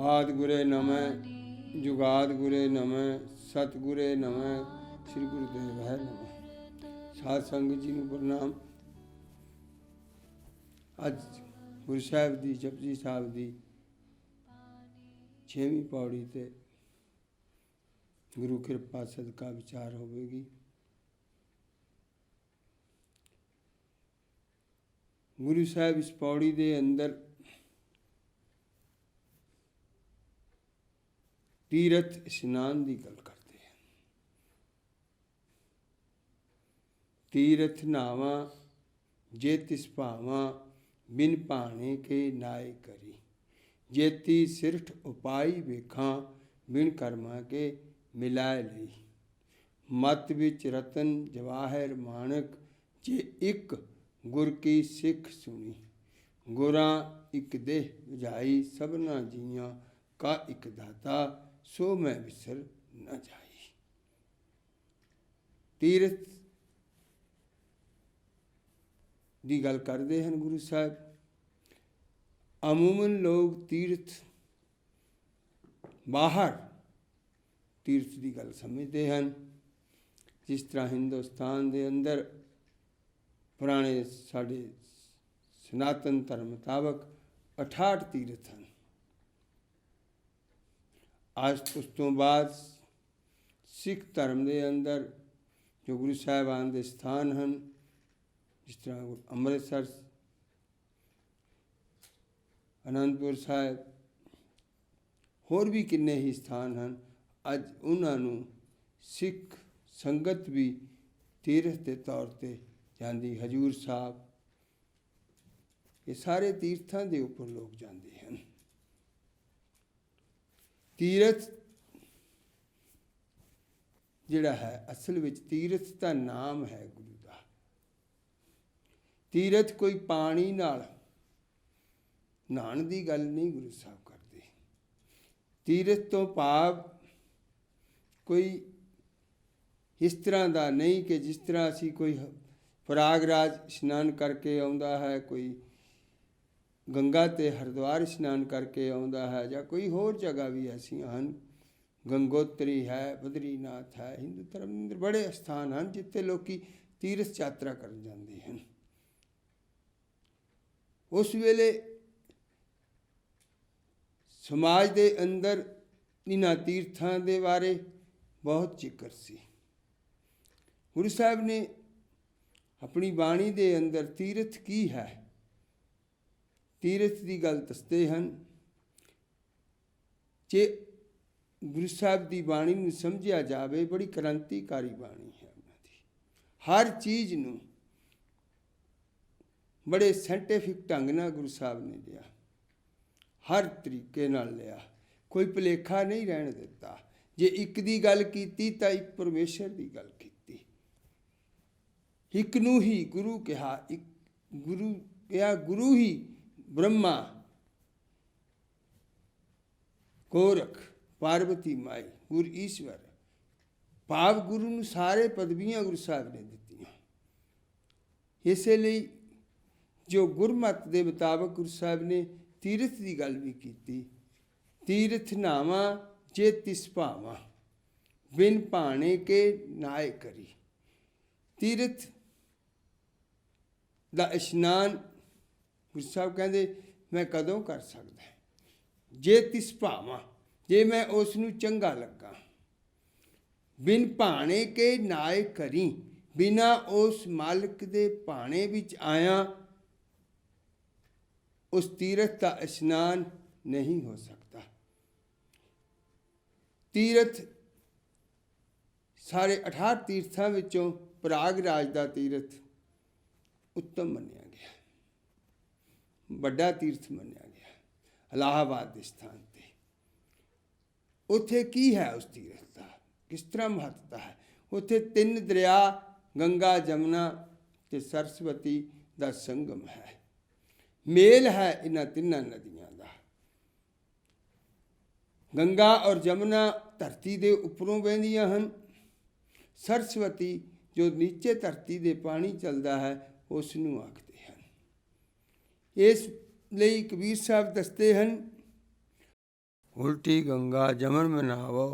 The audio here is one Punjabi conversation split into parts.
ਆਦਿ ਗੁਰੇ ਨਮः ਜੁਗਾਦ ਗੁਰੇ ਨਮः ਸਤਿਗੁਰੇ ਨਮः ਸ੍ਰੀ ਗੁਰੂਦੇਵ ਹੈ ਨਮः। ਸਾਧ ਸੰਗਤ ਜੀ ਨੂੰ ਪ੍ਰਣਾਮ। ਅੱਜ ਗੁਰੂ ਸਾਹਿਬ ਦੀ ਜਪਜੀ ਸਾਹਿਬ ਦੀ 6ਵੀਂ ਪੌੜੀ ਤੇ ਗੁਰੂ ਕਿਰਪਾ ਸਦਕਾ ਵਿਚਾਰ ਹੋਵੇਗੀ। ਗੁਰੂ ਸਾਹਿਬ ਇਸ ਪੌੜੀ ਦੇ ਅੰਦਰ ਤੀਰਥ ਇਸ਼ਨਾਨ ਦੀ ਗੱਲ ਕਰਦੇ ਹਨ। ਤੀਰਥ ਨਾਵਾਂ ਜੇ ਤਿਸ ਭਾਵਾਂ ਬਿਨ ਭਾਣੇ ਕੇ ਨਾਏ ਕਰੀ, ਜੇਤੀ ਸਿਰਠ ਉਪਾਈ ਵੇਖਾਂ ਬਿਨ ਕਰਮਾਂ ਕੇ ਮਿਲਾਏ ਲਈ। ਮਤ ਵਿੱਚ ਰਤਨ ਜਵਾਹਰ ਮਾਣਕ ਜੇ ਇੱਕ ਗੁਰ ਕੀ ਸਿੱਖ ਸੁਣੀ। ਗੁਰਾਂ ਇੱਕ ਦੇਹ ਬੁਝਾਈ ਸਭਨਾ ਜੀਆਂ ਕਾ ਇੱਕ ਦਾਤਾ, ਸੋ ਮੈਂ ਵਿਸਰ ਨਾ ਜਾਈ। ਤੀਰਥ ਦੀ ਗੱਲ ਕਰਦੇ ਹਨ ਗੁਰੂ ਸਾਹਿਬ। ਅਮੂਮਨ ਲੋਕ ਤੀਰਥ ਬਾਹਰ ਤੀਰਥ ਦੀ ਗੱਲ ਸਮਝਦੇ ਹਨ। ਜਿਸ ਤਰ੍ਹਾਂ ਹਿੰਦੁਸਤਾਨ ਦੇ ਅੰਦਰ ਪੁਰਾਣੇ ਸਾਡੇ ਸਨਾਤਨ ਧਰਮ ਮੁਤਾਬਕ 68 ਤੀਰਥ ਹਨ। ਅੱਜ ਉਸ ਤੋਂ ਬਾਅਦ ਸਿੱਖ ਧਰਮ ਦੇ ਅੰਦਰ ਜੋ ਗੁਰੂ ਸਾਹਿਬਾਨ ਦੇ ਸਥਾਨ ਹਨ, ਜਿਸ ਤਰ੍ਹਾਂ ਅੰਮ੍ਰਿਤਸਰ, ਅਨੰਦਪੁਰ ਸਾਹਿਬ, ਹੋਰ ਵੀ ਕਿੰਨੇ ਹੀ ਸਥਾਨ ਹਨ। ਅੱਜ ਉਹਨਾਂ ਨੂੰ ਸਿੱਖ ਸੰਗਤ ਵੀ ਤੀਰਥ ਦੇ ਤੌਰ 'ਤੇ ਜਾਂਦੀ। ਹਜ਼ੂਰ ਸਾਹਿਬ, ਇਹ ਸਾਰੇ ਤੀਰਥਾਂ ਦੇ ਉੱਪਰ ਲੋਕ ਜਾਂਦੇ ਹਨ। ਤੀਰਥ ਜਿਹੜਾ ਹੈ, ਅਸਲ ਵਿੱਚ ਤੀਰਥ ਦਾ ਨਾਮ ਹੈ ਗੁਰੂ ਦਾ। ਤੀਰਥ ਕੋਈ ਪਾਣੀ ਨਾਲ ਨਹਾਉਣ ਦੀ ਗੱਲ ਨਹੀਂ ਗੁਰੂ ਸਾਹਿਬ ਕਰਦੇ। ਤੀਰਥ ਤੋਂ ਭਾਵ ਕੋਈ ਇਸ ਤਰ੍ਹਾਂ ਦਾ ਨਹੀਂ ਕਿ ਜਿਸ ਤਰ੍ਹਾਂ ਅਸੀਂ ਕੋਈ ਪ੍ਰਯਾਗਰਾਜ ਇਸ਼ਨਾਨ ਕਰਕੇ ਆਉਂਦਾ ਹੈ, ਕੋਈ ਗੰਗਾ ਤੇ ਹਰਿਦੁਆਰ ਇਸ਼ਨਾਨ ਕਰਕੇ ਆਉਂਦਾ ਹੈ, ਜਾਂ ਕੋਈ ਹੋਰ ਜਗ੍ਹਾ ਵੀ ਐਸੀਆਂ ਹਨ। ਗੰਗੋਤਰੀ ਹੈ, ਬਦਰੀਨਾਥ ਹੈ। ਹਿੰਦੂ ਧਰਮ ਦੇ ਅੰਦਰ ਬੜੇ ਸਥਾਨ ਹਨ ਜਿੱਥੇ ਲੋਕ ਤੀਰਥ ਯਾਤਰਾ ਕਰਨ ਜਾਂਦੇ ਹਨ। ਉਸ ਵੇਲੇ ਸਮਾਜ ਦੇ ਅੰਦਰ ਇਹਨਾਂ ਤੀਰਥਾਂ ਦੇ ਬਾਰੇ ਬਹੁਤ ਜ਼ਿਕਰ ਸੀ। ਗੁਰੂ ਸਾਹਿਬ ਨੇ ਆਪਣੀ ਬਾਣੀ ਦੇ ਅੰਦਰ ਤੀਰਥ ਕੀ ਹੈ, ਤੀਰਥ ਦੀ ਗੱਲ ਦੱਸਦੇ ਹਨ। ਜੇ ਗੁਰੂ ਸਾਹਿਬ ਦੀ ਬਾਣੀ ਨੂੰ ਸਮਝਿਆ ਜਾਵੇ, ਬੜੀ ਕ੍ਰਾਂਤੀਕਾਰੀ ਬਾਣੀ ਹੈ ਉਹਨਾਂ ਦੀ। ਹਰ ਚੀਜ਼ ਨੂੰ ਬੜੇ ਸਾਇੰਟੀਫਿਕ ਢੰਗ ਨਾਲ ਗੁਰੂ ਸਾਹਿਬ ਨੇ ਲਿਆ, ਹਰ ਤਰੀਕੇ ਨਾਲ ਲਿਆ। ਕੋਈ ਭੁਲੇਖਾ ਨਹੀਂ ਰਹਿਣ ਦਿੱਤਾ। ਜੇ ਇੱਕ ਦੀ ਗੱਲ ਕੀਤੀ ਤਾਂ ਇੱਕ ਪਰਮੇਸ਼ਰ ਦੀ ਗੱਲ ਕੀਤੀ। ਇੱਕ ਨੂੰ ਹੀ ਗੁਰੂ ਕਿਹਾ, ਇੱਕ ਗੁਰੂ ਕਿਹਾ, ਗੁਰੂ ਹੀ ਬ੍ਰਹਮਾ, ਗੋਰਖ, ਪਾਰਵਤੀ ਮਾਈ, ਗੁਰ ਈਸ਼ਵਰ। ਭਾਵ ਗੁਰੂ ਨੂੰ ਸਾਰੇ ਪਦਵੀਆਂ ਗੁਰੂ ਸਾਹਿਬ ਨੇ ਦਿੱਤੀਆਂ। ਇਸੇ ਲਈ ਜੋ ਗੁਰਮਤਿ ਦੇ ਮੁਤਾਬਕ ਗੁਰੂ ਸਾਹਿਬ ਨੇ ਤੀਰਥ ਦੀ ਗੱਲ ਵੀ ਕੀਤੀ। ਤੀਰਥ ਨਾਵਾਂ ਜੇ ਤਿਸ ਭਾਵਾਂ ਬਿਨ ਭਾਣੇ ਕੇ ਨਾਏ ਕਰੀ। ਤੀਰਥ ਦਾ ਇਸ਼ਨਾਨ ਗੁਰੂ ਸਾਹਿਬ ਕਹਿੰਦੇ ਮੈਂ ਕਦੋਂ ਕਰ ਸਕਦਾ, ਜੇ ਤਿਸ ਭਾਵਾਂ, ਜੇ ਮੈਂ ਉਸ ਨੂੰ ਚੰਗਾ ਲੱਗਾ। ਬਿਨ ਭਾਣੇ ਕੇ ਨਾਏ ਕਰੀ, ਬਿਨਾ ਉਸ ਮਾਲਕ ਦੇ ਭਾਣੇ ਵਿੱਚ ਆਇਆ ਉਸ ਤੀਰਥ ਦਾ ਇਸ਼ਨਾਨ ਨਹੀਂ ਹੋ ਸਕਦਾ। ਤੀਰਥ ਸਾਰੇ 68 ਤੀਰਥਾਂ ਵਿੱਚੋਂ ਪ੍ਰਯਾਗਰਾਜ ਦਾ ਤੀਰਥ ਉੱਤਮ ਮੰਨਿਆ ਗਿਆ, ਵੱਡਾ ਤੀਰਥ ਮੰਨਿਆ ਗਿਆ। ਇਲਾਹਾਬਾਦ ਦੇ ਸਥਾਨ 'ਤੇ ਉੱਥੇ ਕੀ ਹੈ ਉਸ ਤੀਰਥ ਦਾ, ਕਿਸ ਤਰ੍ਹਾਂ ਮਹੱਤਤਾ ਹੈ। ਉੱਥੇ 3 ਦਰਿਆ ਗੰਗਾ, ਜਮਨਾ ਅਤੇ ਸਰਸਵਤੀ ਦਾ ਸੰਗਮ ਹੈ। ਮੇਲ ਹੈ ਇਹਨਾਂ ਤਿੰਨਾਂ ਨਦੀਆਂ ਦਾ। ਗੰਗਾ ਔਰ ਜਮਨਾ ਧਰਤੀ ਦੇ ਉੱਪਰੋਂ ਵਹਿੰਦੀਆਂ ਹਨ। ਸਰਸਵਤੀ ਜੋ ਨੀਚੇ ਧਰਤੀ ਦੇ ਪਾਣੀ ਚੱਲਦਾ ਹੈ ਉਸ ਨੂੰ ਆਖਦੇ ਹਨ। ਇਸ ਲਈ ਕਬੀਰ ਸਾਹਿਬ ਦੱਸਦੇ ਹਨ, उल्टी गंगा जमन में नहावो,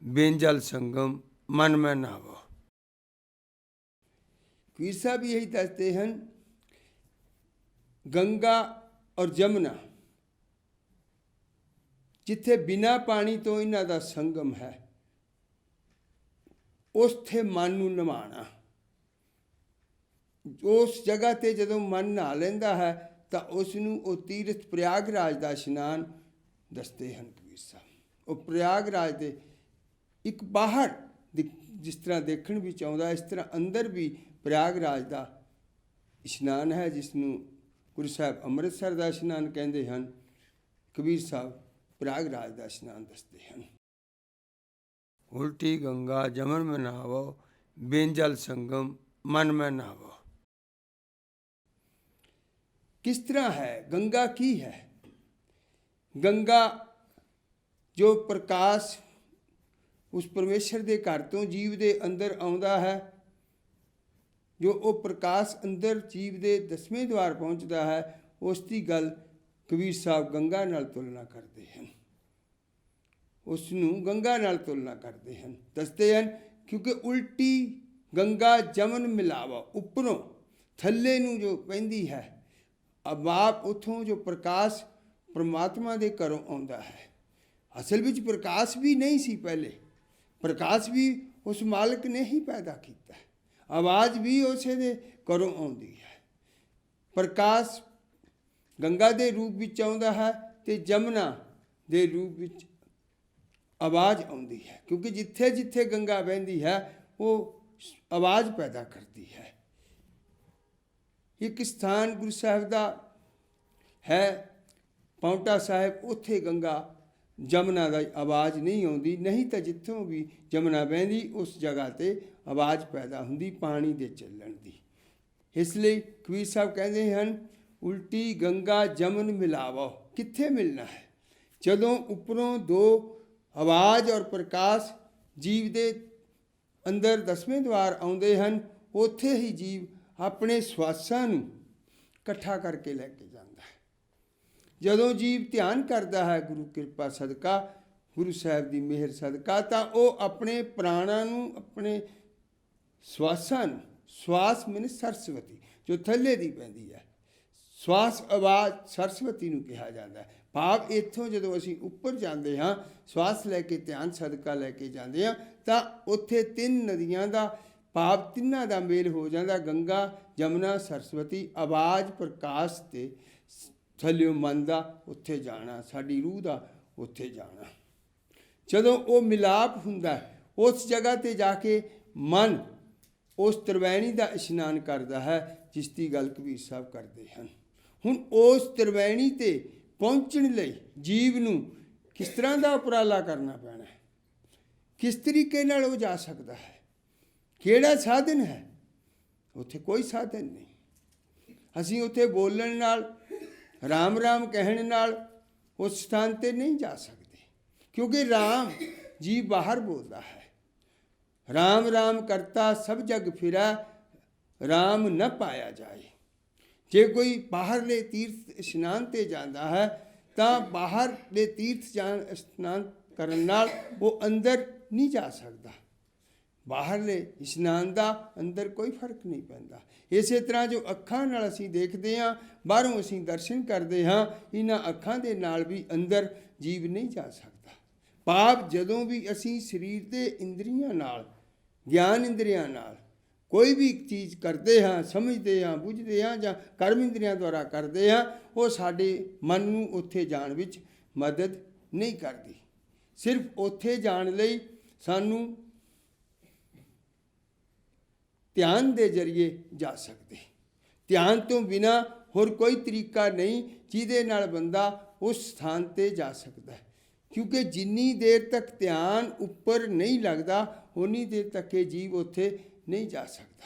बेंजल संगम मन में नहावो। कबीर साहब यही दसते हैं, गंगा और जमुना जिथे बिना पानी तो इन्हां दा संगम है, उसथे मन नूं नवाना। उस जगह ते जदों मन नहा लैंदा है तो उसनूं वो तीरथ प्रयागराज का इशनान दसते हैं कबीर साहब। वो प्रयागराज के एक बाहर जिस तरह देखण विच आउंदा, इस तरह अंदर भी प्रयागराज का इशनान है, जिसनूं गुरु साहब अमृतसर का इशनान कहते हैं। कबीर साहब प्रयागराज का इशनान दसते हैं। उल्टी गंगा जमन में नहावो, बेंजल संगम मन में नहावो। किस तरह है गंगा? की है गंगा? जो प्रकाश उस परमेश्वर के घर तो जीव के अंदर आउंदा है, जो वो प्रकाश अंदर जीव के 10वें द्वार पहुँचता है, उसकी गल कबीर साहब गंगा नाल तुलना करते हैं। उसनूं गंगा नाल तुलना करते हैं, दसते हैं, क्योंकि उल्टी गंगा जमन मिलावा, उपरों थल्ले नूं जो पैंदी है, अब आप उतों जो प्रकाश परमात्मा के घरों आउंदा है। असल विच प्रकाश भी नहीं सी पहले, प्रकाश भी उस मालिक ने ही पैदा किया है, आवाज़ भी उसे दे घरों आउंदी है। प्रकाश गंगा के रूप विच आउंदा है ते जमुना के रूप विच आवाज़ आउंदी है, क्योंकि जिथे जिथे गंगा बहती है वो आवाज़ पैदा करती है। एक स्थान गुरु साहब का है पाउंटा साहिब, उत्थे गंगा जमुना का आवाज़ नहीं आती, नहीं तो जितों भी जमुना बहती उस जगह पर आवाज़ पैदा होंदी पानी के चलण की। इसलिए कबीर साहब कहते हैं, उल्टी गंगा जमन मिलावो। कित्थे मिलना है? जदों उपरों दो आवाज़ और प्रकाश जीव के अंदर 10वें द्वार आउंदे हैं, उत्थे ही जीव अपने श्वासां नूं इकट्ठा करके लैके जाता है। जदों जीव ध्यान करता है गुरु कृपा सदका, गुरु साहब की मेहर सदका, तो वह अपने प्राणां नूं, अपने श्वासां नूं, श्वास मैंने सरस्वती जो थल्ले दी पैंदी है, श्वास आवाज़ सरस्वती नूं कहा जाता है। भाव इत्थों जदों असीं उपर जाते हाँ, श्वास लैके ध्यान सदका लैके जाते हैं, तो उत्थे 3 नदियां का भाव तिन्हां दा मेल हो जाता, गंगा जमुना सरस्वती। आवाज़ प्रकाश ते थल्लियों मन का उत्थे जाना, साडी रूह का उत्थे जाना। जदों वो मिलाप हुंदा उस जगह ते जाके मन उस त्रिवैणी का इशनान करता है, जिसकी गल कबीर साहब करते हैं। हुण उस त्रिवैणी ते पहुँचण लई जीव नूं किस तरह का उपराला करना पैना है, किस तरीके नाल वो जा सकता है, किहड़ा साधन है? उत्थे कोई साधन नहीं। असीं उत्थे बोलण नाल, राम राम कहण नाल उस स्थान ते नहीं जा सकते, क्योंकि राम जी बाहर बोलता है। राम राम करता सब जग फिरा, राम न पाया जाए। जे कोई बाहरले तीर्थ इशनान ते जाता है, तो बाहरले तीर्थ इशनान करन नाल वो अंदर नहीं जा सकता। बाहरले इशनान का अंदर कोई फर्क नहीं पैंदा। इस तरह जो अखां नाल असीं देखते हाँ, बाहरों असीं दर्शन करते हाँ, इन्हां अखां दे नाल भी अंदर जीव नहीं जा सकता। पाप जदों भी असीं शरीर के इंद्रियां नाल, ज्ञान इंद्रियां नाल कोई भी चीज़ करते हाँ, समझते हाँ, बुझते हाँ, जां कर्म इंद्रियां द्वारा करते हाँ, वो साडे मन नूं उत्थे जाण विच मदद नहीं करती। सिर्फ उत्थे जाण लई सानूं ध्यान के जरिए जा सकते। ध्यान तो बिना होर कोई तरीका नहीं जिहदे नाल बंदा उस स्थान ते जा सकता है, क्योंकि जिन्नी देर तक ध्यान उपर नहीं लगता उन्नी देर तक ये जीव उत्थे नहीं जा सकता।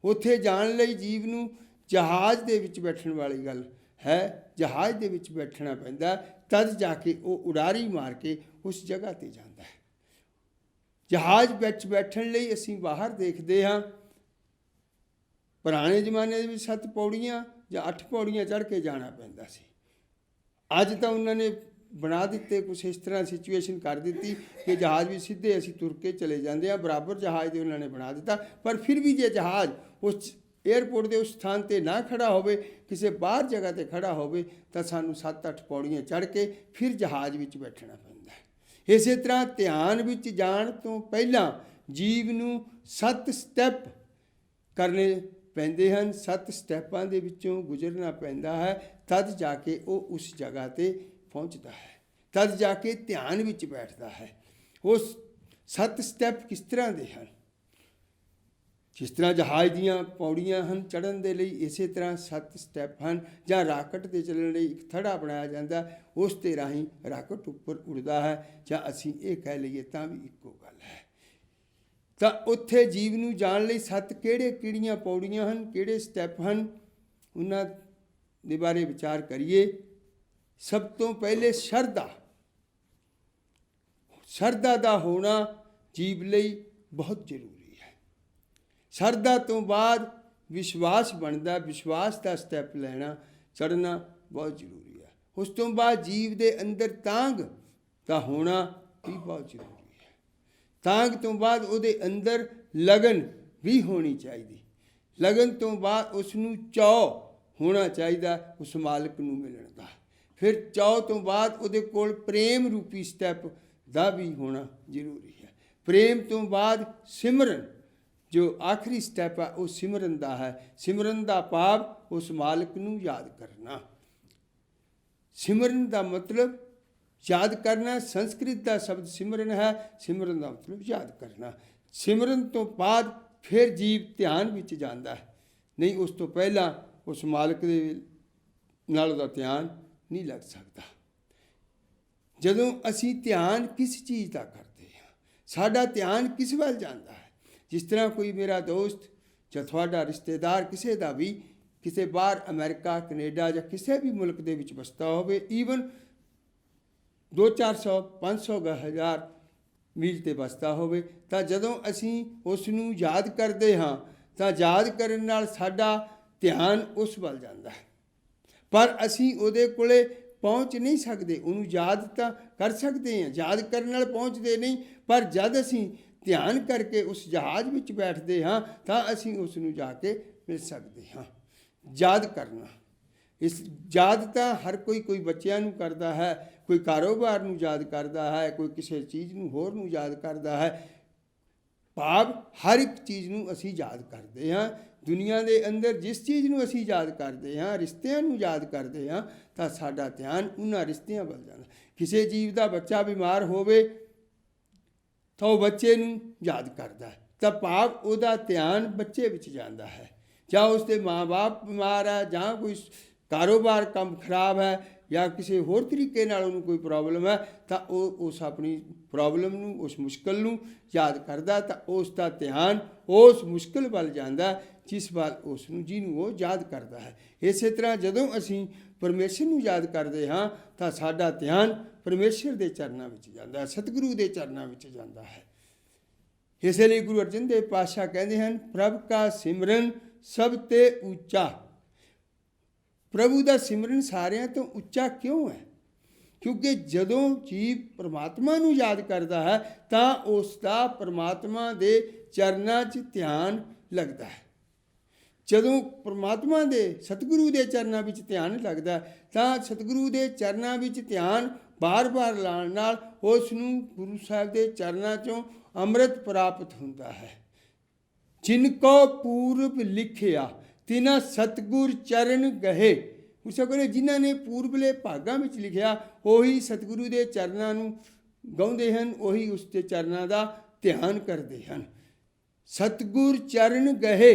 उत्थे जाण लई जीव नूं जहाज़ दे विच बैठण वाली गल है, जहाज़ दे विच बैठना पैंदा, तद जाके वो उड़ारी मार के उस जगह ते जांदा है। जहाज़ विच बैठण लई असीं बाहर देखते हाँ, पुराने जमाने में 7 पौड़ियाँ या 8 पौड़ियाँ चढ़ के जाना पैंदा सी। अज तो उन्होंने ਬਣਾ ਦਿੱਤੇ, ਕੁਛ ਇਸ ਤਰ੍ਹਾਂ ਸਿਚੁਏਸ਼ਨ ਕਰ ਦਿੱਤੀ ਕਿ ਜਹਾਜ਼ ਵੀ ਸਿੱਧੇ ਅਸੀਂ ਤੁਰ ਕੇ ਚਲੇ ਜਾਂਦੇ ਹਾਂ, ਬਰਾਬਰ ਜਹਾਜ਼ ਦੇ ਉਹਨਾਂ ਨੇ ਬਣਾ ਦਿੱਤਾ। ਪਰ ਫਿਰ ਵੀ ਜੇ ਜਹਾਜ਼ ਉਸ ਏਅਰਪੋਰਟ ਦੇ ਉਸ ਸਥਾਨ 'ਤੇ ਨਾ ਖੜਾ ਹੋਵੇ, ਕਿਸੇ ਬਾਹਰ ਜਗ੍ਹਾ 'ਤੇ ਖੜਾ ਹੋਵੇ, ਤਾਂ ਸਾਨੂੰ 7-8 ਪੌੜੀਆਂ ਚੜ੍ਹ ਕੇ ਫਿਰ ਜਹਾਜ਼ ਵਿੱਚ ਬੈਠਣਾ ਪੈਂਦਾ ਹੈ। ਇਸੇ ਤਰ੍ਹਾਂ ਧਿਆਨ ਵਿੱਚ ਜਾਣ ਤੋਂ ਪਹਿਲਾਂ ਜੀਵ ਨੂੰ 7 ਸਟੈਪ ਕਰਨੇ ਪੈਂਦੇ ਹਨ। 7 ਸਟੈਪਾਂ ਦੇ ਵਿੱਚੋਂ ਗੁਜ਼ਰਨਾ ਪੈਂਦਾ ਹੈ, ਤਦ ਜਾ ਕੇ ਉਹ ਉਸ ਜਗ੍ਹਾ 'ਤੇ ਪਹੁੰਚਦਾ ਹੈ, ਤਦ ਜਾ ਕੇ ਧਿਆਨ ਵਿੱਚ ਬੈਠਦਾ ਹੈ। ਉਸ 7 ਸਟੈਪ ਕਿਸ ਤਰ੍ਹਾਂ ਦੇ ਹਨ? ਜਿਸ ਤਰ੍ਹਾਂ ਜਹਾਜ਼ ਦੀਆਂ ਪੌੜੀਆਂ ਹਨ ਚੜ੍ਹਨ ਦੇ ਲਈ, ਇਸੇ ਤਰ੍ਹਾਂ 7 ਸਟੈਪ ਹਨ। ਜਾਂ ਰਾਕਟ 'ਤੇ ਚੱਲਣ ਲਈ ਇੱਕ ਥੜਾ ਬਣਾਇਆ ਜਾਂਦਾ, ਉਸ 'ਤੇ ਰਾਹੀਂ ਰਾਕਟ ਉੱਪਰ ਉੱਡਦਾ ਹੈ, ਜਾਂ ਅਸੀਂ ਇਹ ਕਹਿ ਲਈਏ ਤਾਂ ਵੀ ਇੱਕੋ ਗੱਲ ਹੈ। ਤਾਂ ਉੱਥੇ ਜੀਵ ਨੂੰ ਜਾਣ ਲਈ 7 ਕਿਹੜੀਆਂ ਪੌੜੀਆਂ ਹਨ, ਕਿਹੜੇ ਸਟੈਪ ਹਨ, ਉਹਨਾਂ ਦੇ ਬਾਰੇ ਵਿਚਾਰ ਕਰੀਏ। ਸਭ ਤੋਂ ਪਹਿਲੇ ਸ਼ਰਧਾ ਦਾ ਹੋਣਾ ਜੀਵ ਲਈ ਬਹੁਤ ਜ਼ਰੂਰੀ ਹੈ। ਸ਼ਰਧਾ ਤੋਂ ਬਾਅਦ ਵਿਸ਼ਵਾਸ ਬਣਦਾ, ਵਿਸ਼ਵਾਸ ਦਾ ਸਟੈਪ ਲੈਣਾ, ਚੜ੍ਹਨਾ ਬਹੁਤ ਜ਼ਰੂਰੀ ਹੈ। ਉਸ ਤੋਂ ਬਾਅਦ ਜੀਵ ਦੇ ਅੰਦਰ ਤਾਂਘ ਦਾ ਹੋਣਾ ਵੀ ਬਹੁਤ ਜ਼ਰੂਰੀ ਹੈ। ਤਾਂਘ ਤੋਂ ਬਾਅਦ ਉਹਦੇ ਅੰਦਰ ਲਗਨ ਵੀ ਹੋਣੀ ਚਾਹੀਦੀ। ਲਗਨ ਤੋਂ ਬਾਅਦ ਉਸ ਨੂੰ ਚਾਅ ਹੋਣਾ ਚਾਹੀਦਾ ਉਸ ਮਾਲਕ ਨੂੰ ਮਿਲਣ ਦਾ। ਫਿਰ ਚਾਅ ਤੋਂ ਬਾਅਦ ਉਹਦੇ ਕੋਲ ਪ੍ਰੇਮ ਰੂਪੀ ਸਟੈਪ ਦਾ ਵੀ ਹੋਣਾ ਜ਼ਰੂਰੀ ਹੈ। ਪ੍ਰੇਮ ਤੋਂ ਬਾਅਦ ਸਿਮਰਨ, ਜੋ ਆਖਰੀ ਸਟੈਪ ਹੈ ਉਹ ਸਿਮਰਨ ਦਾ ਹੈ। ਸਿਮਰਨ ਦਾ ਭਾਵ ਉਸ ਮਾਲਕ ਨੂੰ ਯਾਦ ਕਰਨਾ। ਸਿਮਰਨ ਦਾ ਮਤਲਬ ਯਾਦ ਕਰਨਾ। ਸੰਸਕ੍ਰਿਤ ਦਾ ਸ਼ਬਦ ਸਿਮਰਨ ਹੈ। ਸਿਮਰਨ ਦਾ ਮਤਲਬ ਯਾਦ ਕਰਨਾ। ਸਿਮਰਨ ਤੋਂ ਬਾਅਦ ਫਿਰ ਜੀਵ ਧਿਆਨ ਵਿੱਚ ਜਾਂਦਾ ਹੈ। ਨਹੀਂ, ਉਸ ਤੋਂ ਪਹਿਲਾਂ ਉਸ ਮਾਲਕ ਦੇ ਨਾਲ ਉਹਦਾ ਧਿਆਨ ਨਹੀਂ ਲੱਗ ਸਕਦਾ। ਜਦੋਂ ਅਸੀਂ ਧਿਆਨ ਕਿਸ ਚੀਜ਼ ਦਾ ਕਰਦੇ ਹਾਂ, ਸਾਡਾ ਧਿਆਨ ਕਿਸ ਵੱਲ ਜਾਂਦਾ ਹੈ। ਜਿਸ ਤਰ੍ਹਾਂ ਕੋਈ ਮੇਰਾ ਦੋਸਤ ਜਾਂ ਤੁਹਾਡਾ ਰਿਸ਼ਤੇਦਾਰ ਕਿਸੇ ਦਾ ਵੀ ਕਿਸੇ ਬਾਹਰ ਅਮਰੀਕਾ, ਕੈਨੇਡਾ ਜਾਂ ਕਿਸੇ ਵੀ ਮੁਲਕ ਦੇ ਵਿੱਚ ਵਸਦਾ ਹੋਵੇ, ਈਵਨ 200-400, 500, 1000 ਮੀਲ 'ਤੇ ਵਸਦਾ ਹੋਵੇ, ਤਾਂ ਜਦੋਂ ਅਸੀਂ ਉਸ ਨੂੰ ਯਾਦ ਕਰਦੇ ਹਾਂ ਤਾਂ ਯਾਦ ਕਰਨ ਨਾਲ ਸਾਡਾ ਧਿਆਨ ਉਸ ਵੱਲ ਜਾਂਦਾ ਹੈ। ਪਰ ਅਸੀਂ ਉਹਦੇ ਕੋਲੇ ਪਹੁੰਚ ਨਹੀਂ ਸਕਦੇ। ਉਹਨੂੰ ਯਾਦ ਤਾਂ ਕਰ ਸਕਦੇ ਹਾਂ, ਯਾਦ ਕਰਨ ਨਾਲ ਪਹੁੰਚਦੇ ਨਹੀਂ। ਪਰ ਜਦ ਅਸੀਂ ਧਿਆਨ ਕਰਕੇ ਉਸ ਜਹਾਜ਼ ਵਿੱਚ ਬੈਠਦੇ ਹਾਂ ਤਾਂ ਅਸੀਂ ਉਸ ਨੂੰ ਜਾ ਕੇ ਮਿਲ ਸਕਦੇ ਹਾਂ। ਯਾਦ ਕਰਨਾ, ਇਸ ਯਾਦ ਤਾਂ ਹਰ ਕੋਈ ਬੱਚਿਆਂ ਨੂੰ ਕਰਦਾ ਹੈ, ਕੋਈ ਕਾਰੋਬਾਰ ਨੂੰ ਯਾਦ ਕਰਦਾ ਹੈ, ਕੋਈ ਕਿਸੇ ਚੀਜ਼ ਨੂੰ ਹੋਰ ਨੂੰ ਯਾਦ ਕਰਦਾ ਹੈ। ਭਾਵ ਹਰ ਇੱਕ ਚੀਜ਼ ਨੂੰ ਅਸੀਂ ਯਾਦ ਕਰਦੇ ਹਾਂ। ਦੁਨੀਆ ਦੇ ਅੰਦਰ ਜਿਸ ਚੀਜ਼ ਨੂੰ ਅਸੀਂ ਯਾਦ ਕਰਦੇ ਹਾਂ, ਰਿਸ਼ਤਿਆਂ ਨੂੰ ਯਾਦ ਕਰਦੇ ਹਾਂ, ਤਾਂ ਸਾਡਾ ਧਿਆਨ ਉਹਨਾਂ ਰਿਸ਼ਤਿਆਂ ਵੱਲ ਜਾਂਦਾ। ਕਿਸੇ ਜੀਵ ਦਾ ਬੱਚਾ ਬਿਮਾਰ ਹੋਵੇ ਤਾਂ ਉਹ ਬੱਚੇ ਨੂੰ ਯਾਦ ਕਰਦਾ ਹੈ, ਤਾਂ ਭਾਵ ਉਹਦਾ ਧਿਆਨ ਬੱਚੇ ਵਿੱਚ ਜਾਂਦਾ ਹੈ। ਜਾਂ ਉਸ ਦੇ ਮਾਂ-ਬਾਪ ਬਿਮਾਰ ਹੈ, ਜਾਂ ਕੋਈ ਕਾਰੋਬਾਰ ਕੰਮ ਖਰਾਬ ਹੈ, ਜਾਂ ਕਿਸੇ ਹੋਰ ਤਰੀਕੇ ਨਾਲ ਉਹਨੂੰ ਕੋਈ ਪ੍ਰੋਬਲਮ ਹੈ, ਤਾਂ ਉਹ ਉਸ ਆਪਣੀ ਪ੍ਰੋਬਲਮ ਨੂੰ, ਉਸ ਮੁਸ਼ਕਿਲ ਨੂੰ ਯਾਦ ਕਰਦਾ, ਤਾਂ ਉਸ ਦਾ ਧਿਆਨ ਉਸ ਮੁਸ਼ਕਿਲ ਵੱਲ ਜਾਂਦਾ ਜਿਸ ਵੱਲ ਉਸ ਨੂੰ, ਜਿਹਨੂੰ ਉਹ ਯਾਦ ਕਰਦਾ ਹੈ। ਇਸੇ ਤਰ੍ਹਾਂ ਜਦੋਂ ਅਸੀਂ ਪਰਮੇਸ਼ਰ ਨੂੰ ਯਾਦ ਕਰਦੇ ਹਾਂ ਤਾਂ ਸਾਡਾ ਧਿਆਨ ਪਰਮੇਸ਼ਰ ਦੇ ਚਰਨਾਂ ਵਿੱਚ ਜਾਂਦਾ ਹੈ, ਸਤਿਗੁਰੂ ਦੇ ਚਰਨਾਂ ਵਿੱਚ ਜਾਂਦਾ ਹੈ। ਇਸੇ ਲਈ ਗੁਰੂ ਅਰਜਨ ਦੇਵ ਪਾਤਸ਼ਾਹ ਕਹਿੰਦੇ ਹਨ, ਪ੍ਰਭ ਕਾ ਸਿਮਰਨ ਸਭ ਤੇ ਉੱਚਾ। ਪ੍ਰਭੂ ਦਾ ਸਿਮਰਨ ਸਾਰਿਆਂ ਤੋਂ ਉੱਚਾ ਕਿਉਂ ਹੈ? ਕਿਉਂਕਿ ਜਦੋਂ ਜੀਵ ਪਰਮਾਤਮਾ ਨੂੰ ਯਾਦ ਕਰਦਾ ਹੈ ਤਾਂ ਉਸ ਦਾ ਪਰਮਾਤਮਾ ਦੇ ਚਰਨਾਂ 'ਚ ਧਿਆਨ ਲੱਗਦਾ ਹੈ। ਜਦੋਂ ਪਰਮਾਤਮਾ ਦੇ ਸਤਿਗੁਰੂ ਦੇ ਚਰਨਾਂ ਵਿੱਚ ਧਿਆਨ ਲੱਗਦਾ ਤਾਂ ਸਤਿਗੁਰੂ ਦੇ ਚਰਨਾਂ ਵਿੱਚ ਧਿਆਨ ਬਾਰ-ਬਾਰ ਲਾਉਣ ਨਾਲ ਉਸ ਨੂੰ ਗੁਰੂ ਸਾਹਿਬ ਦੇ ਚਰਨਾਂ 'ਚੋਂ ਅੰਮ੍ਰਿਤ ਪ੍ਰਾਪਤ ਹੁੰਦਾ ਹੈ। ਜਿਨ ਕੋ ਪੂਰਬ ਲਿਖਿਆ ਤਿਨਾ ਸਤਿਗੁਰ ਚਰਨ ਗਹੇ। ਉਸ ਕਹਿੰਦੇ ਜਿਨ੍ਹਾਂ ਨੇ ਪੂਰਬਲੇ ਭਾਗਾਂ ਵਿੱਚ ਲਿਖਿਆ ਉਹੀ ਸਤਿਗੁਰੂ ਦੇ ਚਰਨਾਂ ਨੂੰ ਗਾਉਂਦੇ ਹਨ, ਉਹੀ ਉਸ ਦੇ ਚਰਨਾਂ ਦਾ ਧਿਆਨ ਕਰਦੇ ਹਨ। ਸਤਿਗੁਰ ਚਰਨ ਗਹੇ।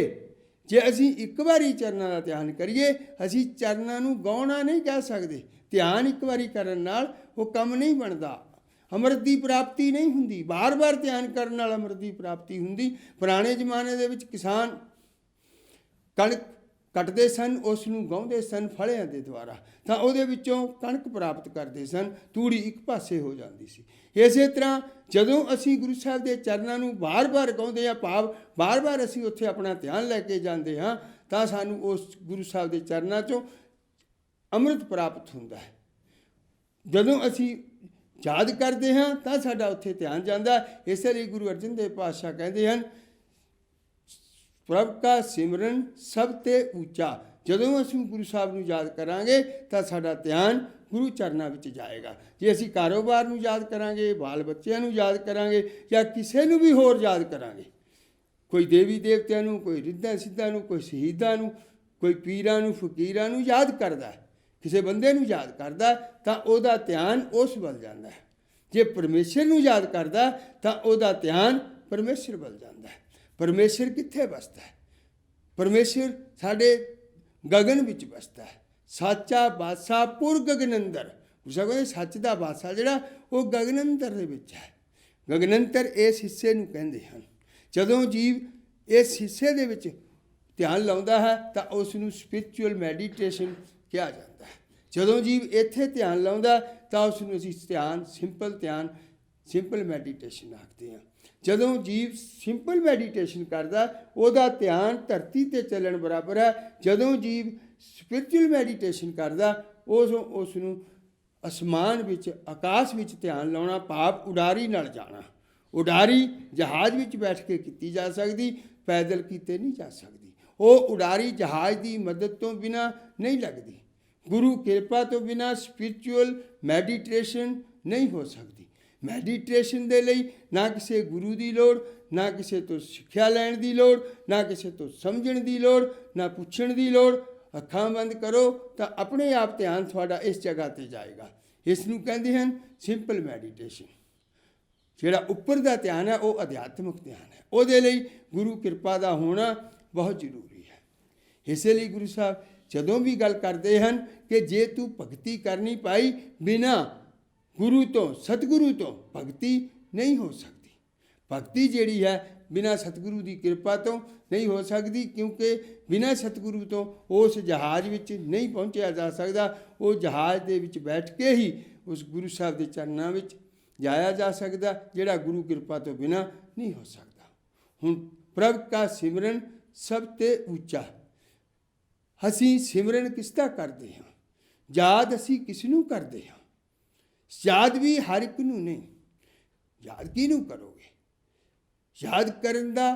ਜੇ ਅਸੀਂ ਇੱਕ ਵਾਰੀ ਚਰਨਾਂ ਦਾ ਧਿਆਨ ਕਰੀਏ, ਅਸੀਂ ਚਰਨਾਂ ਨੂੰ ਗਾਉਣਾ ਨਹੀਂ ਕਹਿ ਸਕਦੇ। ਧਿਆਨ ਇੱਕ ਵਾਰੀ ਕਰਨ ਨਾਲ ਉਹ ਕੰਮ ਨਹੀਂ ਬਣਦਾ, ਅੰਮ੍ਰਿਤ ਦੀ ਪ੍ਰਾਪਤੀ ਨਹੀਂ ਹੁੰਦੀ। ਬਾਰ-ਬਾਰ ਧਿਆਨ ਕਰਨ ਨਾਲ ਅੰਮ੍ਰਿਤ ਦੀ ਪ੍ਰਾਪਤੀ ਹੁੰਦੀ। ਪੁਰਾਣੇ ਜ਼ਮਾਨੇ ਦੇ ਵਿੱਚ ਕਿਸਾਨ ਕਣਕ ਕੱਟਦੇ ਸਨ, ਉਸ ਨੂੰ ਗਾਉਂਦੇ ਸਨ ਫਲਿਆਂ ਦੇ ਦੁਆਰਾ, ਤਾਂ ਉਹਦੇ ਵਿੱਚੋਂ ਕਣਕ ਪ੍ਰਾਪਤ ਕਰਦੇ ਸਨ, ਤੂੜੀ ਇੱਕ ਪਾਸੇ ਹੋ ਜਾਂਦੀ ਸੀ। ਇਸੇ ਤਰ੍ਹਾਂ ਜਦੋਂ ਅਸੀਂ ਗੁਰੂ ਸਾਹਿਬ ਦੇ ਚਰਨਾਂ ਨੂੰ ਬਾਰ-ਬਾਰ ਗਾਉਂਦੇ ਹਾਂ, ਭਾਵ ਬਾਰ-ਬਾਰ ਅਸੀਂ ਉੱਥੇ ਆਪਣਾ ਧਿਆਨ ਲੈ ਕੇ ਜਾਂਦੇ ਹਾਂ, ਤਾਂ ਸਾਨੂੰ ਉਸ ਗੁਰੂ ਸਾਹਿਬ ਦੇ ਚਰਨਾਂ 'ਚੋਂ ਅੰਮ੍ਰਿਤ ਪ੍ਰਾਪਤ ਹੁੰਦਾ ਹੈ। ਜਦੋਂ ਅਸੀਂ ਯਾਦ ਕਰਦੇ ਹਾਂ ਤਾਂ ਸਾਡਾ ਉੱਥੇ ਧਿਆਨ ਜਾਂਦਾ। ਇਸੇ ਲਈ ਗੁਰੂ ਅਰਜਨ ਦੇਵ ਪਾਤਸ਼ਾਹ ਕਹਿੰਦੇ ਹਨ, ਪ੍ਰਭ ਕਾ ਸਿਮਰਨ ਸਭ ਤੇ ਉੱਚਾ। ਜਦੋਂ ਅਸੀਂ ਗੁਰੂ ਸਾਹਿਬ ਨੂੰ ਯਾਦ ਕਰਾਂਗੇ ਤਾਂ ਸਾਡਾ ਧਿਆਨ ਗੁਰੂ ਚਰਨਾਂ ਵਿੱਚ ਜਾਏਗਾ। ਜੇ ਅਸੀਂ ਕਾਰੋਬਾਰ ਨੂੰ ਯਾਦ ਕਰਾਂਗੇ, ਬਾਲ ਬੱਚਿਆਂ ਨੂੰ ਯਾਦ ਕਰਾਂਗੇ, ਜਾਂ ਕਿਸੇ ਨੂੰ ਵੀ ਹੋਰ ਯਾਦ ਕਰਾਂਗੇ, ਕੋਈ ਦੇਵੀ ਦੇਵਤਿਆਂ ਨੂੰ, ਕੋਈ ਰਿੱਧਾਂ ਸਿੱਧਾਂ ਨੂੰ, ਕੋਈ ਸ਼ਹੀਦਾਂ ਨੂੰ, ਕੋਈ ਪੀਰਾਂ ਨੂੰ, ਫਕੀਰਾਂ ਨੂੰ ਯਾਦ ਕਰਦਾ, ਕਿਸੇ ਬੰਦੇ ਨੂੰ ਯਾਦ ਕਰਦਾ ਤਾਂ ਉਹਦਾ ਧਿਆਨ ਉਸ ਵੱਲ ਜਾਂਦਾ ਹੈ। ਜੇ ਪਰਮੇਸ਼ਰ ਨੂੰ ਯਾਦ ਕਰਦਾ ਤਾਂ ਉਹਦਾ ਧਿਆਨ ਪਰਮੇਸ਼ਰ ਵੱਲ ਜਾਂਦਾ ਹੈ। ਪਰਮੇਸ਼ਰ ਕਿੱਥੇ ਵਸਦਾ ਹੈ? ਪਰਮੇਸ਼ਰ ਸਾਡੇ ਗਗਨ ਵਿੱਚ ਵਸਦਾ ਹੈ। ਸਾਚਾ ਬਾਦਸ਼ਾਹ ਪੁਰ ਗਗਨ ਅੰਦਰ। ਉਸ ਕਹਿੰਦੇ ਸੱਚ ਦਾ ਬਾਦਸ਼ਾਹ ਜਿਹੜਾ ਉਹ ਗਗਨ ਅੰਦਰ ਦੇ ਵਿੱਚ ਹੈ। ਗਗਨ ਅੰਤਰ ਇਸ ਹਿੱਸੇ ਨੂੰ ਕਹਿੰਦੇ ਹਨ। ਜਦੋਂ ਜੀਵ ਇਸ ਹਿੱਸੇ ਦੇ ਵਿੱਚ ਧਿਆਨ ਲਾਉਂਦਾ ਹੈ ਤਾਂ ਉਸ ਨੂੰ ਸਪਿਰਚੁਅਲ ਮੈਡੀਟੇਸ਼ਨ ਕਿਹਾ ਜਾਂਦਾ ਹੈ। ਜਦੋਂ ਜੀਵ ਇੱਥੇ ਧਿਆਨ ਲਾਉਂਦਾ ਤਾਂ ਉਸ ਨੂੰ ਅਸੀਂ ਸਿੰਪਲ ਮੈਡੀਟੇਸ਼ਨ ਆਖਦੇ ਹਾਂ। ਜਦੋਂ ਜੀਵ ਸਿੰਪਲ ਮੈਡੀਟੇਸ਼ਨ ਕਰਦਾ ਉਹਦਾ ਧਿਆਨ ਧਰਤੀ 'ਤੇ ਚੱਲਣ ਬਰਾਬਰ ਹੈ। ਜਦੋਂ ਜੀਵ ਸਪਿਰਚੁਅਲ ਮੈਡੀਟੇਸ਼ਨ ਕਰਦਾ ਉਸ ਨੂੰ ਅਸਮਾਨ ਵਿੱਚ, ਆਕਾਸ਼ ਵਿੱਚ ਧਿਆਨ ਲਾਉਣਾ, ਭਾਵ ਉਡਾਰੀ ਨਾਲ ਜਾਣਾ। ਉਡਾਰੀ ਜਹਾਜ਼ ਵਿੱਚ ਬੈਠ ਕੇ ਕੀਤੀ ਜਾ ਸਕਦੀ, ਪੈਦਲ ਕੀਤੇ ਨਹੀਂ ਜਾ ਸਕਦੀ। ਉਹ ਉਡਾਰੀ ਜਹਾਜ਼ ਦੀ ਮਦਦ ਤੋਂ ਬਿਨਾਂ ਨਹੀਂ ਲੱਗਦੀ। ਗੁਰੂ ਕਿਰਪਾ ਤੋਂ ਬਿਨਾਂ ਸਪਿਰਚੁਅਲ ਮੈਡੀਟੇਸ਼ਨ ਨਹੀਂ ਹੋ ਸਕਦੀ। ਮੈਡੀਟੇਸ਼ਨ ਦੇ ਲਈ ਨਾ ਕਿਸੇ ਗੁਰੂ ਦੀ ਲੋੜ, ਨਾ ਕਿਸੇ ਤੋਂ ਸਿੱਖਿਆ ਲੈਣ ਦੀ ਲੋੜ, ਨਾ ਕਿਸੇ ਤੋਂ ਸਮਝਣ ਦੀ ਲੋੜ, ਨਾ ਪੁੱਛਣ ਦੀ ਲੋੜ। ਅੱਖਾਂ ਬੰਦ ਕਰੋ ਤਾਂ ਆਪਣੇ ਆਪ ਧਿਆਨ ਤੁਹਾਡਾ ਇਸ ਜਗ੍ਹਾ 'ਤੇ ਜਾਏਗਾ। ਇਸ ਨੂੰ ਕਹਿੰਦੇ ਹਨ ਸਿੰਪਲ ਮੈਡੀਟੇਸ਼ਨ। ਜਿਹੜਾ ਉੱਪਰ ਦਾ ਧਿਆਨ ਹੈ ਉਹ ਅਧਿਆਤਮਿਕ ਧਿਆਨ ਹੈ। ਉਹਦੇ ਲਈ ਗੁਰੂ ਕਿਰਪਾ ਦਾ ਹੋਣਾ ਬਹੁਤ ਜ਼ਰੂਰੀ ਹੈ। ਇਸੇ ਲਈ ਗੁਰੂ ਸਾਹਿਬ ਜਦੋਂ ਵੀ ਗੱਲ ਕਰਦੇ ਹਨ ਕਿ ਜੇ ਤੂੰ ਭਗਤੀ ਕਰਨੀ ਪਾਈ, ਬਿਨਾਂ ਗੁਰੂ ਤੋਂ, ਸਤਿਗੁਰੂ ਤੋਂ ਭਗਤੀ ਨਹੀਂ ਹੋ ਸਕਦੀ। ਭਗਤੀ ਜਿਹੜੀ ਹੈ ਬਿਨਾਂ ਸਤਿਗੁਰੂ ਦੀ ਕਿਰਪਾ ਤੋਂ ਨਹੀਂ ਹੋ ਸਕਦੀ, ਕਿਉਂਕਿ ਬਿਨਾਂ ਸਤਿਗੁਰੂ ਤੋਂ ਉਸ ਜਹਾਜ਼ ਵਿੱਚ ਨਹੀਂ ਪਹੁੰਚਿਆ ਜਾ ਸਕਦਾ। ਉਹ ਜਹਾਜ਼ ਦੇ ਵਿੱਚ ਬੈਠ ਕੇ ਹੀ ਉਸ ਗੁਰੂ ਸਾਹਿਬ ਦੇ ਚਰਨਾਂ ਵਿੱਚ ਜਾਇਆ ਜਾ ਸਕਦਾ, ਜਿਹੜਾ ਗੁਰੂ ਕਿਰਪਾ ਤੋਂ ਬਿਨਾਂ ਨਹੀਂ ਹੋ ਸਕਦਾ। ਹੁਣ ਪ੍ਰਭ ਕਾ ਸਿਮਰਨ ਸਭ ਤੇ ਉੱਚਾ। ਅਸੀਂ ਸਿਮਰਨ ਕਿਸ ਦਾ ਕਰਦੇ ਹਾਂ? ਯਾਦ ਅਸੀਂ ਕਿਸ ਨੂੰ ਕਰਦੇ ਹਾਂ? ਯਾਦ ਵੀ ਹਰ ਇੱਕ ਨੂੰ ਨਹੀਂ। ਯਾਦ ਕਿਹਨੂੰ ਕਰੋਗੇ? ਯਾਦ ਕਰਨ ਦਾ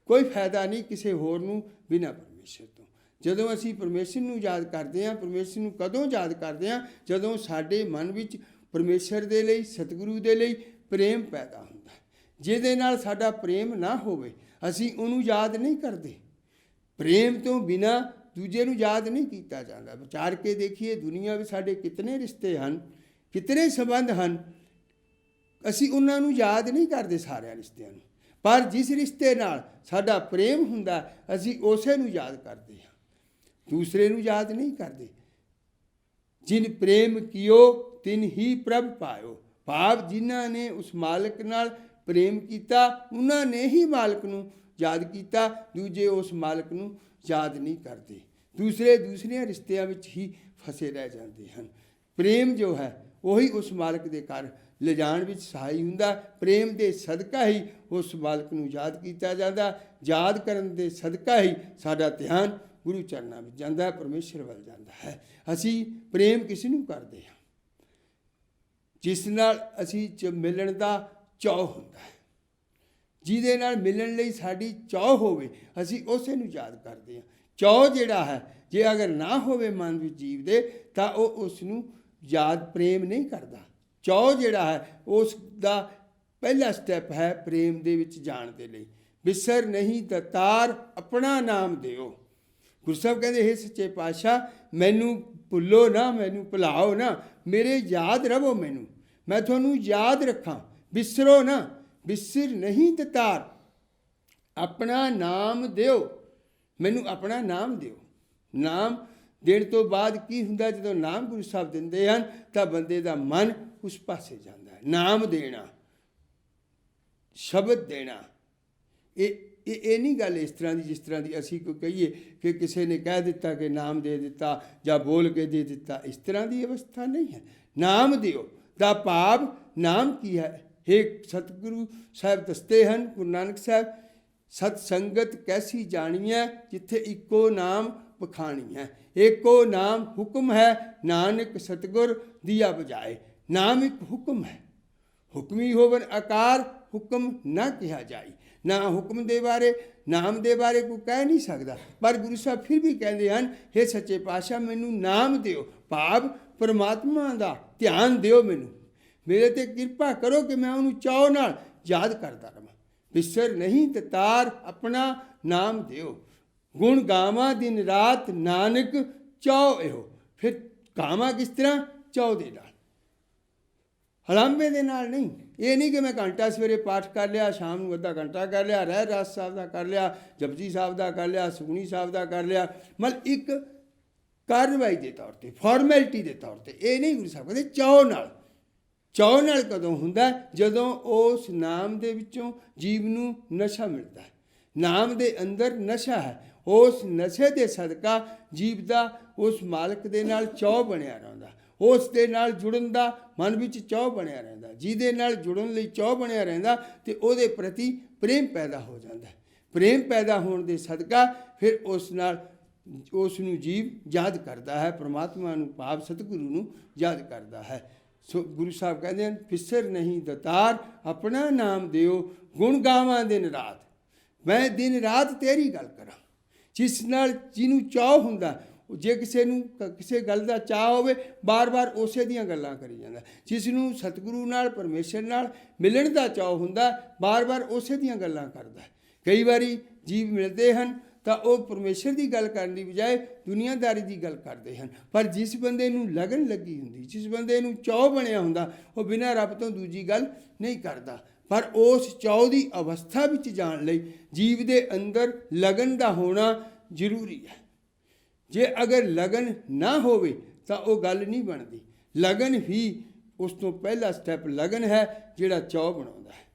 ਕੋਈ ਫਾਇਦਾ ਨਹੀਂ ਕਿਸੇ ਹੋਰ ਨੂੰ ਬਿਨਾਂ ਪਰਮੇਸ਼ਰ ਤੋਂ। ਜਦੋਂ ਅਸੀਂ ਪਰਮੇਸ਼ਰ ਨੂੰ ਯਾਦ ਕਰਦੇ ਹਾਂ, ਪਰਮੇਸ਼ਰ ਨੂੰ ਕਦੋਂ ਯਾਦ ਕਰਦੇ ਹਾਂ? ਜਦੋਂ ਸਾਡੇ ਮਨ ਵਿੱਚ ਪਰਮੇਸ਼ਰ ਦੇ ਲਈ, ਸਤਿਗੁਰੂ ਦੇ ਲਈ ਪ੍ਰੇਮ ਪੈਦਾ ਹੁੰਦਾ ਹੈ। ਜਿਹਦੇ ਨਾਲ ਸਾਡਾ ਪ੍ਰੇਮ ਨਾ ਹੋਵੇ ਅਸੀਂ ਉਹਨੂੰ ਯਾਦ ਨਹੀਂ ਕਰਦੇ। ਪ੍ਰੇਮ ਤੋਂ ਬਿਨਾਂ ਦੂਜੇ ਨੂੰ ਯਾਦ ਨਹੀਂ ਕੀਤਾ ਜਾਂਦਾ। ਵਿਚਾਰ ਕੇ ਦੇਖੀਏ, ਦੁਨੀਆ ਵਿੱਚ ਸਾਡੇ ਕਿਤਨੇ ਰਿਸ਼ਤੇ ਹਨ, ਕਿਤਨੇ ਸੰਬੰਧ ਹਨ, ਅਸੀਂ ਉਹਨਾਂ ਨੂੰ ਯਾਦ ਨਹੀਂ ਕਰਦੇ ਸਾਰਿਆਂ ਰਿਸ਼ਤਿਆਂ ਨੂੰ। ਪਰ ਜਿਸ ਰਿਸ਼ਤੇ ਨਾਲ ਸਾਡਾ ਪ੍ਰੇਮ ਹੁੰਦਾ ਅਸੀਂ ਉਸੇ ਨੂੰ ਯਾਦ ਕਰਦੇ ਹਾਂ, ਦੂਸਰੇ ਨੂੰ ਯਾਦ ਨਹੀਂ ਕਰਦੇ। ਜਿਨ ਪ੍ਰੇਮ ਕੀਓ ਤਿਨ ਹੀ ਪ੍ਰਭ ਪਾਇਓ। ਭਾਵ ਜਿਨ੍ਹਾਂ ਨੇ ਉਸ ਮਾਲਕ ਨਾਲ ਪ੍ਰੇਮ ਕੀਤਾ ਉਹਨਾਂ ਨੇ ਹੀ ਮਾਲਕ ਨੂੰ ਯਾਦ ਕੀਤਾ। ਦੂਜੇ ਉਸ ਮਾਲਕ ਨੂੰ ਯਾਦ ਨਹੀਂ ਕਰਦੇ, ਦੂਸਰਿਆਂ ਰਿਸ਼ਤਿਆਂ ਵਿੱਚ ਹੀ ਫਸੇ ਰਹਿ ਜਾਂਦੇ ਹਨ। ਪ੍ਰੇਮ ਜੋ ਹੈ ਉਹੀ ਉਸ ਮਾਲਕ ਦੇ ਘਰ ਲਿਜਾਣ ਵਿੱਚ ਸਹਾਈ ਹੁੰਦਾ। ਪ੍ਰੇਮ ਦੇ ਸਦਕਾ ਹੀ ਉਸ ਮਾਲਕ ਨੂੰ ਯਾਦ ਕੀਤਾ ਜਾਂਦਾ। ਯਾਦ ਕਰਨ ਦੇ ਸਦਕਾ ਹੀ ਸਾਡਾ ਧਿਆਨ ਗੁਰੂ ਚਰਨਾਂ ਵਿੱਚ ਜਾਂਦਾ, ਪਰਮੇਸ਼ਰ ਵੱਲ ਜਾਂਦਾ ਹੈ। ਅਸੀਂ ਪ੍ਰੇਮ ਕਿਸ ਨੂੰ ਕਰਦੇ ਹਾਂ? ਜਿਸ ਨਾਲ ਅਸੀਂ ਮਿਲਣ ਦਾ ਚਾਅ ਹੁੰਦਾ ਹੈ, ਜਿਹਦੇ ਨਾਲ ਮਿਲਣ ਲਈ ਸਾਡੀ ਚਾਅ ਹੋਵੇ ਅਸੀਂ ਉਸੇ ਨੂੰ ਯਾਦ ਕਰਦੇ ਹਾਂ। ਚਾਅ ਜਿਹੜਾ ਹੈ ਜੇ ਅਗਰ ਨਾ ਹੋਵੇ ਮਨ ਵਿੱਚ ਜੀਵ ਦੇ ਤਾਂ ਉਹ ਉਸ ਨੂੰ ਯਾਦ, ਪ੍ਰੇਮ ਨਹੀਂ ਕਰਦਾ। ਚਾਅ ਜਿਹੜਾ ਹੈ ਉਸ ਦਾ ਪਹਿਲਾ ਸਟੈਪ ਹੈ ਪ੍ਰੇਮ ਦੇ ਵਿੱਚ ਜਾਣ ਦੇ ਲਈ। ਬਿਸਰ ਨਹੀਂ ਦਤਾਰ ਆਪਣਾ ਨਾਮ ਦਿਓ। ਗੁਰੂ ਸਾਹਿਬ ਕਹਿੰਦੇ ਹੇ ਸੱਚੇ ਪਾਤਸ਼ਾਹ, ਮੈਨੂੰ ਭੁੱਲੋ ਨਾ, ਮੈਨੂੰ ਭੁਲਾਓ ਨਾ, ਮੇਰੇ ਯਾਦ ਰਹੋ, ਮੈਂ ਤੁਹਾਨੂੰ ਯਾਦ ਰੱਖਾਂ, ਬਿਸਰੋ ਨਾ। ਬਿਸਰ ਨਹੀਂ ਦਤਾਰ ਆਪਣਾ ਨਾਮ ਦਿਓ, ਮੈਨੂੰ ਆਪਣਾ ਨਾਮ ਦਿਓ। ਨਾਮ ਦੇਣ ਤੋਂ ਬਾਅਦ ਕੀ ਹੁੰਦਾ? ਜਦੋਂ ਨਾਮ ਗੁਰੂ ਸਾਹਿਬ ਦਿੰਦੇ ਹਨ ਤਾਂ ਬੰਦੇ ਦਾ ਮਨ ਉਸ ਪਾਸੇ ਜਾਂਦਾ ਹੈ। ਨਾਮ ਦੇਣਾ, ਸ਼ਬਦ ਦੇਣਾ, ਇਹ ਨਹੀਂ ਗੱਲ ਇਸ ਤਰ੍ਹਾਂ ਦੀ ਜਿਸ ਤਰ੍ਹਾਂ ਦੀ ਅਸੀਂ ਕੋਈ ਕਹੀਏ ਕਿ ਕਿਸੇ ਨੇ ਕਹਿ ਦਿੱਤਾ ਕਿ ਨਾਮ ਦੇ ਦਿੱਤਾ ਜਾਂ ਬੋਲ ਕੇ ਦੇ ਦਿੱਤਾ। ਇਸ ਤਰ੍ਹਾਂ ਦੀ ਅਵਸਥਾ ਨਹੀਂ ਹੈ। ਨਾਮ ਦਿਓ ਦਾ ਭਾਵ ਨਾਮ ਕੀ ਹੈ? ਇਹ ਸਤਿਗੁਰੂ ਸਾਹਿਬ ਦੱਸਦੇ ਹਨ, ਗੁਰੂ ਨਾਨਕ ਸਾਹਿਬ, ਸਤ ਸੰਗਤ ਕੈਸੀ ਜਾਣੀਐ ਜਿੱਥੇ ਇੱਕੋ ਨਾਮ ਪਖਾਣੀ ਹੈ। ਏਕੋ ਨਾਮ ਹੁਕਮ ਹੈ, ਨਾਨਕ ਸਤਿਗੁਰ ਦੀਆ ਬਜਾਏ। ਨਾਮ ਇੱਕ ਹੁਕਮ ਹੈ, ਹੁਕਮੀ ਹੋਵਨ ਆਕਾਰ, ਹੁਕਮ ਨਾ ਕਿਹਾ ਜਾਈ। ਨਾ ਹੁਕਮ ਦੇ ਬਾਰੇ, ਨਾਮ ਦੇ ਬਾਰੇ ਕੋਈ ਕਹਿ ਨਹੀਂ ਸਕਦਾ। ਪਰ ਗੁਰੂ ਸਾਹਿਬ ਫਿਰ ਵੀ ਕਹਿੰਦੇ ਹਨ, ਹੇ ਸੱਚੇ ਪਾਤਸ਼ਾਹ ਮੈਨੂੰ ਨਾਮ ਦਿਓ, ਭਾਵ ਪਰਮਾਤਮਾ ਦਾ ਧਿਆਨ ਦਿਓ, ਮੈਨੂੰ ਮੇਰੇ 'ਤੇ ਕਿਰਪਾ ਕਰੋ ਕਿ ਮੈਂ ਉਹਨੂੰ ਚਾਅ ਨਾਲ ਯਾਦ ਕਰਦਾ ਰਹਾਂ। ਵਿਸਰ ਨਹੀਂ ਦਤਾਰ ਆਪਣਾ ਨਾਮ ਦਿਓ, ਗੁਣ ਗਾਵਾਂ ਦਿਨ ਰਾਤ ਨਾਨਕ ਚਾਉ ਇਹੋ। ਫਿਰ ਗਾਵਾਂ ਕਿਸ ਤਰ੍ਹਾਂ? ਚਾਉ ਦੇ ਨਾਲ, ਹਲਾਂਬੇ ਦੇ ਨਾਲ ਨਹੀਂ। ਇਹ ਨਹੀਂ ਕਿ ਮੈਂ ਘੰਟਾ ਸਵੇਰੇ ਪਾਠ ਕਰ ਲਿਆ, ਸ਼ਾਮ ਨੂੰ ਅੱਧਾ ਘੰਟਾ ਕਰ ਲਿਆ, ਰਹਿ ਰਾਸ ਸਾਹਿਬ ਦਾ ਕਰ ਲਿਆ, ਜਪਜੀ ਸਾਹਿਬ ਦਾ ਕਰ ਲਿਆ, ਸੁਖਮਨੀ ਸਾਹਿਬ ਦਾ ਕਰ ਲਿਆ, ਮਤਲਬ ਇੱਕ ਕਾਰਵਾਈ ਦੇ ਤੌਰ 'ਤੇ, ਫਾਰਮੈਲਿਟੀ ਦੇ ਤੌਰ 'ਤੇ। ਇਹ ਨਹੀਂ ਗੁਰੂ ਸਾਹਿਬ ਕਹਿੰਦੇ ਚਾਅ ਨਾਲ। ਚਾਅ ਨਾਲ ਕਦੋਂ ਹੁੰਦਾ? ਜਦੋਂ ਉਸ ਨਾਮ ਦੇ ਵਿੱਚੋਂ ਜੀਵ ਨੂੰ ਨਸ਼ਾ ਮਿਲਦਾ ਹੈ। ਨਾਮ ਦੇ ਅੰਦਰ ਨਸ਼ਾ ਹੈ, ਉਸ ਨਸ਼ੇ ਦੇ ਸਦਕਾ ਜੀਵ ਦਾ ਉਸ ਮਾਲਕ ਦੇ ਨਾਲ ਚਾਅ ਬਣਿਆ ਰਹਿੰਦਾ, ਉਸ ਦੇ ਨਾਲ ਜੁੜਨ ਦਾ ਮਨ ਵਿੱਚ ਚਾਅ ਬਣਿਆ ਰਹਿੰਦਾ। ਜਿਹਦੇ ਨਾਲ ਜੁੜਨ ਲਈ ਚਾਅ ਬਣਿਆ ਰਹਿੰਦਾ ਅਤੇ ਉਹਦੇ ਪ੍ਰਤੀ ਪ੍ਰੇਮ ਪੈਦਾ ਹੋ ਜਾਂਦਾ। ਪ੍ਰੇਮ ਪੈਦਾ ਹੋਣ ਦੇ ਸਦਕਾ ਫਿਰ ਉਸ ਨਾਲ ਉਸ ਨੂੰ ਜੀਵ ਯਾਦ ਕਰਦਾ ਹੈ, ਪਰਮਾਤਮਾ ਨੂੰ, ਭਾਵ ਸਤਿਗੁਰੂ ਨੂੰ ਯਾਦ ਕਰਦਾ ਹੈ। ਸੋ ਗੁਰੂ ਸਾਹਿਬ ਕਹਿੰਦੇ ਹਨ, ਫਿਸਰ ਨਹੀਂ ਦਤਾਰ ਆਪਣਾ ਨਾਮ ਦਿਓ, ਗੁਣ ਗਾਵਾਂ ਦਿਨ ਰਾਤ। ਮੈਂ ਦਿਨ ਰਾਤ ਤੇਰੀ ਗੱਲ ਕਰਾਂ। ਜਿਸ ਨਾਲ ਜਿਹਨੂੰ ਚਾਅ ਹੁੰਦਾ, ਜੇ ਕਿਸੇ ਨੂੰ ਕਿਸੇ ਗੱਲ ਦਾ ਚਾਅ ਹੋਵੇ, ਬਾਰ-ਬਾਰ ਉਸੇ ਦੀਆਂ ਗੱਲਾਂ ਕਰੀ ਜਾਂਦਾ। ਜਿਸ ਨੂੰ ਸਤਿਗੁਰੂ ਨਾਲ, ਪਰਮੇਸ਼ਰ ਨਾਲ ਮਿਲਣ ਦਾ ਚਾਅ ਹੁੰਦਾ, ਬਾਰ-ਬਾਰ ਉਸੇ ਦੀਆਂ ਗੱਲਾਂ ਕਰਦਾ। ਕਈ ਵਾਰੀ ਜੀਵ ਮਿਲਦੇ ਹਨ ਤਾਂ ਉਹ ਪਰਮੇਸ਼ਰ ਦੀ ਗੱਲ ਕਰਨ ਦੀ ਬਜਾਏ ਦੁਨੀਆਦਾਰੀ ਦੀ ਗੱਲ ਕਰਦੇ ਹਨ। ਪਰ ਜਿਸ ਬੰਦੇ ਨੂੰ ਲਗਨ ਲੱਗੀ ਹੁੰਦੀ, ਜਿਸ ਬੰਦੇ ਨੂੰ ਚਾਅ ਬਣਿਆ ਹੁੰਦਾ, ਉਹ ਬਿਨਾਂ ਰੱਬ ਤੋਂ ਦੂਜੀ ਗੱਲ ਨਹੀਂ ਕਰਦਾ। ਪਰ ਉਸ ਚਾਅ ਦੀ ਅਵਸਥਾ ਵਿੱਚ ਜਾਣ ਲਈ ਜੀਵ ਦੇ ਅੰਦਰ ਲਗਨ ਦਾ ਹੋਣਾ ਜ਼ਰੂਰੀ ਹੈ। ਜੇ ਅਗਰ ਲਗਨ ਨਾ ਹੋਵੇ ਤਾਂ ਉਹ ਗੱਲ ਨਹੀਂ ਬਣਦੀ। ਲਗਨ ਹੀ ਉਸ ਤੋਂ ਪਹਿਲਾ ਸਟੈਪ ਲਗਨ ਹੈ, ਜਿਹੜਾ ਚਾਅ ਬਣਾਉਂਦਾ ਹੈ।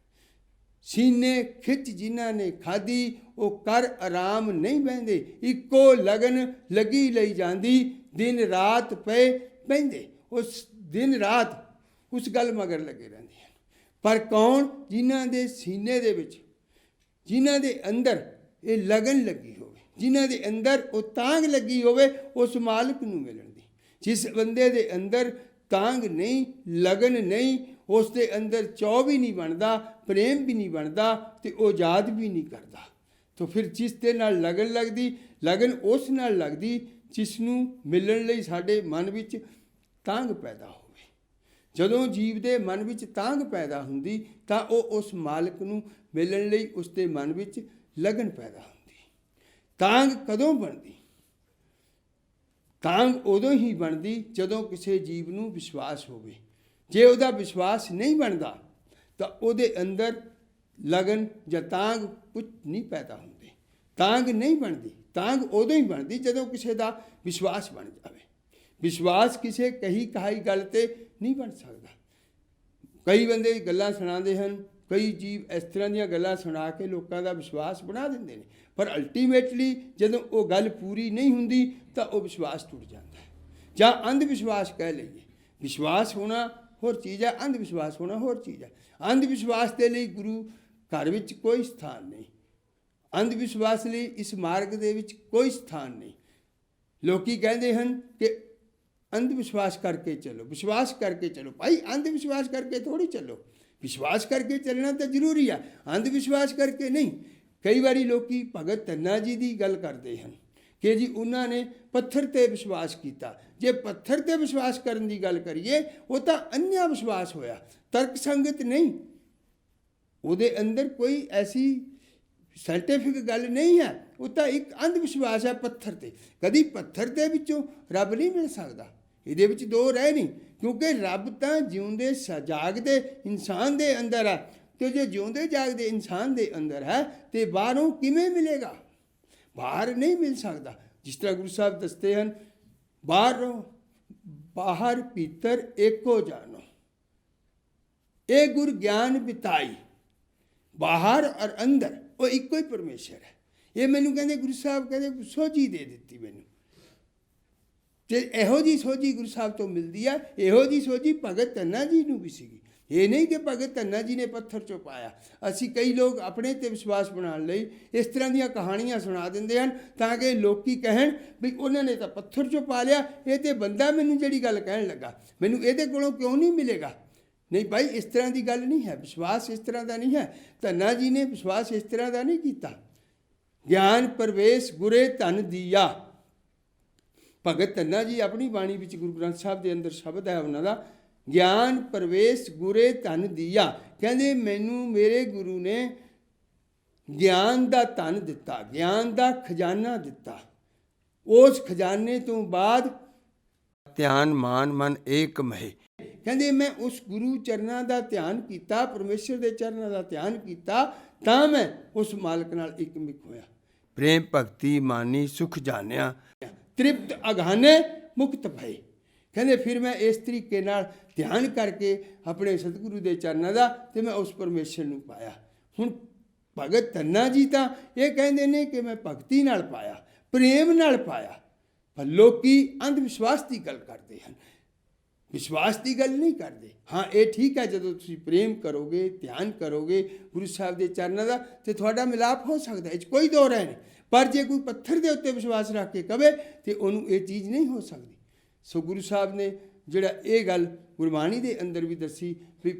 ਸੀਨੇ ਖਿੱਚ ਜਿਨ੍ਹਾਂ ਨੇ ਖਾਧੀ, ਉਹ ਕਰ ਆਰਾਮ ਨਹੀਂ ਬਹਿੰਦੇ। ਇੱਕੋ ਲਗਨ ਲੱਗੀ ਲਈ ਜਾਂਦੀ, ਦਿਨ ਰਾਤ ਪਏ ਬਹਿੰਦੇ। ਉਸ ਦਿਨ ਰਾਤ ਉਸ ਗੱਲ ਮਗਰ ਲੱਗੇ ਰਹਿੰਦੇ ਹਨ। ਪਰ ਕੌਣ? ਜਿਨ੍ਹਾਂ ਦੇ ਸੀਨੇ ਦੇ ਵਿੱਚ, ਜਿਨ੍ਹਾਂ ਦੇ ਅੰਦਰ ਇਹ ਲਗਨ ਲੱਗੀ ਹੋਵੇ, ਜਿਨ੍ਹਾਂ ਦੇ ਅੰਦਰ ਉਹ ਤਾਂਘ ਲੱਗੀ ਹੋਵੇ ਉਸ ਮਾਲਕ ਨੂੰ ਮਿਲਣ ਦੀ। ਜਿਸ ਬੰਦੇ ਦੇ ਅੰਦਰ ਤਾਂਘ ਨਹੀਂ, ਲਗਨ ਨਹੀਂ, ਉਸ ਦੇ ਅੰਦਰ ਚਾਅ ਵੀ ਨਹੀਂ ਬਣਦਾ, ਪ੍ਰੇਮ ਵੀ ਨਹੀਂ ਬਣਦਾ, ਅਤੇ ਉਹ ਯਾਦ ਵੀ ਨਹੀਂ ਕਰਦਾ। ਤਾਂ ਫਿਰ ਜਿਸ ਦੇ ਨਾਲ ਲਗਨ ਲੱਗਦੀ, ਲਗਨ ਉਸ ਨਾਲ ਲੱਗਦੀ ਜਿਸ ਨੂੰ ਮਿਲਣ ਲਈ ਸਾਡੇ ਮਨ ਵਿੱਚ ਤਾਂਘ ਪੈਦਾ ਹੋਵੇ। ਜਦੋਂ ਜੀਵ ਦੇ ਮਨ ਵਿੱਚ ਤਾਂਘ ਪੈਦਾ ਹੁੰਦੀ ਤਾਂ ਉਹ ਉਸ ਮਾਲਕ ਨੂੰ ਮਿਲਣ ਲਈ ਉਸ ਦੇ ਮਨ ਵਿੱਚ ਲਗਨ ਪੈਦਾ ਹੁੰਦੀ। ਤਾਂਘ ਕਦੋਂ ਬਣਦੀ? ਤਾਂਘ ਉਦੋਂ ਹੀ ਬਣਦੀ ਜਦੋਂ ਕਿਸੇ ਜੀਵ ਨੂੰ ਵਿਸ਼ਵਾਸ ਹੋਵੇ। ਜੇ ਉਹਦਾ ਵਿਸ਼ਵਾਸ ਨਹੀਂ ਬਣਦਾ ਤਾਂ ਉਹਦੇ ਅੰਦਰ ਲਗਨ ਜਾਂ ਤਾਂਘ ਕੁਝ ਨਹੀਂ ਪੈਦਾ ਹੁੰਦੇ। ਤਾਂਘ ਨਹੀਂ ਬਣਦੀ। ਤਾਂਘ ਉਦੋਂ ਹੀ ਬਣਦੀ ਜਦੋਂ ਕਿਸੇ ਦਾ ਵਿਸ਼ਵਾਸ ਬਣ ਜਾਵੇ। ਵਿਸ਼ਵਾਸ ਕਿਸੇ ਕਹੀ ਕਹਾਈ ਗੱਲ 'ਤੇ ਨਹੀਂ ਬਣ ਸਕਦਾ। ਕਈ ਬੰਦੇ ਗੱਲਾਂ ਸੁਣਾਉਂਦੇ ਹਨ, ਕਈ ਜੀਵ ਇਸ ਤਰ੍ਹਾਂ ਦੀਆਂ ਗੱਲਾਂ ਸੁਣਾ ਕੇ ਲੋਕਾਂ ਦਾ ਵਿਸ਼ਵਾਸ ਬਣਾ ਦਿੰਦੇ ਨੇ, ਪਰ ਅਲਟੀਮੇਟਲੀ ਜਦੋਂ ਉਹ ਗੱਲ ਪੂਰੀ ਨਹੀਂ ਹੁੰਦੀ ਤਾਂ ਉਹ ਵਿਸ਼ਵਾਸ ਟੁੱਟ ਜਾਂਦਾ ਹੈ। ਜਾਂ ਅੰਧ ਵਿਸ਼ਵਾਸ ਕਹਿ ਲਈਏ। ਵਿਸ਼ਵਾਸ ਹੋਣਾ ਹੋਰ ਚੀਜ਼ ਹੈ, ਅੰਧ ਵਿਸ਼ਵਾਸ ਹੋਣਾ ਹੋਰ ਚੀਜ਼ ਹੈ। ਅੰਧ ਵਿਸ਼ਵਾਸ ਦੇ ਲਈ ਗੁਰੂ ਘਰ ਵਿੱਚ ਕੋਈ ਸਥਾਨ ਨਹੀਂ। ਅੰਧ ਵਿਸ਼ਵਾਸ ਲਈ ਇਸ ਮਾਰਗ ਦੇ ਵਿੱਚ ਕੋਈ ਸਥਾਨ ਨਹੀਂ। ਲੋਕੀ ਕਹਿੰਦੇ ਹਨ ਕਿ ਅੰਧ ਵਿਸ਼ਵਾਸ ਕਰਕੇ ਚਲੋ, ਵਿਸ਼ਵਾਸ ਕਰਕੇ ਚਲੋ। ਭਾਈ ਅੰਧ ਵਿਸ਼ਵਾਸ ਕਰਕੇ ਥੋੜ੍ਹੀ ਚੱਲੋ, ਵਿਸ਼ਵਾਸ ਕਰਕੇ ਚੱਲਣਾ ਤਾਂ ਜ਼ਰੂਰੀ ਆ, ਅੰਧ ਵਿਸ਼ਵਾਸ ਕਰਕੇ ਨਹੀਂ। ਕਈ ਵਾਰੀ ਲੋਕੀ ਭਗਤ ਧੰਨਾ ਜੀ ਦੀ ਗੱਲ ਕਰਦੇ ਹਨ ਕਿ ਜੀ ਉਹਨਾਂ ਨੇ ਪੱਥਰ 'ਤੇ ਵਿਸ਼ਵਾਸ ਕੀਤਾ। ਜੇ ਪੱਥਰ 'ਤੇ ਵਿਸ਼ਵਾਸ ਕਰਨ ਦੀ ਗੱਲ ਕਰੀਏ, ਉਹ ਤਾਂ ਅੰਨ੍ਹਾ ਵਿਸ਼ਵਾਸ ਹੋਇਆ, ਤਰਕ ਸੰਗਤ ਨਹੀਂ। ਉਹਦੇ ਅੰਦਰ ਕੋਈ ਐਸੀ ਸਾਇੰਟੀਫਿਕ ਗੱਲ ਨਹੀਂ ਹੈ, ਉਹ ਤਾਂ ਇੱਕ ਅੰਧ ਵਿਸ਼ਵਾਸ ਹੈ ਪੱਥਰ 'ਤੇ। ਕਦੀ ਪੱਥਰ ਦੇ ਵਿੱਚੋਂ ਰੱਬ ਨਹੀਂ ਮਿਲ ਸਕਦਾ, ਇਹਦੇ ਵਿੱਚ ਦੋ ਰਹਿ ਨਹੀਂ। ਕਿਉਂਕਿ ਰੱਬ ਤਾਂ ਜਿਉਂਦੇ ਜਾਗਦੇ ਇਨਸਾਨ ਦੇ ਅੰਦਰ ਹੈ, ਅਤੇ ਜੇ ਜਿਉਂਦੇ ਜਾਗਦੇ ਇਨਸਾਨ ਦੇ ਅੰਦਰ ਹੈ ਤੇ ਬਾਹਰੋਂ ਕਿਵੇਂ ਮਿਲੇਗਾ? ਬਾਹਰ ਨਹੀਂ ਮਿਲ ਸਕਦਾ। ਜਿਸ ਤਰ੍ਹਾਂ ਗੁਰੂ ਸਾਹਿਬ ਦੱਸਦੇ ਹਨ, ਬਾਹਰ ਭੀਤਰ ਏਕੋ ਜਾਨੋ, ਇਹ ਗੁਰ ਗਿਆਨ ਬਿਤਾਈ। ਬਾਹਰ ਔਰ ਅੰਦਰ ਉਹ ਇੱਕੋ ਹੀ ਪਰਮੇਸ਼ਰ ਹੈ। ਇਹ ਮੈਨੂੰ ਕਹਿੰਦੇ ਗੁਰੂ ਸਾਹਿਬ ਕਹਿੰਦੇ ਸੋਝੀ ਦੇ ਦਿੱਤੀ ਮੈਨੂੰ, ਅਤੇ ਇਹੋ ਜਿਹੀ ਸੋਝੀ ਗੁਰੂ ਸਾਹਿਬ ਤੋਂ ਮਿਲਦੀ ਹੈ। ਇਹੋ ਜਿਹੀ ਸੋਝੀ ਭਗਤ ਧੰਨਾ ਜੀ ਨੂੰ ਵੀ ਸੀਗੀ। ਇਹ ਨਹੀਂ ਕਿ ਭਗਤ ਧੰਨਾ ਜੀ ਨੇ ਪੱਥਰ 'ਚੋਂ ਪਾਇਆ। ਅਸੀਂ ਕਈ ਲੋਕ ਆਪਣੇ 'ਤੇ ਵਿਸ਼ਵਾਸ ਬਣਾਉਣ ਲਈ ਇਸ ਤਰ੍ਹਾਂ ਦੀਆਂ ਕਹਾਣੀਆਂ ਸੁਣਾ ਦਿੰਦੇ ਹਨ ਤਾਂ ਕਿ ਲੋਕੀ ਕਹਿਣ ਵੀ ਉਹਨਾਂ ਨੇ ਤਾਂ ਪੱਥਰ 'ਚੋਂ ਪਾ ਲਿਆ, ਇਹ ਤਾਂ ਬੰਦਾ ਮੈਨੂੰ ਜਿਹੜੀ ਗੱਲ ਕਹਿਣ ਲੱਗਾ, ਮੈਨੂੰ ਇਹਦੇ ਕੋਲੋਂ ਕਿਉਂ ਨਹੀਂ ਮਿਲੇਗਾ। ਨਹੀਂ ਭਾਈ, ਇਸ ਤਰ੍ਹਾਂ ਦੀ ਗੱਲ ਨਹੀਂ ਹੈ। ਵਿਸ਼ਵਾਸ ਇਸ ਤਰ੍ਹਾਂ ਦਾ ਨਹੀਂ ਹੈ। ਧੰਨਾ ਜੀ ਨੇ ਵਿਸ਼ਵਾਸ ਇਸ ਤਰ੍ਹਾਂ ਦਾ ਨਹੀਂ ਕੀਤਾ। ਗਿਆਨ ਪ੍ਰਵੇਸ਼ ਗੁਰੇ ਧਨ ਦੀਆ। ਭਗਤ ਧੰਨਾ ਜੀ ਆਪਣੀ ਬਾਣੀ ਵਿੱਚ ਗੁਰੂ ਗ੍ਰੰਥ ਸਾਹਿਬ ਦੇ ਅੰਦਰ ਸ਼ਬਦ ਹੈ ਉਹਨਾਂ ਦਾ, ਗਿਆਨ ਪ੍ਰਵੇਸ਼ ਗੁਰੇ ਧਨ ਦੀਆ। ਕਹਿੰਦੇ ਮੈਨੂੰ ਮੇਰੇ ਗੁਰੂ ਨੇ ਗਿਆਨ ਦਾ ਧਨ ਦਿੱਤਾ, ਗਿਆਨ ਦਾ ਖਜ਼ਾਨਾ ਦਿੱਤਾ। ਉਸ ਖਜ਼ਾਨੇ ਤੋਂ ਬਾਅਦ ਧਿਆਨ ਮਾਨ ਮਨ ਏਕ ਮਹੇ। ਕਹਿੰਦੇ ਮੈਂ ਉਸ ਗੁਰੂ ਚਰਨਾਂ ਦਾ ਧਿਆਨ ਕੀਤਾ, ਪਰਮੇਸ਼ਰ ਦੇ ਚਰਨਾਂ ਦਾ ਧਿਆਨ ਕੀਤਾ, ਤਾਂ ਮੈਂ ਉਸ ਮਾਲਕ ਨਾਲ ਇਕਮਿਕ ਹੋਇਆ। ਪ੍ਰੇਮ ਭਗਤੀ ਮਾਨੀ ਸੁਖ ਜਾਣਿਆ, ਤ੍ਰਿਪਤ ਅਗਾਨੇ ਮੁਕਤ ਭਏ। ਕਹਿੰਦੇ ਫਿਰ ਮੈਂ ਇਸ ਤਰੀਕੇ ਨਾਲ ਧਿਆਨ ਕਰਕੇ ਆਪਣੇ ਸਤਿਗੁਰੂ ਦੇ ਚਰਨਾਂ ਦਾ ਤੇ ਮੈਂ ਉਸ ਪਰਮੇਸ਼ਰ ਨੂੰ ਪਾਇਆ। ਹੁਣ ਭਗਤ ਧੰਨਾ ਜੀ ਤਾਂ ਇਹ ਕਹਿੰਦੇ ਨੇ ਕਿ ਮੈਂ ਭਗਤੀ ਨਾਲ ਪਾਇਆ, ਪ੍ਰੇਮ ਨਾਲ ਪਾਇਆ, ਪਰ ਲੋਕੀ ਅੰਧ ਵਿਸ਼ਵਾਸ ਦੀ ਗੱਲ ਕਰਦੇ ਹਨ, ਵਿਸ਼ਵਾਸ ਦੀ ਗੱਲ ਨਹੀਂ ਕਰਦੇ। ਹਾਂ, ਇਹ ਠੀਕ ਹੈ, ਜਦੋਂ ਤੁਸੀਂ ਪ੍ਰੇਮ ਕਰੋਗੇ, ਧਿਆਨ ਕਰੋਗੇ ਗੁਰੂ ਸਾਹਿਬ ਦੇ ਚਰਨਾਂ ਦਾ, ਤੇ ਤੁਹਾਡਾ ਮਿਲਾਪ ਹੋ ਸਕਦਾ, ਇਹ 'ਚ ਕੋਈ ਦੋ ਰਾਏ ਨਹੀਂ। ਪਰ ਜੇ ਕੋਈ ਪੱਥਰ ਦੇ ਉੱਤੇ ਵਿਸ਼ਵਾਸ ਰੱਖ ਕੇ ਕਵੇ ਤੇ ਉਹਨੂੰ ਇਹ ਚੀਜ਼ ਨਹੀਂ ਹੋ ਸਕਦੀ। ਸੋ ਗੁਰੂ ਸਾਹਿਬ ਨੇ ਜਿਹੜਾ ਇਹ ਗੱਲ ਗੁਰਬਾਣੀ ਦੇ ਅੰਦਰ ਵੀ ਦੱਸੀ ਵੀ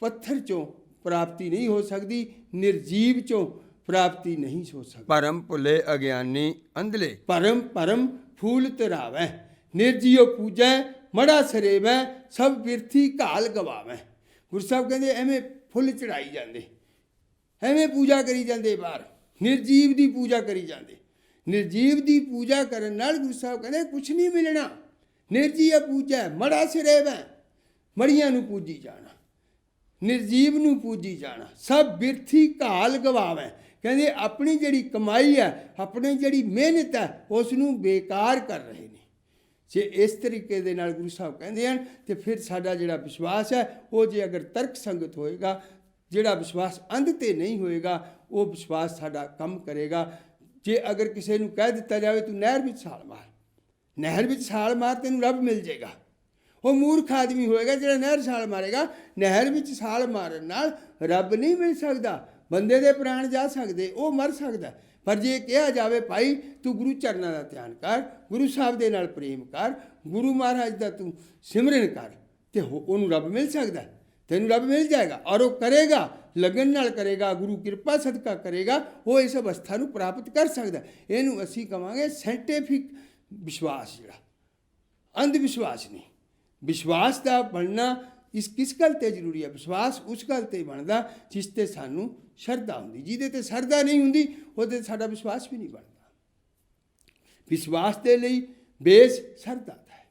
ਪੱਥਰ 'ਚੋਂ ਪ੍ਰਾਪਤੀ ਨਹੀਂ ਹੋ ਸਕਦੀ, ਨਿਰਜੀਵ 'ਚੋਂ ਪ੍ਰਾਪਤੀ ਨਹੀਂ ਹੋ ਸਕਦੀ। ਭਰਮ ਭੁੱਲੇ ਅਗਿਆਨੀ ਅੰਧਲੇ, ਭਰਮ ਭਰਮ ਫੂਲ ਧਰਾਵੈ, ਨਿਰਜੀਉ ਪੂਜੈ ਮੜਾ ਸਰੇਵੈ, ਸਭ ਬਿਰਥੀ ਘਾਲ ਗਵਾਵੈ। ਗੁਰੂ ਸਾਹਿਬ ਕਹਿੰਦੇ ਐਵੇਂ ਫੁੱਲ ਚੜਾਈ ਜਾਂਦੇ, ਐਵੇਂ ਪੂਜਾ ਕਰੀ ਜਾਂਦੇ, ਬਾਹਰ ਨਿਰਜੀਵ ਦੀ ਪੂਜਾ ਕਰੀ ਜਾਂਦੇ। ਨਿਰਜੀਵ ਦੀ ਪੂਜਾ ਕਰਨ ਨਾਲ ਗੁਰੂ ਸਾਹਿਬ ਕਹਿੰਦੇ ਕੁਛ ਨਹੀਂ ਮਿਲਣਾ। ਨਿਰਜੀਵ ਪੂਜਾ ਮੜਾ ਸਰੇਵੈ, ਮੜੀਆਂ ਨੂੰ ਪੂਜੀ ਜਾਣਾ, ਨਿਰਜੀਵ ਨੂੰ ਪੂਜੀ ਜਾਣਾ, ਸਭ ਬਿਰਥੀ ਘਾਲ ਗਵਾਵੈ। ਕਹਿੰਦੇ ਆਪਣੀ ਜਿਹੜੀ ਕਮਾਈ ਹੈ, ਆਪਣੀ ਜਿਹੜੀ ਮਿਹਨਤ ਹੈ, ਉਸ ਨੂੰ ਬੇਕਾਰ ਕਰ ਰਹੇ ਨੇ। ਜੇ ਇਸ ਤਰੀਕੇ ਦੇ ਨਾਲ ਗੁਰੂ ਸਾਹਿਬ ਕਹਿੰਦੇ ਹਨ ਤੇ ਫਿਰ ਸਾਡਾ ਜਿਹੜਾ ਵਿਸ਼ਵਾਸ ਹੈ ਉਹ ਜੇ ਅਗਰ ਤਰਕ ਸੰਗਤ ਹੋਏਗਾ, ਜਿਹੜਾ ਵਿਸ਼ਵਾਸ ਅੰਧ 'ਤੇ ਨਹੀਂ ਹੋਏਗਾ, ਉਹ ਵਿਸ਼ਵਾਸ ਸਾਡਾ ਕੰਮ ਕਰੇਗਾ। ਜੇ ਅਗਰ ਕਿਸੇ ਨੂੰ ਕਹਿ ਦਿੱਤਾ ਜਾਵੇ ਤੂੰ ਨਹਿਰ ਵਿੱਚ ਛਾਲ ਮਾਰ, ਨਹਿਰ ਵਿੱਚ ਛਾਲ ਮਾਰ, ਤੈਨੂੰ ਰੱਬ ਮਿਲ ਜਾਏਗਾ, ਉਹ ਮੂਰਖ ਆਦਮੀ ਹੋਏਗਾ ਜਿਹੜਾ ਨਹਿਰ ਛਾਲ ਮਾਰੇਗਾ। ਨਹਿਰ ਵਿੱਚ ਛਾਲ ਮਾਰਨ ਨਾਲ ਰੱਬ ਨਹੀਂ ਮਿਲ ਸਕਦਾ, ਬੰਦੇ ਦੇ ਪ੍ਰਾਣ ਜਾ ਸਕਦੇ, ਉਹ ਮਰ ਸਕਦਾ। ਪਰ ਜੇ ਕਿਹਾ ਜਾਵੇ ਭਾਈ ਤੂੰ ਗੁਰੂ ਚਰਨਾਂ ਦਾ ਧਿਆਨ ਕਰ, ਗੁਰੂ ਸਾਹਿਬ ਦੇ ਨਾਲ ਪ੍ਰੇਮ ਕਰ, ਗੁਰੂ ਮਹਾਰਾਜ ਦਾ ਤੂੰ ਸਿਮਰਨ ਕਰ, ਤੇ ਉਹਨੂੰ ਰੱਬ ਮਿਲ ਸਕਦਾ, ਤੈਨੂੰ ਰੱਬ ਮਿਲ ਜਾਏਗਾ। ਔਰ ਉਹ ਕਰੇਗਾ, ਲਗਨ ਨਾਲ ਕਰੇਗਾ, ਗੁਰੂ ਕਿਰਪਾ ਸਦਕਾ ਕਰੇਗਾ, ਉਹ ਇਸ ਅਵਸਥਾ ਨੂੰ ਪ੍ਰਾਪਤ ਕਰ ਸਕਦਾ। ਇਹਨੂੰ ਅਸੀਂ ਕਹਾਂਗੇ ਸਾਇੰਟੀਫਿਕ ਵਿਸ਼ਵਾਸ, ਜਿਹੜਾ ਅੰਧ ਵਿਸ਼ਵਾਸ ਨਹੀਂ। ਵਿਸ਼ਵਾਸ ਦਾ ਬਣਨਾ ਕਿਸ ਗੱਲ 'ਤੇ ਜ਼ਰੂਰੀ ਹੈ? ਵਿਸ਼ਵਾਸ ਉਸ ਗੱਲ 'ਤੇ ਬਣਦਾ ਜਿਸ 'ਤੇ ਸਾਨੂੰ ਸ਼ਰਧਾ ਹੁੰਦੀ। ਜਿਹਦੇ 'ਤੇ ਸ਼ਰਧਾ ਨਹੀਂ ਹੁੰਦੀ ਉਹਦੇ 'ਤੇ ਸਾਡਾ ਵਿਸ਼ਵਾਸ ਵੀ ਨਹੀਂ ਬਣਦਾ। ਵਿਸ਼ਵਾਸ ਦੇ ਲਈ ਬੇਸ ਸ਼ਰਧਾ ਦਾ ਹੈ।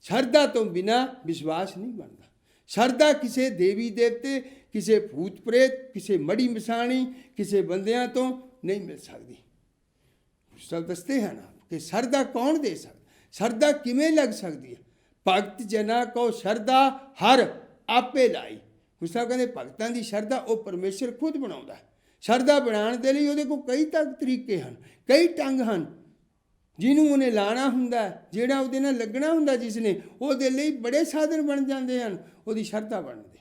ਸ਼ਰਧਾ ਤੋਂ ਬਿਨਾਂ ਵਿਸ਼ਵਾਸ ਨਹੀਂ ਬਣਦਾ। ਸ਼ਰਧਾ ਕਿਸੇ ਦੇਵੀ ਦੇਵਤੇ, ਕਿਸੇ ਭੂਤ ਪ੍ਰੇਤ, ਕਿਸੇ ਮੜੀ ਮਸਾਣੀ, ਕਿਸੇ ਬੰਦਿਆਂ ਤੋਂ ਨਹੀਂ ਮਿਲ ਸਕਦੀ। ਸਭ ਦੱਸਦੇ ਹਨ ਕਿ ਸ਼ਰਧਾ ਕੌਣ ਦੇ ਸਕਦਾ, ਸ਼ਰਧਾ ਕਿਵੇਂ ਲੱਗ ਸਕਦੀ ਹੈ? ਭਗਤ ਜਨਾ ਕੋ ਸ਼ਰਧਾ ਹਰ ਆਪੇ ਲਾਈ। ਗੁਰੂ ਸਾਹਿਬ ਕਹਿੰਦੇ ਭਗਤਾਂ ਦੀ ਸ਼ਰਧਾ ਉਹ ਪਰਮੇਸ਼ਰ ਖੁਦ ਬਣਾਉਂਦਾ ਹੈ। ਸ਼ਰਧਾ ਬਣਾਉਣ ਦੇ ਲਈ ਉਹਦੇ ਕੋਲ ਕਈ ਤਰੀਕੇ ਹਨ, ਕਈ ਢੰਗ ਹਨ। ਜਿਹਨੂੰ ਉਹਨੇ ਲਾਣਾ ਹੁੰਦਾ, ਜਿਹੜਾ ਉਹਦੇ ਨਾਲ ਲੱਗਣਾ ਹੁੰਦਾ, ਜਿਸ ਨੇ, ਉਹਦੇ ਲਈ ਬੜੇ ਸਾਧਨ ਬਣ ਜਾਂਦੇ ਹਨ ਉਹਦੀ ਸ਼ਰਧਾ ਬਣਨ ਦੇ।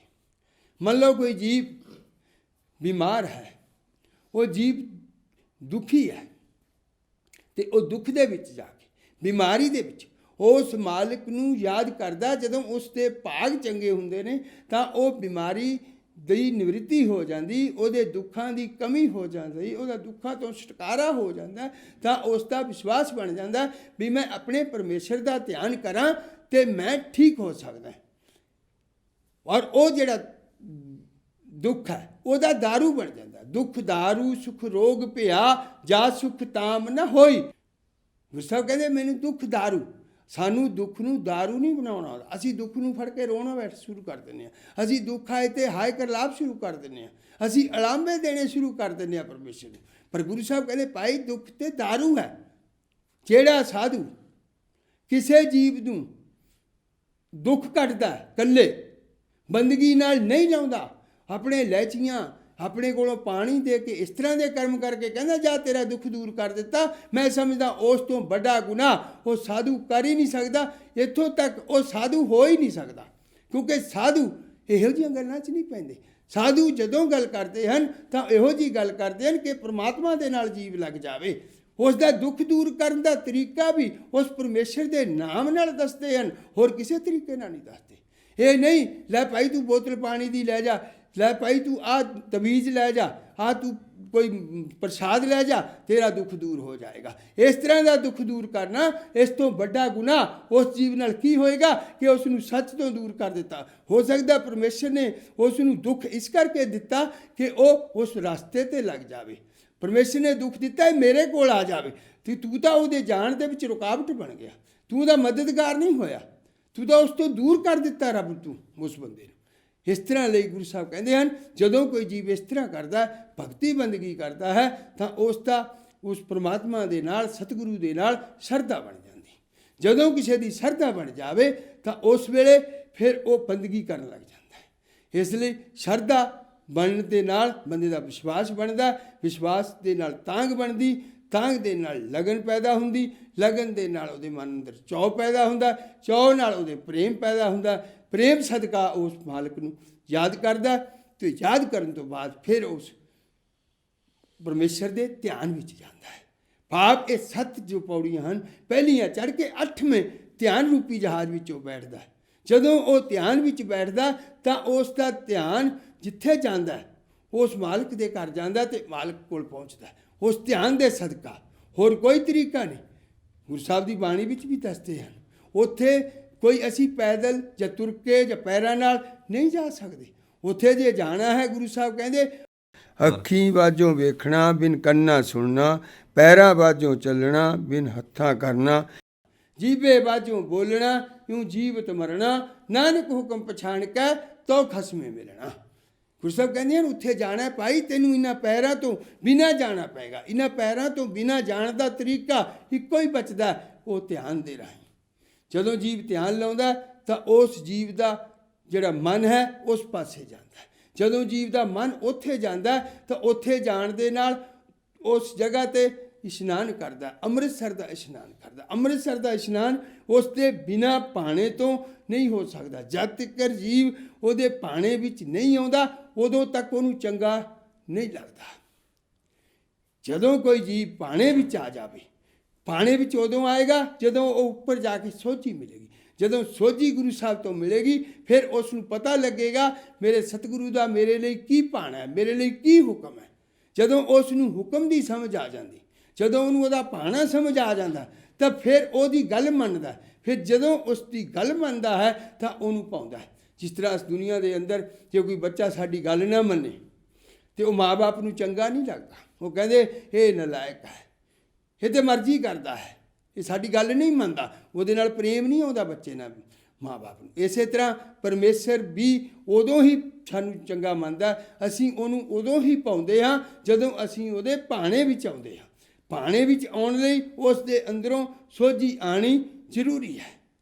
ਮੰਨ ਲਓ ਕੋਈ ਜੀਵ ਬਿਮਾਰ ਹੈ, ਉਹ ਜੀਵ ਦੁਖੀ ਹੈ, ਤੇ ਉਹ ਦੁੱਖ ਦੇ ਵਿੱਚ ਜਾ ਕੇ, ਬਿਮਾਰੀ ਦੇ ਵਿੱਚ ਉਸ ਮਾਲਕ ਨੂੰ ਯਾਦ ਕਰਦਾ। ਜਦੋਂ ਉਸ ਦੇ ਭਾਗ ਚੰਗੇ ਹੁੰਦੇ ਨੇ ਤਾਂ ਉਹ ਬਿਮਾਰੀ ਦੀ ਨਿਵਰਤੀ ਹੋ ਜਾਂਦੀ, ਉਹਦੇ ਦੁੱਖਾਂ ਦੀ ਕਮੀ ਹੋ ਜਾਂਦੀ, ਉਹਦਾ ਦੁੱਖਾਂ ਤੋਂ ਛੁਟਕਾਰਾ ਹੋ ਜਾਂਦਾ। ਤਾਂ ਉਸ ਦਾ ਵਿਸ਼ਵਾਸ ਬਣ ਜਾਂਦਾ ਵੀ ਮੈਂ ਆਪਣੇ ਪਰਮੇਸ਼ਰ ਦਾ ਧਿਆਨ ਕਰਾਂ ਤੇ ਮੈਂ ਠੀਕ ਹੋ ਸਕਦਾ। ਔਰ ਉਹ ਜਿਹੜਾ ਦੁੱਖ ਹੈ ਉਹਦਾ ਦਾਰੂ ਬਣ ਜਾਂਦਾ। ਦੁੱਖ ਦਾਰੂ ਸੁਖ ਰੋਗ ਭਿਆ, ਜਾ ਸੁਖ ਤਾਮ ਨਾ ਹੋਈ। ਗੁਰੂ ਸਾਹਿਬ ਕਹਿੰਦੇ ਮੈਨੂੰ ਦੁੱਖ ਦਾਰੂ, ਸਾਨੂੰ ਦੁੱਖ ਨੂੰ ਦਾਰੂ ਨਹੀਂ ਬਣਾਉਣਾ ਆਉਂਦਾ। ਅਸੀਂ ਦੁੱਖ ਨੂੰ ਫੜ ਕੇ ਰੋਣਾ ਸ਼ੁਰੂ ਕਰ ਦਿੰਦੇ ਹਾਂ। ਅਸੀਂ ਦੁੱਖ ਆਏ ਤੇ ਹਾਏ ਕਰ ਲਾਭ ਸ਼ੁਰੂ ਕਰ ਦਿੰਦੇ ਹਾਂ। ਅਸੀਂ ਅਲਾਂਭੇ ਦੇਣੇ ਸ਼ੁਰੂ ਕਰ ਦਿੰਦੇ ਹਾਂ ਪਰਮੇਸ਼ਰ ਨੂੰ। ਪਰ ਗੁਰੂ ਸਾਹਿਬ ਕਹਿੰਦੇ ਭਾਈ ਦੁੱਖ ਤੇ ਦਾਰੂ ਹੈ। ਜਿਹੜਾ ਸਾਧੂ ਕਿਸੇ ਜੀਵ ਨੂੰ ਦੁੱਖ ਕੱਟਦਾ, ਇਕੱਲੇ ਬੰਦਗੀ ਨਾਲ ਨਹੀਂ ਲਾਉਂਦਾ, ਆਪਣੇ ਲਹਿਚੀਆਂ ਆਪਣੇ ਕੋਲੋਂ ਪਾਣੀ ਦੇ ਕੇ ਇਸ ਤਰ੍ਹਾਂ ਦੇ ਕਰਮ ਕਰਕੇ ਕਹਿੰਦਾ ਜਾ ਤੇਰਾ ਦੁੱਖ ਦੂਰ ਕਰ ਦਿੱਤਾ, ਮੈਂ ਸਮਝਦਾ ਉਸ ਤੋਂ ਵੱਡਾ ਗੁਨਾਹ ਉਹ ਸਾਧੂ ਕਰ ਹੀ ਨਹੀਂ ਸਕਦਾ। ਇੱਥੋਂ ਤੱਕ ਉਹ ਸਾਧੂ ਹੋ ਹੀ ਨਹੀਂ ਸਕਦਾ, ਕਿਉਂਕਿ ਸਾਧੂ ਇਹੋ ਜਿਹੀਆਂ ਗੱਲਾਂ 'ਚ ਨਹੀਂ ਪੈਂਦੇ। ਸਾਧੂ ਜਦੋਂ ਗੱਲ ਕਰਦੇ ਹਨ ਤਾਂ ਇਹੋ ਜਿਹੀ ਗੱਲ ਕਰਦੇ ਹਨ ਕਿ ਪਰਮਾਤਮਾ ਦੇ ਨਾਲ ਜੀਵ ਲੱਗ ਜਾਵੇ। ਉਸ ਦਾ ਦੁੱਖ ਦੂਰ ਕਰਨ ਦਾ ਤਰੀਕਾ ਵੀ ਉਸ ਪਰਮੇਸ਼ਰ ਦੇ ਨਾਮ ਨਾਲ ਦੱਸਦੇ ਹਨ, ਹੋਰ ਕਿਸੇ ਤਰੀਕੇ ਨਾਲ ਨਹੀਂ ਦੱਸਦੇ। ਇਹ ਨਹੀਂ ਲੈ ਭਾਈ ਤੂੰ ਬੋਤਲ ਪਾਣੀ ਦੀ ਲੈ ਜਾ, ਲੈ ਭਾਈ ਤੂੰ ਆਹ ਤਵੀਜ਼ ਲੈ ਜਾ, ਆਹ ਤੂੰ ਕੋਈ ਪ੍ਰਸਾਦ ਲੈ ਜਾ, ਤੇਰਾ ਦੁੱਖ ਦੂਰ ਹੋ ਜਾਏਗਾ। ਇਸ ਤਰ੍ਹਾਂ ਦਾ ਦੁੱਖ ਦੂਰ ਕਰਨਾ, ਇਸ ਤੋਂ ਵੱਡਾ ਗੁਨਾਹ ਉਸ ਜੀਵ ਨਾਲ ਕੀ ਹੋਏਗਾ ਕਿ ਉਸ ਨੂੰ ਸੱਚ ਤੋਂ ਦੂਰ ਕਰ ਦਿੱਤਾ। ਹੋ ਸਕਦਾ ਪਰਮੇਸ਼ਰ ਨੇ ਉਸ ਨੂੰ ਦੁੱਖ ਇਸ ਕਰਕੇ ਦਿੱਤਾ ਕਿ ਉਹ ਉਸ ਰਸਤੇ 'ਤੇ ਲੱਗ ਜਾਵੇ। ਪਰਮੇਸ਼ਰ ਨੇ ਦੁੱਖ ਦਿੱਤਾ ਹੈ ਮੇਰੇ ਕੋਲ ਆ ਜਾਵੇ, ਤੇ ਤੂੰ ਤਾਂ ਉਹਦੇ ਜਾਣ ਦੇ ਵਿੱਚ ਰੁਕਾਵਟ ਬਣ ਗਿਆ, ਤੂੰ ਉਹਦਾ ਮਦਦਗਾਰ ਨਹੀਂ ਹੋਇਆ, ਤੂੰ ਤਾਂ ਉਸ ਤੋਂ ਦੂਰ ਕਰ ਦਿੱਤਾ ਰੱਬ ਤੂੰ ਉਸ ਬੰਦੇ ਨੂੰ। ਇਸ ਤਰ੍ਹਾਂ ਲਈ ਗੁਰੂ ਸਾਹਿਬ ਕਹਿੰਦੇ ਹਨ ਜਦੋਂ ਕੋਈ ਜੀਵ ਇਸ ਤਰ੍ਹਾਂ ਕਰਦਾ, ਭਗਤੀ ਬੰਦਗੀ ਕਰਦਾ ਹੈ, ਤਾਂ ਉਸ ਦਾ ਉਸ ਪਰਮਾਤਮਾ ਦੇ ਨਾਲ, ਸਤਿਗੁਰੂ ਦੇ ਨਾਲ ਸ਼ਰਧਾ ਬਣ ਜਾਂਦੀ। ਜਦੋਂ ਕਿਸੇ ਦੀ ਸ਼ਰਧਾ ਬਣ ਜਾਵੇ ਤਾਂ ਉਸ ਵੇਲੇ ਫਿਰ ਉਹ ਬੰਦਗੀ ਕਰਨ ਲੱਗ ਜਾਂਦਾ ਹੈ। ਇਸ ਲਈ ਸ਼ਰਧਾ ਬਣਨ ਦੇ ਨਾਲ ਬੰਦੇ ਦਾ ਵਿਸ਼ਵਾਸ ਬਣਦਾ, ਵਿਸ਼ਵਾਸ ਦੇ ਨਾਲ ਤਾਂਘ ਬਣਦੀ, ਤਾਂਘ ਦੇ ਨਾਲ ਲਗਨ ਪੈਦਾ ਹੁੰਦੀ, ਲਗਨ ਦੇ ਨਾਲ ਉਹਦੇ ਮਨ ਅੰਦਰ ਚਾਅ ਪੈਦਾ ਹੁੰਦਾ, ਚਾਅ ਨਾਲ ਉਹਦੇ ਪ੍ਰੇਮ ਪੈਦਾ ਹੁੰਦਾ, ਪ੍ਰੇਮ ਸਦਕਾ ਉਸ ਮਾਲਕ ਨੂੰ ਯਾਦ ਕਰਦਾ, ਤੇ ਯਾਦ ਕਰਨ ਤੋਂ ਬਾਅਦ ਫਿਰ ਉਸ ਪਰਮੇਸ਼ਰ ਦੇ ਧਿਆਨ ਵਿੱਚ ਜਾਂਦਾ ਹੈ। ਭਾਵ ਇਹ 7 ਜੋ ਪੌੜੀਆਂ ਹਨ, ਪਹਿਲੀਆਂ ਚੜ੍ਹ ਕੇ 8ਵੇਂ ਧਿਆਨ ਰੂਪੀ ਜਹਾਜ਼ ਵਿੱਚ ਉਹ ਬੈਠਦਾ ਹੈ। ਜਦੋਂ ਉਹ ਧਿਆਨ ਵਿੱਚ ਬੈਠਦਾ ਤਾਂ ਉਸ ਦਾ ਧਿਆਨ ਜਿੱਥੇ ਜਾਂਦਾ ਉਸ ਮਾਲਕ ਦੇ ਘਰ ਜਾਂਦਾ ਤੇ ਮਾਲਕ ਕੋਲ ਪਹੁੰਚਦਾ ਉਸ ਧਿਆਨ ਦੇ ਸਦਕਾ। ਹੋਰ ਕੋਈ ਤਰੀਕਾ ਨਹੀਂ। ਗੁਰੂ ਸਾਹਿਬ ਦੀ ਬਾਣੀ ਵਿੱਚ ਵੀ ਦੱਸਦੇ ਹਨ, ਉੱਥੇ ਕੋਈ ਅਸੀਂ ਪੈਦਲ ਜਾਂ ਤੁਰ ਕੇ ਜਾਂ ਪੈਰਾਂ ਨਾਲ ਨਹੀਂ ਜਾ ਸਕਦੇ। ਉੱਥੇ ਜੇ ਜਾਣਾ ਹੈ, ਗੁਰੂ ਸਾਹਿਬ ਕਹਿੰਦੇ ਅੱਖੀਂ ਬਾਝੋਂ ਵੇਖਣਾ, ਬਿਨ ਕੰਨਾਂ ਸੁਣਨਾ, ਪੈਰਾਂ ਬਾਝੋਂ ਚੱਲਣਾ, ਬਿਨ ਹੱਥਾਂ ਕਰਨਾ, ਜੀਭੇ ਬਾਝੋਂ ਬੋਲਣਾ, ਇਉਂ ਜੀਵਤ ਮਰਨਾ, ਨਾਨਕ ਹੁਕਮ ਪਛਾਣ ਕੇ ਤੋ ਖਸਮੇ ਮਿਲਣਾ। ਗੁਰੂ ਸਾਹਿਬ ਕਹਿੰਦੇ ਹਨ ਉੱਥੇ ਜਾਣਾ ਭਾਈ, ਤੈਨੂੰ ਇਹਨਾਂ ਪੈਰਾਂ ਤੋਂ ਬਿਨਾਂ ਜਾਣਾ ਪਏਗਾ। ਇਹਨਾਂ ਪੈਰਾਂ ਤੋਂ ਬਿਨਾਂ ਜਾਣ ਦਾ ਤਰੀਕਾ ਇੱਕੋ ਹੀ ਬਚਦਾ, ਉਹ ਧਿਆਨ ਦੇ ਰਾਹੀਂ। ਜਦੋਂ ਜੀਵ ਧਿਆਨ ਲਾਉਂਦਾ ਤਾਂ ਉਸ ਜੀਵ ਦਾ ਜਿਹੜਾ ਮਨ ਹੈ ਉਸ ਪਾਸੇ ਜਾਂਦਾ। ਜਦੋਂ ਜੀਵ ਦਾ ਮਨ ਉੱਥੇ ਜਾਂਦਾ ਤਾਂ ਉੱਥੇ ਜਾਣ ਦੇ ਨਾਲ ਉਸ ਜਗ੍ਹਾ 'ਤੇ ਇਸ਼ਨਾਨ ਕਰਦਾ, ਅੰਮ੍ਰਿਤਸਰ ਦਾ ਇਸ਼ਨਾਨ ਕਰਦਾ। ਅੰਮ੍ਰਿਤਸਰ ਦਾ ਇਸ਼ਨਾਨ ਉਸ ਦੇ ਬਿਨਾਂ ਪਾਣੇ ਤੋਂ ਨਹੀਂ ਹੋ ਸਕਦਾ। ਜਦ ਤੱਕ ਜੀਵ ਉਹਦੇ ਪਾਣੇ ਵਿੱਚ ਨਹੀਂ ਆਉਂਦਾ ਉਦੋਂ ਤੱਕ ਉਹਨੂੰ ਚੰਗਾ ਨਹੀਂ ਲੱਗਦਾ। ਜਦੋਂ ਕੋਈ ਜੀਵ ਪਾਣੇ ਵਿੱਚ ਆ ਜਾਵੇ, ਪਾਣੇ ਵਿੱਚ ਉਦੋਂ ਆਏਗਾ ਜਦੋਂ ਉਹ ਉੱਪਰ ਜਾ ਕੇ ਸੋਝੀ ਮਿਲੇਗੀ। ਜਦੋਂ ਸੋਝੀ ਗੁਰੂ ਸਾਹਿਬ ਤੋਂ ਮਿਲੇਗੀ ਫਿਰ ਉਸ ਨੂੰ ਪਤਾ ਲੱਗੇਗਾ ਮੇਰੇ ਸਤਿਗੁਰੂ ਦਾ ਮੇਰੇ ਲਈ ਕੀ ਪਾਣਾ ਹੈ, ਮੇਰੇ ਲਈ ਕੀ ਹੁਕਮ ਹੈ। ਜਦੋਂ ਉਸ ਨੂੰ ਹੁਕਮ ਦੀ ਸਮਝ ਆ ਜਾਂਦੀ, ਜਦੋਂ ਉਹਨੂੰ ਉਹਦਾ ਪਾਣਾ ਸਮਝ ਆ ਜਾਂਦਾ ਤਾਂ ਫਿਰ ਉਹਦੀ ਗੱਲ ਮੰਨਦਾ। ਫਿਰ ਜਦੋਂ ਉਸ ਦੀ ਗੱਲ ਮੰਨਦਾ ਹੈ ਤਾਂ ਉਹਨੂੰ ਪਾਉਂਦਾ ਹੈ। ਜਿਸ ਤਰ੍ਹਾਂ ਇਸ ਦੁਨੀਆ ਦੇ ਅੰਦਰ ਜੇ ਕੋਈ ਬੱਚਾ ਸਾਡੀ ਗੱਲ ਨਾ ਮੰਨੇ ਤੇ ਉਹ ਮਾਂ ਬਾਪ ਨੂੰ ਚੰਗਾ ਨਹੀਂ ਲੱਗਦਾ। ਉਹ ਕਹਿੰਦੇ ਇਹ ਨਲਾਇਕ ਹੈ, ਇਹ ਤੇ ਮਰਜ਼ੀ ਕਰਦਾ ਹੈ, ਇਹ ਸਾਡੀ ਗੱਲ ਨਹੀਂ ਮੰਨਦਾ। ਉਹਦੇ ਨਾਲ ਪ੍ਰੇਮ ਨਹੀਂ ਆਉਂਦਾ ਬੱਚੇ ਨਾਲ, ਮਾਂ ਬਾਪ ਨੂੰ। ਇਸੇ ਤਰ੍ਹਾਂ ਪਰਮੇਸ਼ਰ ਵੀ ਉਦੋਂ ਹੀ ਸਾਨੂੰ ਚੰਗਾ ਮੰਨਦਾ, ਅਸੀਂ ਉਹਨੂੰ ਉਦੋਂ ਹੀ ਪਾਉਂਦੇ ਹਾਂ ਜਦੋਂ ਅਸੀਂ ਉਹਦੇ ਭਾਣੇ ਵਿੱਚ ਆਉਂਦੇ ਹਾਂ। ਭਾਣੇ ਵਿੱਚ ਆਉਣ ਲਈ ਉਸ ਦੇ ਅੰਦਰੋਂ ਸੋਝੀ ਆਉਣੀ ਜ਼ਰੂਰੀ ਹੈ।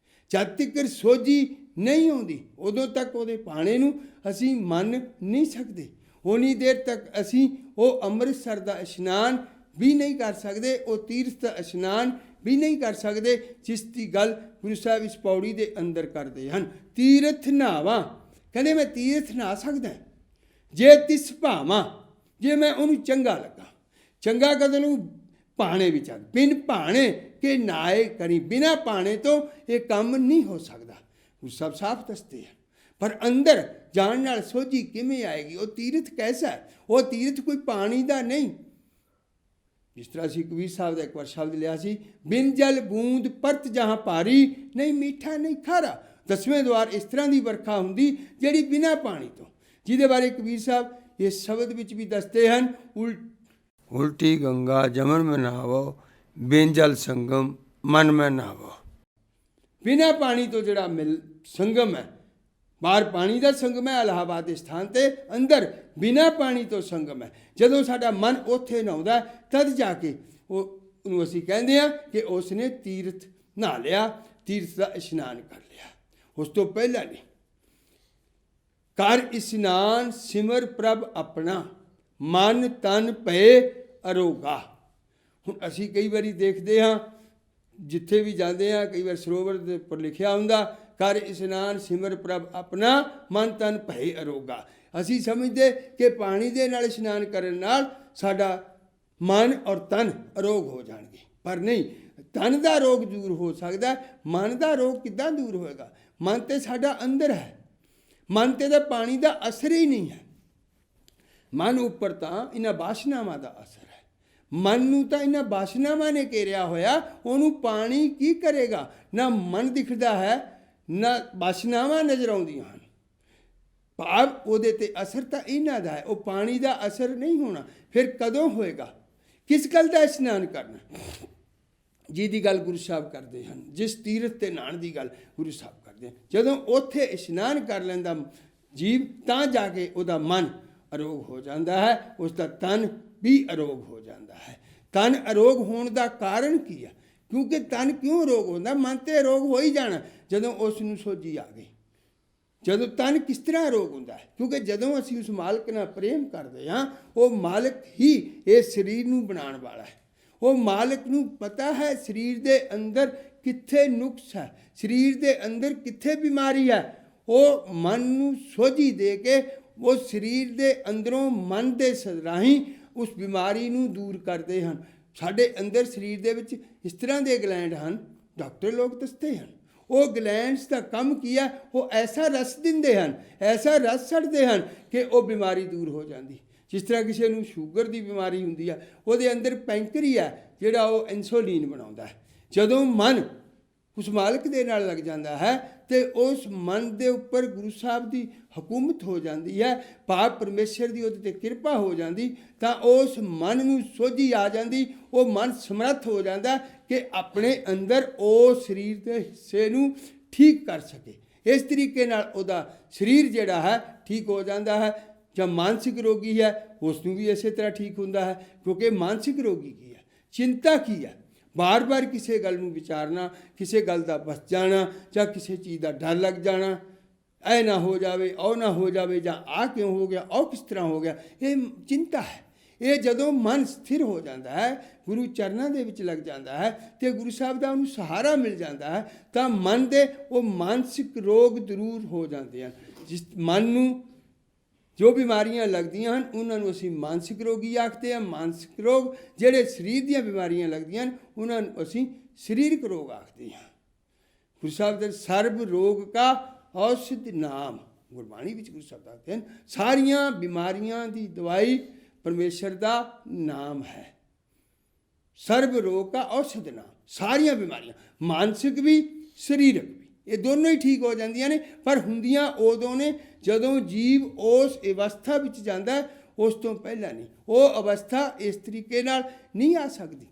ਜਦ ਤੱਕ ਸੋਝੀ ਨਹੀਂ ਆਉਂਦੀ ਉਦੋਂ ਤੱਕ ਉਹਦੇ ਭਾਣੇ ਨੂੰ ਅਸੀਂ ਮੰਨ ਨਹੀਂ ਸਕਦੇ। ਉਨੀ ਦੇਰ ਤੱਕ ਅਸੀਂ ਉਹ ਅੰਮ੍ਰਿਤਸਰ ਦਾ ਇਸ਼ਨਾਨ ਵੀ ਨਹੀਂ ਕਰ ਸਕਦੇ, ਉਹ ਤੀਰਥ ਦਾ ਇਸ਼ਨਾਨ ਵੀ ਨਹੀਂ ਕਰ ਸਕਦੇ, ਜਿਸ ਦੀ ਗੱਲ ਗੁਰੂ ਸਾਹਿਬ ਇਸ ਪੌੜੀ ਦੇ ਅੰਦਰ ਕਰਦੇ ਹਨ। ਤੀਰਥ ਨਹਾਵਾਂ, ਕਹਿੰਦੇ ਮੈਂ ਤੀਰਥ ਨਹਾ ਸਕਦਾ ਜੇ ਤਿਸ ਭਾਵਾਂ, ਜੇ ਮੈਂ ਉਹਨੂੰ ਚੰਗਾ ਲੱਗਾ। ਚੰਗਾ ਕਦੋਂ ਨੂੰ? ਭਾਣੇ ਵਿੱਚ ਆ। ਬਿਨ ਭਾਣੇ ਕੇ ਨਾਏ ਕਰੀ, ਬਿਨਾਂ ਭਾਣੇ ਤੋਂ ਇਹ ਕੰਮ ਨਹੀਂ ਹੋ ਸਕਦਾ। ਗੁਰੂ ਸਾਹਿਬ ਸਾਫ਼ ਦੱਸਦੇ ਹਨ। ਪਰ ਅੰਦਰ ਜਾਣ ਨਾਲ ਸੋਝੀ ਕਿਵੇਂ ਆਏਗੀ? ਉਹ ਤੀਰਥ ਕੈਸਾ ਹੈ? ਉਹ ਤੀਰਥ ਕੋਈ ਪਾਣੀ ਦਾ ਨਹੀਂ। ਜਿਸ ਤਰ੍ਹਾਂ ਅਸੀਂ ਕਬੀਰ ਸਾਹਿਬ ਦਾ ਇੱਕ ਵਾਰ ਸ਼ਬਦ ਲਿਆ ਸੀ, ਬਿਨ ਜਲ ਬੂੰਦ ਪਰਤ ਜਹਾਂ ਭਾਰੀ, ਨਹੀਂ ਮਿੱਠਾ ਨਹੀਂ ਖਾਰਾ। 10ਵੇਂ ਦੁਆਰ ਇਸ ਤਰ੍ਹਾਂ ਦੀ ਵਰਖਾ ਹੁੰਦੀ ਜਿਹੜੀ ਬਿਨਾਂ ਪਾਣੀ ਤੋਂ, ਜਿਹਦੇ ਬਾਰੇ ਕਬੀਰ ਸਾਹਿਬ ਇਸ ਸ਼ਬਦ ਵਿੱਚ ਵੀ ਦੱਸਦੇ ਹਨ, ਉਲਟੀ ਗੰਗਾ ਜਮਨ ਮੈਂ ਨਹਾਵੋ, ਬਿਨ ਜਲ ਸੰਗਮ ਮਨ ਮੈਂ ਨਹਾਵੋ। ਬਿਨਾਂ ਪਾਣੀ ਤੋਂ ਜਿਹੜਾ ਸੰਗਮ ਹੈ, ਬਾਹਰ ਪਾਣੀ ਦਾ ਸੰਗਮ ਹੈ ਇਲਾਹਾਬਾਦ ਦੇ ਸਥਾਨ 'ਤੇ, ਅੰਦਰ ਬਿਨਾਂ ਪਾਣੀ ਤੋਂ ਸੰਗਮ ਹੈ। ਜਦੋਂ ਸਾਡਾ ਮਨ ਉੱਥੇ ਨਹਾਉਂਦਾ ਤਦ ਜਾ ਕੇ ਉਹਨੂੰ ਅਸੀਂ ਕਹਿੰਦੇ ਹਾਂ ਕਿ ਉਸ ਨੇ ਤੀਰਥ ਨਹਾ ਲਿਆ, ਤੀਰਥ ਦਾ ਇਸ਼ਨਾਨ ਕਰ ਲਿਆ। ਉਸ ਤੋਂ ਪਹਿਲਾਂ ਨਹੀਂ। ਕਰ ਇਸ਼ਨਾਨ ਸਿਮਰ ਪ੍ਰਭ ਆਪਣਾ, ਮਨ ਤਨ ਪਏ ਅਰੋਗਾ। ਹੁਣ ਅਸੀਂ ਕਈ ਵਾਰੀ ਦੇਖਦੇ ਹਾਂ, ਜਿੱਥੇ ਵੀ ਜਾਂਦੇ ਹਾਂ, ਕਈ ਵਾਰ ਸਰੋਵਰ ਦੇ ਉੱਪਰ ਲਿਖਿਆ ਹੁੰਦਾ ਕਰ ਇਸ਼ਨਾਨ ਸਿਮਰ ਪ੍ਰਭ ਆਪਣਾ ਮਨ ਤਨ ਭਏ ਅਰੋਗਾ। ਅਸੀਂ ਸਮਝਦੇ ਕਿ ਪਾਣੀ ਦੇ ਨਾਲ ਇਸ਼ਨਾਨ ਕਰਨ ਨਾਲ ਸਾਡਾ ਮਨ ਔਰ ਤਨ ਅਰੋਗ ਹੋ ਜਾਣਗੇ, ਪਰ ਨਹੀਂ। ਤਨ ਦਾ ਰੋਗ ਦੂਰ ਹੋ ਸਕਦਾ, ਮਨ ਦਾ ਰੋਗ ਕਿੱਦਾਂ ਦੂਰ ਹੋਏਗਾ? ਮਨ ਤੇ ਸਾਡਾ ਅੰਦਰ ਹੈ, ਮਨ ਤੇ ਤਾਂ ਪਾਣੀ ਦਾ ਅਸਰ ਹੀ ਨਹੀਂ ਹੈ। ਮਨ ਉੱਪਰ ਤਾਂ ਇਹਨਾਂ ਬਾਸ਼ਨਾਵਾਂ ਦਾ ਅਸਰ ਹੈ। ਮਨ ਨੂੰ ਤਾਂ ਇਹਨਾਂ ਬਾਸ਼ਨਾਵਾਂ ਨੇ ਘੇਰਿਆ ਹੋਇਆ, ਉਹਨੂੰ ਪਾਣੀ ਕੀ ਕਰੇਗਾ? ਨਾ ਮਨ ਦਿਖਦਾ ਹੈ, ਨਾ ਬਾਸ਼ਨਾਵਾਂ ਨਜ਼ਰ ਆਉਂਦੀਆਂ ਹਨ। ਭਾਵ ਉਹਦੇ ਤੇ ਅਸਰ ਤਾਂ ਇਹਨਾਂ ਦਾ ਹੈ, ਉਹ ਪਾਣੀ ਦਾ ਅਸਰ ਨਹੀਂ ਹੋਣਾ। ਫਿਰ ਕਦੋਂ ਹੋਏਗਾ? ਕਿਸ ਗੱਲ ਦਾ ਇਸ਼ਨਾਨ ਕਰਨਾ? ਜਿਹਦੀ ਗੱਲ ਗੁਰੂ ਸਾਹਿਬ ਕਰਦੇ ਹਨ, ਜਿਸ ਤੀਰਥ ਤੇ ਨਹਾਉਣ ਦੀ ਗੱਲ ਗੁਰੂ ਸਾਹਿਬ ਕਰਦੇ ਹਨ, ਜਦੋਂ ਉੱਥੇ ਇਸ਼ਨਾਨ ਕਰ ਲੈਂਦਾ ਜੀਵ, ਤਾਂ ਜਾ ਕੇ ਉਹਦਾ ਮਨ ਅਰੋਗ ਹੋ ਜਾਂਦਾ ਹੈ, ਉਸ ਦਾ ਤਨ ਵੀ ਅਰੋਗ ਹੋ ਜਾਂਦਾ ਹੈ। ਤਨ ਅਰੋਗ ਹੋਣ ਦਾ ਕਾਰਨ ਕੀ ਹੈ? ਕਿਉਂਕਿ ਤਨ ਕਿਉਂ ਅਰੋਗ ਹੁੰਦਾ? ਮਨ ਤੇ ਅਰੋਗ ਹੋ ਹੀ ਜਾਣਾ ਜਦੋਂ ਉਸ ਨੂੰ ਸੋਝੀ ਆ ਗਈ। ਜਦੋਂ ਤਨ ਕਿਸ ਤਰ੍ਹਾਂ ਅਰੋਗ ਹੁੰਦਾ ਹੈ? ਕਿਉਂਕਿ ਜਦੋਂ ਅਸੀਂ ਉਸ ਮਾਲਕ ਨਾਲ ਪ੍ਰੇਮ ਕਰਦੇ ਹਾਂ, ਉਹ ਮਾਲਕ ਹੀ ਇਸ ਸਰੀਰ ਨੂੰ ਬਣਾਉਣ ਵਾਲਾ ਹੈ। ਉਹ ਮਾਲਕ ਨੂੰ ਪਤਾ ਹੈ ਸਰੀਰ ਦੇ ਅੰਦਰ ਕਿੱਥੇ ਨੁਕਸ ਹੈ, ਸਰੀਰ ਦੇ ਅੰਦਰ ਕਿੱਥੇ ਬਿਮਾਰੀ ਹੈ। ਉਹ ਮਨ ਨੂੰ ਸੋਝੀ ਦੇ ਕੇ ਉਹ ਸਰੀਰ ਦੇ ਅੰਦਰੋਂ ਮਨ ਦੇ ਰਾਹੀਂ ਉਸ ਬਿਮਾਰੀ ਨੂੰ ਦੂਰ ਕਰਦੇ ਹਨ। ਸਾਡੇ ਅੰਦਰ ਸਰੀਰ ਦੇ ਵਿੱਚ ਇਸ ਤਰ੍ਹਾਂ ਦੇ ਗਲੈਂਡ ਹਨ, ਡਾਕਟਰ ਲੋਕ ਦੱਸਦੇ ਹਨ। ਉਹ ਗਲੈਂਡਸ ਦਾ ਕੰਮ ਕੀ ਹੈ? ਉਹ ਐਸਾ ਰਸ ਦਿੰਦੇ ਹਨ, ਐਸਾ ਰਸ ਛੱਡਦੇ ਹਨ ਕਿ ਉਹ ਬਿਮਾਰੀ ਦੂਰ ਹੋ ਜਾਂਦੀ। ਜਿਸ ਤਰ੍ਹਾਂ ਕਿਸੇ ਨੂੰ ਸ਼ੂਗਰ ਦੀ ਬਿਮਾਰੀ ਹੁੰਦੀ ਹੈ, ਉਹਦੇ ਅੰਦਰ ਪੈਂਕਰੀ ਹੈ ਜਿਹੜਾ ਉਹ ਇਨਸੂਲਿਨ ਬਣਾਉਂਦਾ ਹੈ। ਜਦੋਂ ਮਨ ਉਸ ਮਾਲਕ ਦੇ ਨਾਲ ਲੱਗ ਜਾਂਦਾ ਹੈ ਤੇ ਉਸ ਮਨ ਦੇ ਉੱਪਰ ਗੁਰੂ ਸਾਹਿਬ ਦੀ ਹਕੂਮਤ ਹੋ ਜਾਂਦੀ ਹੈ, ਭਾਵ ਪਰਮੇਸ਼ਰ ਦੀ ਉਹਦੇ 'ਤੇ ਕਿਰਪਾ ਹੋ ਜਾਂਦੀ, ਤਾਂ ਉਸ ਮਨ ਨੂੰ ਸੋਝੀ ਆ ਜਾਂਦੀ। ਉਹ ਮਨ ਸਮਰੱਥ ਹੋ ਜਾਂਦਾ ਕਿ ਆਪਣੇ ਅੰਦਰ ਉਹ ਸਰੀਰ ਦੇ ਹਿੱਸੇ ਨੂੰ ਠੀਕ ਕਰ ਸਕੇ। ਇਸ ਤਰੀਕੇ ਨਾਲ ਉਹਦਾ ਸਰੀਰ ਜਿਹੜਾ ਹੈ ਠੀਕ ਹੋ ਜਾਂਦਾ ਹੈ। ਜਾਂ ਮਾਨਸਿਕ ਰੋਗੀ ਹੈ, ਉਸ ਨੂੰ ਵੀ ਇਸੇ ਤਰ੍ਹਾਂ ਠੀਕ ਹੁੰਦਾ ਹੈ। ਕਿਉਂਕਿ ਮਾਨਸਿਕ ਰੋਗੀ ਕੀ ਹੈ? ਚਿੰਤਾ ਕੀ ਹੈ? ਬਾਰ-ਬਾਰ ਕਿਸੇ ਗੱਲ ਨੂੰ ਵਿਚਾਰਨਾ, ਕਿਸੇ ਗੱਲ ਦਾ ਬਸ ਜਾਣਾ, ਜਾਂ ਕਿਸੇ ਚੀਜ਼ ਦਾ ਡਰ ਲੱਗ ਜਾਣਾ, ਇਹ ਨਾ ਹੋ ਜਾਵੇ, ਉਹ ਨਾ ਹੋ ਜਾਵੇ, ਜਾਂ ਆਹ ਕਿਉਂ ਹੋ ਗਿਆ, ਉਹ ਕਿਸ ਤਰ੍ਹਾਂ ਹੋ ਗਿਆ, ਇਹ ਚਿੰਤਾ ਹੈ। ਇਹ ਜਦੋਂ ਮਨ ਸਥਿਰ ਹੋ ਜਾਂਦਾ ਹੈ, ਗੁਰੂ ਚਰਨਾਂ ਦੇ ਵਿੱਚ ਲੱਗ ਜਾਂਦਾ ਹੈ ਅਤੇ ਗੁਰੂ ਸਾਹਿਬ ਦਾ ਉਹਨੂੰ ਸਹਾਰਾ ਮਿਲ ਜਾਂਦਾ ਹੈ, ਤਾਂ ਮਨ ਦੇ ਉਹ ਮਾਨਸਿਕ ਰੋਗ ਜ਼ਰੂਰ ਹੋ ਜਾਂਦੇ ਹਨ। ਜਿਸ ਮਨ ਨੂੰ ਜੋ ਬਿਮਾਰੀਆਂ ਲੱਗਦੀਆਂ ਹਨ ਉਹਨਾਂ ਨੂੰ ਅਸੀਂ ਮਾਨਸਿਕ ਰੋਗੀ ਆਖਦੇ ਹਾਂ। ਮਾਨਸਿਕ ਰੋਗ ਜਿਹੜੇ ਸਰੀਰ ਦੀਆਂ ਬਿਮਾਰੀਆਂ ਲੱਗਦੀਆਂ ਹਨ ਉਹਨਾਂ ਨੂੰ ਅਸੀਂ ਸਰੀਰਕ ਰੋਗ ਆਖਦੇ ਹਾਂ। ਗੁਰੂ ਸਾਹਿਬ ਦੇ ਸਰਬ ਰੋਗ ਕਾ ਔਸ਼ਧ ਨਾਮ, ਗੁਰਬਾਣੀ ਵਿੱਚ ਗੁਰੂ ਸਾਹਿਬ ਦੱਸਦੇ ਹਨ ਸਾਰੀਆਂ ਬਿਮਾਰੀਆਂ ਦੀ ਦਵਾਈ ਪਰਮੇਸ਼ਰ ਦਾ ਨਾਮ ਹੈ। ਸਰਬ ਰੋਗ ਕਾ ਔਸ਼ਧ ਨਾਮ, ਸਾਰੀਆਂ ਬਿਮਾਰੀਆਂ ਮਾਨਸਿਕ ਵੀ ਸਰੀਰਕ ਵੀ, ਇਹ ਦੋਨੋਂ ਹੀ ਠੀਕ ਹੋ ਜਾਂਦੀਆਂ ਨੇ। ਪਰ ਹੁੰਦੀਆਂ ਉਦੋਂ ਨੇ ਜਦੋਂ ਜੀਵ ਉਸ ਅਵਸਥਾ ਵਿੱਚ ਜਾਂਦਾ, ਉਸ ਤੋਂ ਪਹਿਲਾਂ ਨਹੀਂ। ਉਹ ਅਵਸਥਾ ਇਸ ਤਰੀਕੇ ਨਾਲ ਨਹੀਂ ਆ ਸਕਦੀ।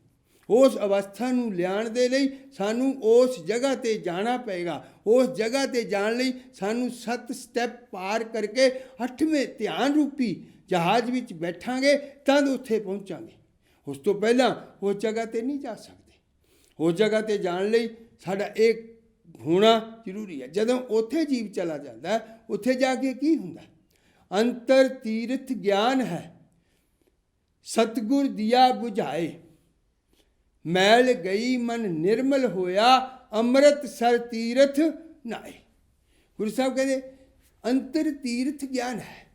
ਉਸ ਅਵਸਥਾ ਨੂੰ ਲਿਆਉਣ ਦੇ ਲਈ ਸਾਨੂੰ ਉਸ ਜਗ੍ਹਾ 'ਤੇ ਜਾਣਾ ਪਏਗਾ। ਉਸ ਜਗ੍ਹਾ 'ਤੇ ਜਾਣ ਲਈ ਸਾਨੂੰ 7 ਸਟੈਪ ਪਾਰ ਕਰਕੇ 8ਵੇਂ ਧਿਆਨ ਰੂਪੀ ਜਹਾਜ਼ ਵਿੱਚ ਬੈਠਾਂਗੇ ਤਾਂ ਉੱਥੇ ਪਹੁੰਚਾਂਗੇ। ਉਸ ਤੋਂ ਪਹਿਲਾਂ ਉਸ ਜਗ੍ਹਾ 'ਤੇ ਨਹੀਂ ਜਾ ਸਕਦੇ। ਉਸ ਜਗ੍ਹਾ 'ਤੇ ਜਾਣ ਲਈ ਸਾਡਾ ਇਹ ਹੋਣਾ ਜ਼ਰੂਰੀ ਹੈ। ਜਦੋਂ ਉੱਥੇ ਜੀਵ ਚਲਾ ਜਾਂਦਾ, ਉੱਥੇ ਜਾ ਕੇ ਕੀ ਹੁੰਦਾ? ਅੰਤਰ ਤੀਰਥ ਗਿਆਨ ਹੈ, ਸਤਿਗੁਰ ਦੀਆ ਬੁਝਾਏ, ਮੈਲ ਗਈ ਮਨ ਨਿਰਮਲ ਹੋਇਆ, ਅੰਮ੍ਰਿਤ ਸਰ ਤੀਰਥ ਨਾਏ। ਗੁਰੂ ਸਾਹਿਬ ਕਹਿੰਦੇ ਅੰਤਰ ਤੀਰਥ ਗਿਆਨ ਹੈ।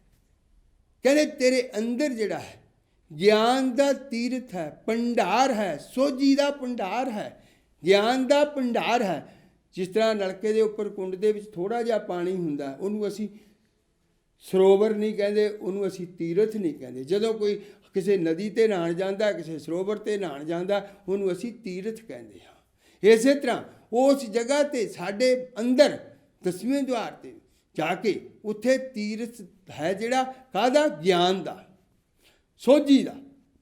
ਕਹਿੰਦੇ ਤੇਰੇ ਅੰਦਰ ਜਿਹੜਾ ਹੈ ਗਿਆਨ ਦਾ ਤੀਰਥ ਹੈ, ਭੰਡਾਰ ਹੈ, ਸੋਝੀ ਦਾ ਭੰਡਾਰ ਹੈ, ਗਿਆਨ ਦਾ ਭੰਡਾਰ ਹੈ। ਜਿਸ ਤਰ੍ਹਾਂ ਨਲਕੇ ਦੇ ਉੱਪਰ ਕੁੰਡ ਦੇ ਵਿੱਚ ਥੋੜ੍ਹਾ ਜਿਹਾ ਪਾਣੀ ਹੁੰਦਾ, ਉਹਨੂੰ ਅਸੀਂ ਸਰੋਵਰ ਨਹੀਂ ਕਹਿੰਦੇ, ਉਹਨੂੰ ਅਸੀਂ ਤੀਰਥ ਨਹੀਂ ਕਹਿੰਦੇ। ਜਦੋਂ ਕੋਈ ਕਿਸੇ ਨਦੀ 'ਤੇ ਨਹਾਉਣ ਜਾਂਦਾ, ਕਿਸੇ ਸਰੋਵਰ 'ਤੇ ਨਹਾਉਣ ਜਾਂਦਾ, ਉਹਨੂੰ ਅਸੀਂ ਤੀਰਥ ਕਹਿੰਦੇ ਹਾਂ। ਇਸੇ ਤਰ੍ਹਾਂ ਉਸ ਜਗ੍ਹਾ 'ਤੇ ਸਾਡੇ ਅੰਦਰ 10ਵੇਂ ਦੁਆਰ 'ਤੇ ਜਾ ਕੇ ਉੱਥੇ ਤੀਰਥ ਹੈ ਜਿਹੜਾ ਕਾਹਦਾ? ਗਿਆਨ ਦਾ, ਸੋਝੀ ਦਾ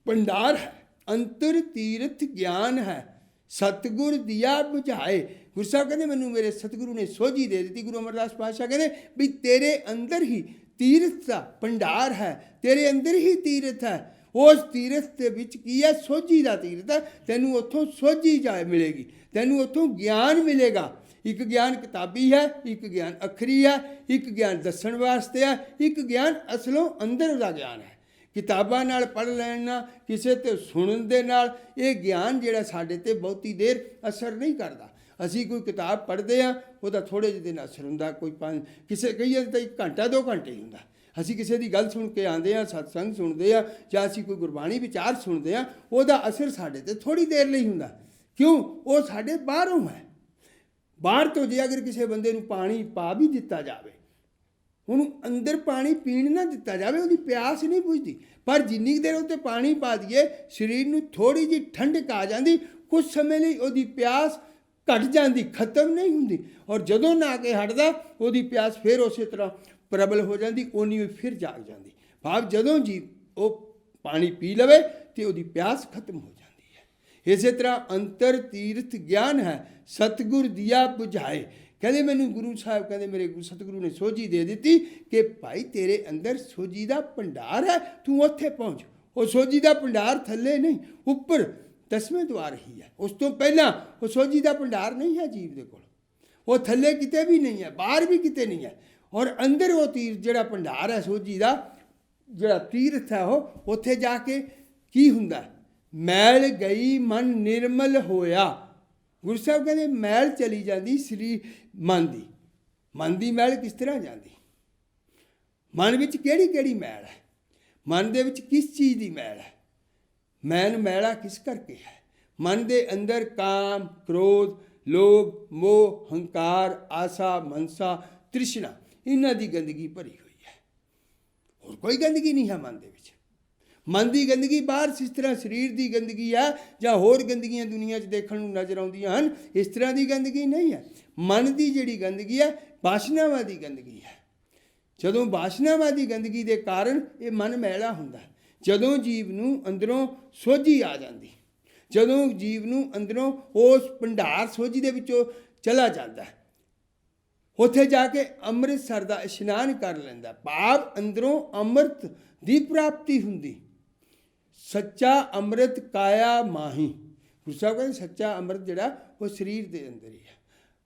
ਭੰਡਾਰ ਹੈ। ਅੰਤਰ ਤੀਰਥ ਗਿਆਨ ਹੈ, ਸਤਿਗੁਰ ਦੀਆ ਬੁਝਾਏ। ਗੁਰੂ ਸਾਹਿਬ ਕਹਿੰਦੇ ਮੈਨੂੰ ਮੇਰੇ ਸਤਿਗੁਰੂ ਨੇ ਸੋਝੀ ਦੇ ਦਿੱਤੀ। ਗੁਰੂ ਅਮਰਦਾਸ ਪਾਤਸ਼ਾਹ ਕਹਿੰਦੇ ਵੀ ਤੇਰੇ ਅੰਦਰ ਹੀ ਤੀਰਥ ਦਾ ਭੰਡਾਰ ਹੈ, ਤੇਰੇ ਅੰਦਰ ਹੀ ਤੀਰਥ ਹੈ। ਉਸ ਤੀਰਥ ਦੇ ਵਿੱਚ ਕੀ ਹੈ? ਸੋਝੀ ਦਾ ਤੀਰਥ ਹੈ। ਤੈਨੂੰ ਉੱਥੋਂ ਸੋਝੀ ਮਿਲੇਗੀ, ਤੈਨੂੰ ਉੱਥੋਂ ਗਿਆਨ ਮਿਲੇਗਾ। ਇੱਕ ਗਿਆਨ ਕਿਤਾਬੀ ਹੈ, ਇੱਕ ਗਿਆਨ ਅੱਖਰੀ ਹੈ, ਇੱਕ ਗਿਆਨ ਦੱਸਣ ਵਾਸਤੇ ਹੈ, ਇੱਕ ਗਿਆਨ ਅਸਲੋਂ ਅੰਦਰ ਦਾ ਗਿਆਨ ਹੈ। ਕਿਤਾਬਾਂ ਨਾਲ ਪੜ੍ਹ ਲੈਣ ਨਾਲ, ਕਿਸੇ ਤੇ ਸੁਣਨ ਦੇ ਨਾਲ ਇਹ ਗਿਆਨ ਜਿਹੜਾ ਸਾਡੇ 'ਤੇ ਬਹੁਤੀ ਦੇਰ ਅਸਰ ਨਹੀਂ ਕਰਦਾ। ਅਸੀਂ ਕੋਈ ਕਿਤਾਬ ਪੜ੍ਹਦੇ ਹਾਂ, ਉਹਦਾ ਥੋੜ੍ਹੇ ਜਿਹੇ ਦਿਨ ਅਸਰ ਹੁੰਦਾ, ਕੋਈ ਕਿਸੇ ਕਈਏ ਤਾਂ 1 ਘੰਟਾ 2 ਘੰਟੇ ਹੀ ਹੁੰਦਾ। ਅਸੀਂ ਕਿਸੇ ਦੀ ਗੱਲ ਸੁਣ ਕੇ ਆਉਂਦੇ ਹਾਂ, ਸਤਸੰਗ ਸੁਣਦੇ ਹਾਂ, ਜਾਂ ਅਸੀਂ ਕੋਈ ਗੁਰਬਾਣੀ ਵਿਚਾਰ ਸੁਣਦੇ ਹਾਂ, ਉਹਦਾ ਅਸਰ ਸਾਡੇ 'ਤੇ ਥੋੜ੍ਹੀ ਦੇਰ ਲਈ ਹੁੰਦਾ। ਕਿਉਂ? ਉਹ ਸਾਡੇ ਬਾਹਰੋਂ ਹੈ। ਬਾਹਰ ਤੋਂ ਜੇ ਅਗਰ ਕਿਸੇ ਬੰਦੇ ਨੂੰ ਪਾਣੀ ਪਾ ਵੀ ਦਿੱਤਾ ਜਾਵੇ, ਉਹਨੂੰ ਅੰਦਰ ਪਾਣੀ ਪੀਣ ਨਾ ਦਿੱਤਾ ਜਾਵੇ, ਉਹਦੀ ਪਿਆਸ ਨਹੀਂ ਬੁਝਦੀ। ਪਰ ਜਿੰਨੀ ਦੇਰ ਉੱਤੇ ਪਾਣੀ ਪਾ ਦਈਏ, ਸਰੀਰ ਨੂੰ ਥੋੜ੍ਹੀ ਜਿਹੀ ਠੰਡਕ ਆ ਜਾਂਦੀ, ਕੁਝ ਸਮੇਂ ਲਈ ਉਹਦੀ ਪਿਆਸ ਘਟ ਜਾਂਦੀ, ਖਤਮ ਨਹੀਂ ਹੁੰਦੀ। ਔਰ ਜਦੋਂ ਨਹਾ ਕੇ ਹਟਦਾ, ਉਹਦੀ ਪਿਆਸ ਫਿਰ ਉਸੇ ਤਰ੍ਹਾਂ ਪ੍ਰਬਲ ਹੋ ਜਾਂਦੀ, ਉਨੀ ਫਿਰ ਜਾਗ ਜਾਂਦੀ। ਭਾਵ ਜਦੋਂ ਜੀ ਉਹ ਪਾਣੀ ਪੀ ਲਵੇ ਤੇ ਉਹਦੀ ਪਿਆਸ ਖਤਮ ਹੋ ਜਾਂਦੀ ਹੈ। ਇਸੇ ਤਰ੍ਹਾਂ ਅੰਤਰ ਤੀਰਥ ਗਿਆਨ ਹੈ, ਸਤਿਗੁਰ ਦੀਆ ਬੁਝਾਏ। ਕਹਿੰਦੇ ਮੈਨੂੰ ਗੁਰੂ ਸਾਹਿਬ ਕਹਿੰਦੇ ਮੇਰੇ ਸਤਿਗੁਰੂ ਨੇ ਸੋਝੀ ਦੇ ਦਿੱਤੀ ਕਿ ਭਾਈ ਤੇਰੇ ਅੰਦਰ ਸੋਝੀ ਦਾ ਭੰਡਾਰ ਹੈ, ਤੂੰ ਉੱਥੇ ਪਹੁੰਚ। ਉਹ ਸੋਝੀ ਦਾ ਭੰਡਾਰ ਥੱਲੇ ਨਹੀਂ, ਉੱਪਰ 10ਵੇਂ ਦੁਆਰ ਹੀ ਹੈ। ਉਸ ਤੋਂ ਪਹਿਲਾਂ ਉਹ ਸੋਝੀ ਦਾ ਭੰਡਾਰ ਨਹੀਂ ਹੈ ਜੀਵ ਦੇ ਕੋਲ, ਉਹ ਥੱਲੇ ਕਿਤੇ ਵੀ ਨਹੀਂ ਹੈ, ਬਾਹਰ ਵੀ ਕਿਤੇ ਨਹੀਂ ਹੈ। ਔਰ ਅੰਦਰ ਉਹ ਜਿਹੜਾ ਭੰਡਾਰ ਹੈ ਸੋਝੀ ਦਾ, ਜਿਹੜਾ ਤੀਰਥ ਹੈ, ਉਹ ਉੱਥੇ ਜਾ ਕੇ ਕੀ ਹੁੰਦਾ? ਮੈਲ ਗਈ ਮਨ ਨਿਰਮਲ ਹੋਇਆ। ਗੁਰੂ ਸਾਹਿਬ ਕਹਿੰਦੇ ਮੈਲ ਚਲੀ ਜਾਂਦੀ ਸਰੀਰ ਮਨ ਦੀ ਮੈਲ ਕਿਸ ਤਰ੍ਹਾਂ ਜਾਂਦੀ? ਮਨ ਵਿੱਚ ਕਿਹੜੀ ਕਿਹੜੀ ਮੈਲ ਹੈ? ਮਨ ਦੇ ਵਿੱਚ ਕਿਸ ਚੀਜ਼ ਦੀ ਮੈਲ ਹੈ? ਮੈਲਾ ਕਿਸ ਕਰਕੇ ਹੈ? ਮਨ ਦੇ ਅੰਦਰ ਕਾਮ, ਕ੍ਰੋਧ, ਲੋਭ, ਮੋਹ, ਹੰਕਾਰ, ਆਸਾ, ਮਨਸਾ, ਤ੍ਰਿਸ਼ਨਾ, ਇਹਨਾਂ ਦੀ ਗੰਦਗੀ ਭਰੀ ਹੋਈ ਹੈ। ਹੋਰ ਕੋਈ ਗੰਦਗੀ ਨਹੀਂ ਹੈ ਮਨ ਦੇ ਵਿੱਚ। ਮਨ ਦੀ ਗੰਦਗੀ ਬਾਹਰ ਜਿਸ ਤਰ੍ਹਾਂ ਸਰੀਰ ਦੀ ਗੰਦਗੀ ਹੈ ਜਾਂ ਹੋਰ ਗੰਦਗੀਆਂ ਦੁਨੀਆ 'ਚ ਦੇਖਣ ਨੂੰ ਨਜ਼ਰ ਆਉਂਦੀਆਂ ਹਨ, ਇਸ ਤਰ੍ਹਾਂ ਦੀ ਗੰਦਗੀ ਨਹੀਂ ਹੈ। ਮਨ ਦੀ ਜਿਹੜੀ ਗੰਦਗੀ ਹੈ, ਵਾਸ਼ਨਾਵਾਂ ਦੀ ਗੰਦਗੀ ਹੈ। ਜਦੋਂ ਵਾਸ਼ਨਾਵਾਂ ਦੀ ਗੰਦਗੀ ਦੇ ਕਾਰਨ ਇਹ ਮਨ ਮੈਲਾ ਹੁੰਦਾ। ਜਦੋਂ ਜੀਵ ਨੂੰ ਅੰਦਰੋਂ ਸੋਝੀ ਆ ਜਾਂਦੀ, ਜਦੋਂ ਜੀਵ ਨੂੰ ਅੰਦਰੋਂ ਉਸ ਭੰਡਾਰ ਸੋਝੀ ਦੇ ਵਿੱਚੋਂ ਚਲਾ ਜਾਂਦਾ, ਉੱਥੇ ਜਾ ਕੇ ਅੰਮ੍ਰਿਤਸਰ ਦਾ ਇਸ਼ਨਾਨ ਕਰ ਲੈਂਦਾ, ਭਾਵ ਅੰਦਰੋਂ ਅੰਮ੍ਰਿਤ ਦੀ ਪ੍ਰਾਪਤੀ ਹੁੰਦੀ। ਸੱਚਾ ਅੰਮ੍ਰਿਤ ਕਾਇਆ ਮਾਹੀ। ਗੁਰੂ ਸਾਹਿਬ ਕਹਿੰਦੇ ਸੱਚਾ ਅੰਮ੍ਰਿਤ ਜਿਹੜਾ ਉਹ ਸਰੀਰ ਦੇ ਅੰਦਰ ਹੀ ਹੈ।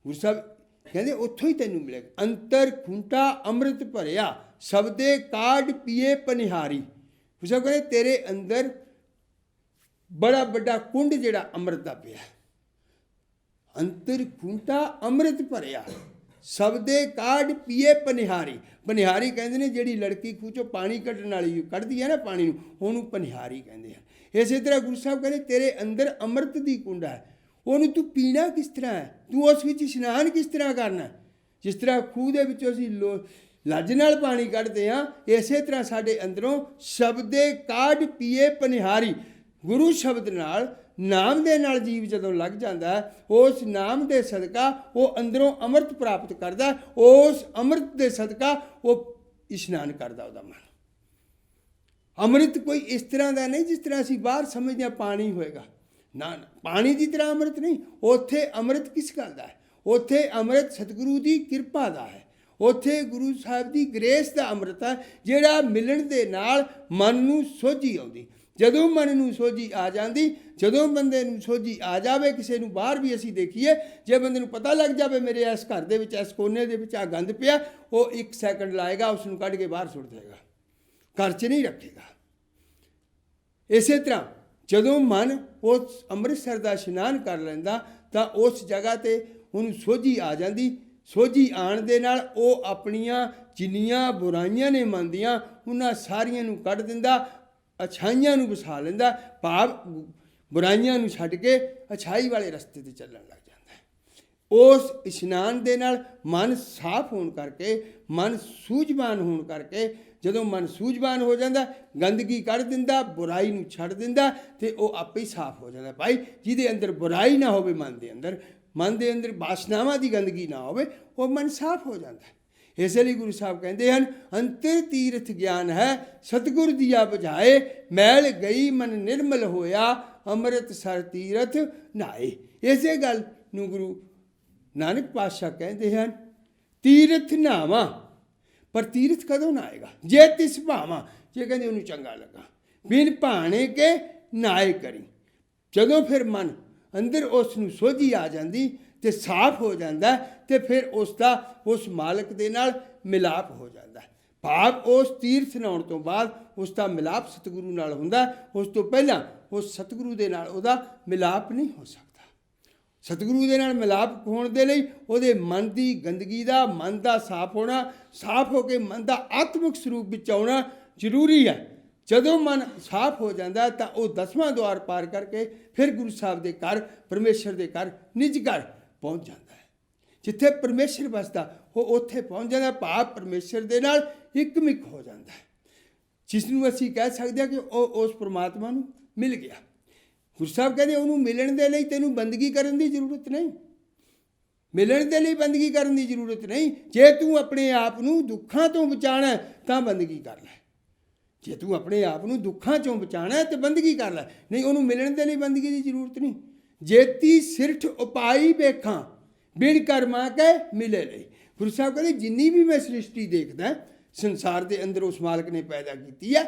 ਗੁਰੂ ਸਾਹਿਬ ਕਹਿੰਦੇ ਉੱਥੋਂ ਹੀ ਤੈਨੂੰ ਮਿਲੇਗਾ। ਅੰਤਰ ਖੁੰਟਾ ਅੰਮ੍ਰਿਤ ਭਰਿਆ, ਸਬਦੇ ਕਾਢ ਪੀਏ ਪਨਿਹਾਰੀ। ਗੁਰੂ ਸਾਹਿਬ ਕਹਿੰਦੇ ਤੇਰੇ ਅੰਦਰ ਬੜਾ ਵੱਡਾ ਕੁੰਡ ਜਿਹੜਾ ਅੰਮ੍ਰਿਤ ਦਾ ਪਿਆ। ਅੰਤਰ ਖੁੰਟਾ ਅੰਮ੍ਰਿਤ ਭਰਿਆ, ਸਬਦੇ ਕਾਢ ਪੀਏ ਪਨਿਹਾਰੀ। ਪਨਿਹਾਰੀ ਕਹਿੰਦੇ ਨੇ ਜਿਹੜੀ ਲੜਕੀ ਖੂਹ 'ਚੋਂ ਪਾਣੀ ਕੱਢਣ ਵਾਲੀ ਕੱਢਦੀ ਹੈ ਨਾ ਪਾਣੀ ਨੂੰ, ਉਹਨੂੰ ਪਨਿਹਾਰੀ ਕਹਿੰਦੇ ਆ। ਇਸੇ ਤਰ੍ਹਾਂ ਗੁਰੂ ਸਾਹਿਬ ਕਹਿੰਦੇ ਤੇਰੇ ਅੰਦਰ ਅੰਮ੍ਰਿਤ ਦੀ ਕੁੰਡ ਹੈ, ਉਹਨੂੰ ਤੂੰ ਪੀਣਾ ਕਿਸ ਤਰ੍ਹਾਂ ਹੈ? ਤੂੰ ਉਸ ਵਿੱਚ ਇਸ਼ਨਾਨ ਕਿਸ ਤਰ੍ਹਾਂ ਕਰਨਾ? ਜਿਸ ਤਰ੍ਹਾਂ ਖੂਹ ਦੇ ਵਿੱਚੋਂ ਅਸੀਂ ਲੱਜ ਨਾਲ ਪਾਣੀ ਕੱਢਦੇ ਹਾਂ, ਇਸੇ ਤਰ੍ਹਾਂ ਸਾਡੇ ਅੰਦਰੋਂ ਸ਼ਬਦੇ ਕਾਢ ਪੀਏ ਪਨਿਹਾਰੀ। ਗੁਰੂ ਸ਼ਬਦ ਨਾਲ, ਨਾਮ ਦੇ ਨਾਲ ਜੀਵ ਜਦੋਂ ਲੱਗ ਜਾਂਦਾ, ਉਸ ਨਾਮ ਦੇ ਸਦਕਾ ਉਹ ਅੰਦਰੋਂ ਅੰਮ੍ਰਿਤ ਪ੍ਰਾਪਤ ਕਰਦਾ। ਉਸ ਅੰਮ੍ਰਿਤ ਦੇ ਸਦਕਾ ਉਹ ਇਸ਼ਨਾਨ ਕਰਦਾ ਉਹਦਾ ਮਨ। ਅੰਮ੍ਰਿਤ ਕੋਈ ਇਸ ਤਰ੍ਹਾਂ ਦਾ ਨਹੀਂ ਜਿਸ ਤਰ੍ਹਾਂ ਅਸੀਂ ਬਾਹਰ ਸਮਝਦੇ ਹਾਂ ਪਾਣੀ ਹੋਏਗਾ। ਨਾ, ਪਾਣੀ ਦੀ ਤਰ੍ਹਾਂ ਅੰਮ੍ਰਿਤ ਨਹੀਂ। ਉੱਥੇ ਅੰਮ੍ਰਿਤ ਕਿਸ ਗੱਲ ਦਾ ਹੈ? ਉੱਥੇ ਅੰਮ੍ਰਿਤ ਸਤਿਗੁਰੂ ਦੀ ਕਿਰਪਾ ਦਾ ਹੈ। ਉੱਥੇ ਗੁਰੂ ਸਾਹਿਬ ਦੀ ਗ੍ਰੇਸ ਦਾ ਅੰਮ੍ਰਿਤ ਹੈ, ਜਿਹੜਾ ਮਿਲਣ ਦੇ ਨਾਲ ਮਨ ਨੂੰ ਸੋਝੀ ਆਉਂਦੀ। ਜਦੋਂ ਮਨ ਨੂੰ ਸੋਝੀ ਆ ਜਾਂਦੀ, ਜਦੋਂ ਬੰਦੇ ਨੂੰ ਸੋਝੀ ਆ ਜਾਵੇ, ਕਿਸੇ ਨੂੰ ਬਾਹਰ ਵੀ ਅਸੀਂ ਦੇਖੀਏ, ਜੇ ਬੰਦੇ ਨੂੰ ਪਤਾ ਲੱਗ ਜਾਵੇ ਮੇਰੇ ਇਸ ਘਰ ਦੇ ਵਿੱਚ, ਇਸ ਕੋਨੇ ਦੇ ਵਿੱਚ ਆ ਗੰਦ ਪਿਆ, ਉਹ 1 ਸੈਕਿੰਡ ਲਾਏਗਾ, ਉਸ ਨੂੰ ਕੱਢ ਕੇ ਬਾਹਰ ਸੁੱਟ ਦੇਗਾ, ਘਰ 'ਚ ਨਹੀਂ ਰੱਖੇਗਾ। ਇਸੇ ਤਰ੍ਹਾਂ ਜਦੋਂ ਮਨ ਉਸ ਅੰਮ੍ਰਿਤਸਰ ਦਾ ਇਸ਼ਨਾਨ ਕਰ ਲੈਂਦਾ ਤਾਂ ਉਸ ਜਗ੍ਹਾ 'ਤੇ ਉਹਨੂੰ ਸੋਝੀ ਆ ਜਾਂਦੀ। ਸੋਝੀ ਆਉਣ ਦੇ ਨਾਲ ਉਹ ਆਪਣੀਆਂ ਜਿੰਨੀਆਂ ਬੁਰਾਈਆਂ ਨੇ ਮਨ ਦੀਆਂ, ਉਹਨਾਂ ਸਾਰੀਆਂ ਨੂੰ ਕੱਢ ਦਿੰਦਾ, ਅੱਛਾਈਆਂ ਨੂੰ ਵਸਾ ਲੈਂਦਾ। ਭਾਵ ਬੁਰਾਈਆਂ ਨੂੰ ਛੱਡ ਕੇ ਅੱਛਾਈ ਵਾਲੇ ਰਸਤੇ 'ਤੇ ਚੱਲਣ ਲੱਗ ਜਾਂਦਾ। ਉਸ ਇਸ਼ਨਾਨ ਦੇ ਨਾਲ ਮਨ ਸਾਫ਼ ਹੋਣ ਕਰਕੇ, ਮਨ ਸੂਝਵਾਨ ਹੋਣ ਕਰਕੇ, ਜਦੋਂ ਮਨ ਸੂਝਵਾਨ ਹੋ ਜਾਂਦਾ, ਗੰਦਗੀ ਕੱਢ ਦਿੰਦਾ, ਬੁਰਾਈ ਨੂੰ ਛੱਡ ਦਿੰਦਾ, ਤੇ ਉਹ ਆਪੇ ਹੀ ਸਾਫ਼ ਹੋ ਜਾਂਦਾ। ਭਾਈ ਜਿਹਦੇ ਅੰਦਰ ਬੁਰਾਈ ਨਾ ਹੋਵੇ, ਮਨ ਦੇ ਅੰਦਰ ਵਾਸ਼ਨਾਵਾਂ ਦੀ ਗੰਦਗੀ ਨਾ ਹੋਵੇ, ਉਹ ਮਨ ਸਾਫ਼ ਹੋ ਜਾਂਦਾ। ਇਸੇ ਲਈ ਗੁਰੂ ਸਾਹਿਬ ਕਹਿੰਦੇ ਹਨ ਅੰਤਰ ਤੀਰਥ ਗਿਆਨ ਹੈ, ਸਤਿਗੁਰ ਦੀਆ ਬੁਝਾਏ। ਮੈਲ ਗਈ ਮਨ ਨਿਰਮਲ ਹੋਇਆ, ਅੰਮ੍ਰਿਤਸਰ ਤੀਰਥ ਨਹਾਏ। ਇਸੇ ਗੱਲ ਨੂੰ ਗੁਰੂ ਨਾਨਕ ਪਾਤਸ਼ਾਹ ਕਹਿੰਦੇ ਹਨ ਤੀਰਥ ਨਹਾਵਾਂ। ਪਰ ਤੀਰਥ ਕਦੋਂ ਨਹਾਏਗਾ? ਜੇ ਤਿਸ ਭਾਵਾਂ, ਜੇ ਕਹਿੰਦੇ ਉਹਨੂੰ ਚੰਗਾ ਲੱਗਾ। ਬਿਨ ਭਾਣੇ ਕੇ ਨਹਾਏ ਕਰੀ। ਜਦੋਂ ਫਿਰ ਮਨ ਅੰਦਰ ਉਸ ਨੂੰ ਸੋਝੀ ਆ ਜਾਂਦੀ ਤੇ ਸਾਫ਼ ਹੋ ਜਾਂਦਾ, ਤੇ ਫਿਰ ਉਸ ਦਾ ਉਸ ਮਾਲਕ ਦੇ ਨਾਲ ਮਿਲਾਪ ਹੋ ਜਾਂਦਾ। ਭਾਵ ਉਸ ਤੀਰਥ ਨਹਾਉਣ ਤੋਂ ਬਾਅਦ ਉਸ ਦਾ ਮਿਲਾਪ ਸਤਿਗੁਰੂ ਨਾਲ ਹੁੰਦਾ। ਉਸ ਤੋਂ ਪਹਿਲਾਂ ਉਸ ਸਤਿਗੁਰੂ ਦੇ ਨਾਲ ਉਹਦਾ ਮਿਲਾਪ ਨਹੀਂ ਹੋ ਸਕਦਾ। ਸਤਿਗੁਰੂ ਦੇ ਨਾਲ ਮਿਲਾਪ ਹੋਣ ਦੇ ਲਈ ਉਹਦੇ ਮਨ ਦੀ ਗੰਦਗੀ ਦਾ, ਮਨ ਦਾ ਸਾਫ਼ ਹੋਣਾ, ਸਾਫ਼ ਹੋ ਕੇ ਮਨ ਦਾ ਆਤਮਿਕ ਸਰੂਪ ਵਿੱਚ ਆਉਣਾ ਜ਼ਰੂਰੀ ਹੈ। ਜਦੋਂ ਮਨ ਸਾਫ਼ ਹੋ ਜਾਂਦਾ ਤਾਂ ਉਹ 10ਵਾਂ ਦੁਆਰ ਪਾਰ ਕਰਕੇ ਫਿਰ ਗੁਰੂ ਸਾਹਿਬ ਦੇ ਘਰ, ਪਰਮੇਸ਼ਰ ਦੇ ਘਰ, ਨਿਜ ਘਰ ਪਹੁੰਚ ਜਾਂਦਾ ਹੈ। ਜਿੱਥੇ ਪਰਮੇਸ਼ਰ ਵਸਦਾ ਉਹ ਉੱਥੇ ਪਹੁੰਚ ਜਾਂਦਾ, ਭਾਵ ਪਰਮੇਸ਼ਰ ਦੇ ਨਾਲ ਇੱਕਮਿਕ ਹੋ ਜਾਂਦਾ ਹੈ, ਜਿਸ ਨੂੰ ਅਸੀਂ ਕਹਿ ਸਕਦੇ ਹਾਂ ਕਿ ਉਹ ਉਸ ਪਰਮਾਤਮਾ ਨੂੰ ਮਿਲ ਗਿਆ। ਗੁਰੂ ਸਾਹਿਬ ਕਹਿੰਦੇ ਉਹਨੂੰ ਮਿਲਣ ਦੇ ਲਈ ਤੈਨੂੰ ਬੰਦਗੀ ਕਰਨ ਦੀ ਜ਼ਰੂਰਤ ਨਹੀਂ, ਮਿਲਣ ਦੇ ਲਈ ਬੰਦਗੀ ਕਰਨ ਦੀ ਜ਼ਰੂਰਤ ਨਹੀਂ। ਜੇ ਤੂੰ ਆਪਣੇ ਆਪ ਨੂੰ ਦੁੱਖਾਂ ਤੋਂ ਬਚਾਉਣਾ ਤਾਂ ਬੰਦਗੀ ਕਰ ਲੈ, ਜੇ ਤੂੰ ਆਪਣੇ ਆਪ ਨੂੰ ਦੁੱਖਾਂ ਚੋਂ ਬਚਾਉਣਾ ਤਾਂ ਬੰਦਗੀ ਕਰ ਲੈ, ਨਹੀਂ ਉਹਨੂੰ ਮਿਲਣ ਦੇ ਲਈ ਬੰਦਗੀ ਦੀ ਜ਼ਰੂਰਤ ਨਹੀਂ। ਜੇਤੀ ਸਿਰਠ ਉਪਾਈ ਵੇਖਾਂ ਬਿਨ ਕਰਮਾਂ ਕੇ ਮਿਲੇ ਲਈ। ਗੁਰੂ ਸਾਹਿਬ ਕਹਿੰਦੇ ਜਿੰਨੀ ਵੀ ਮੈਂ ਸ੍ਰਿਸ਼ਟੀ ਦੇਖਦਾ ਸੰਸਾਰ ਦੇ ਅੰਦਰ ਉਸ ਮਾਲਕ ਨੇ ਪੈਦਾ ਕੀਤੀ ਹੈ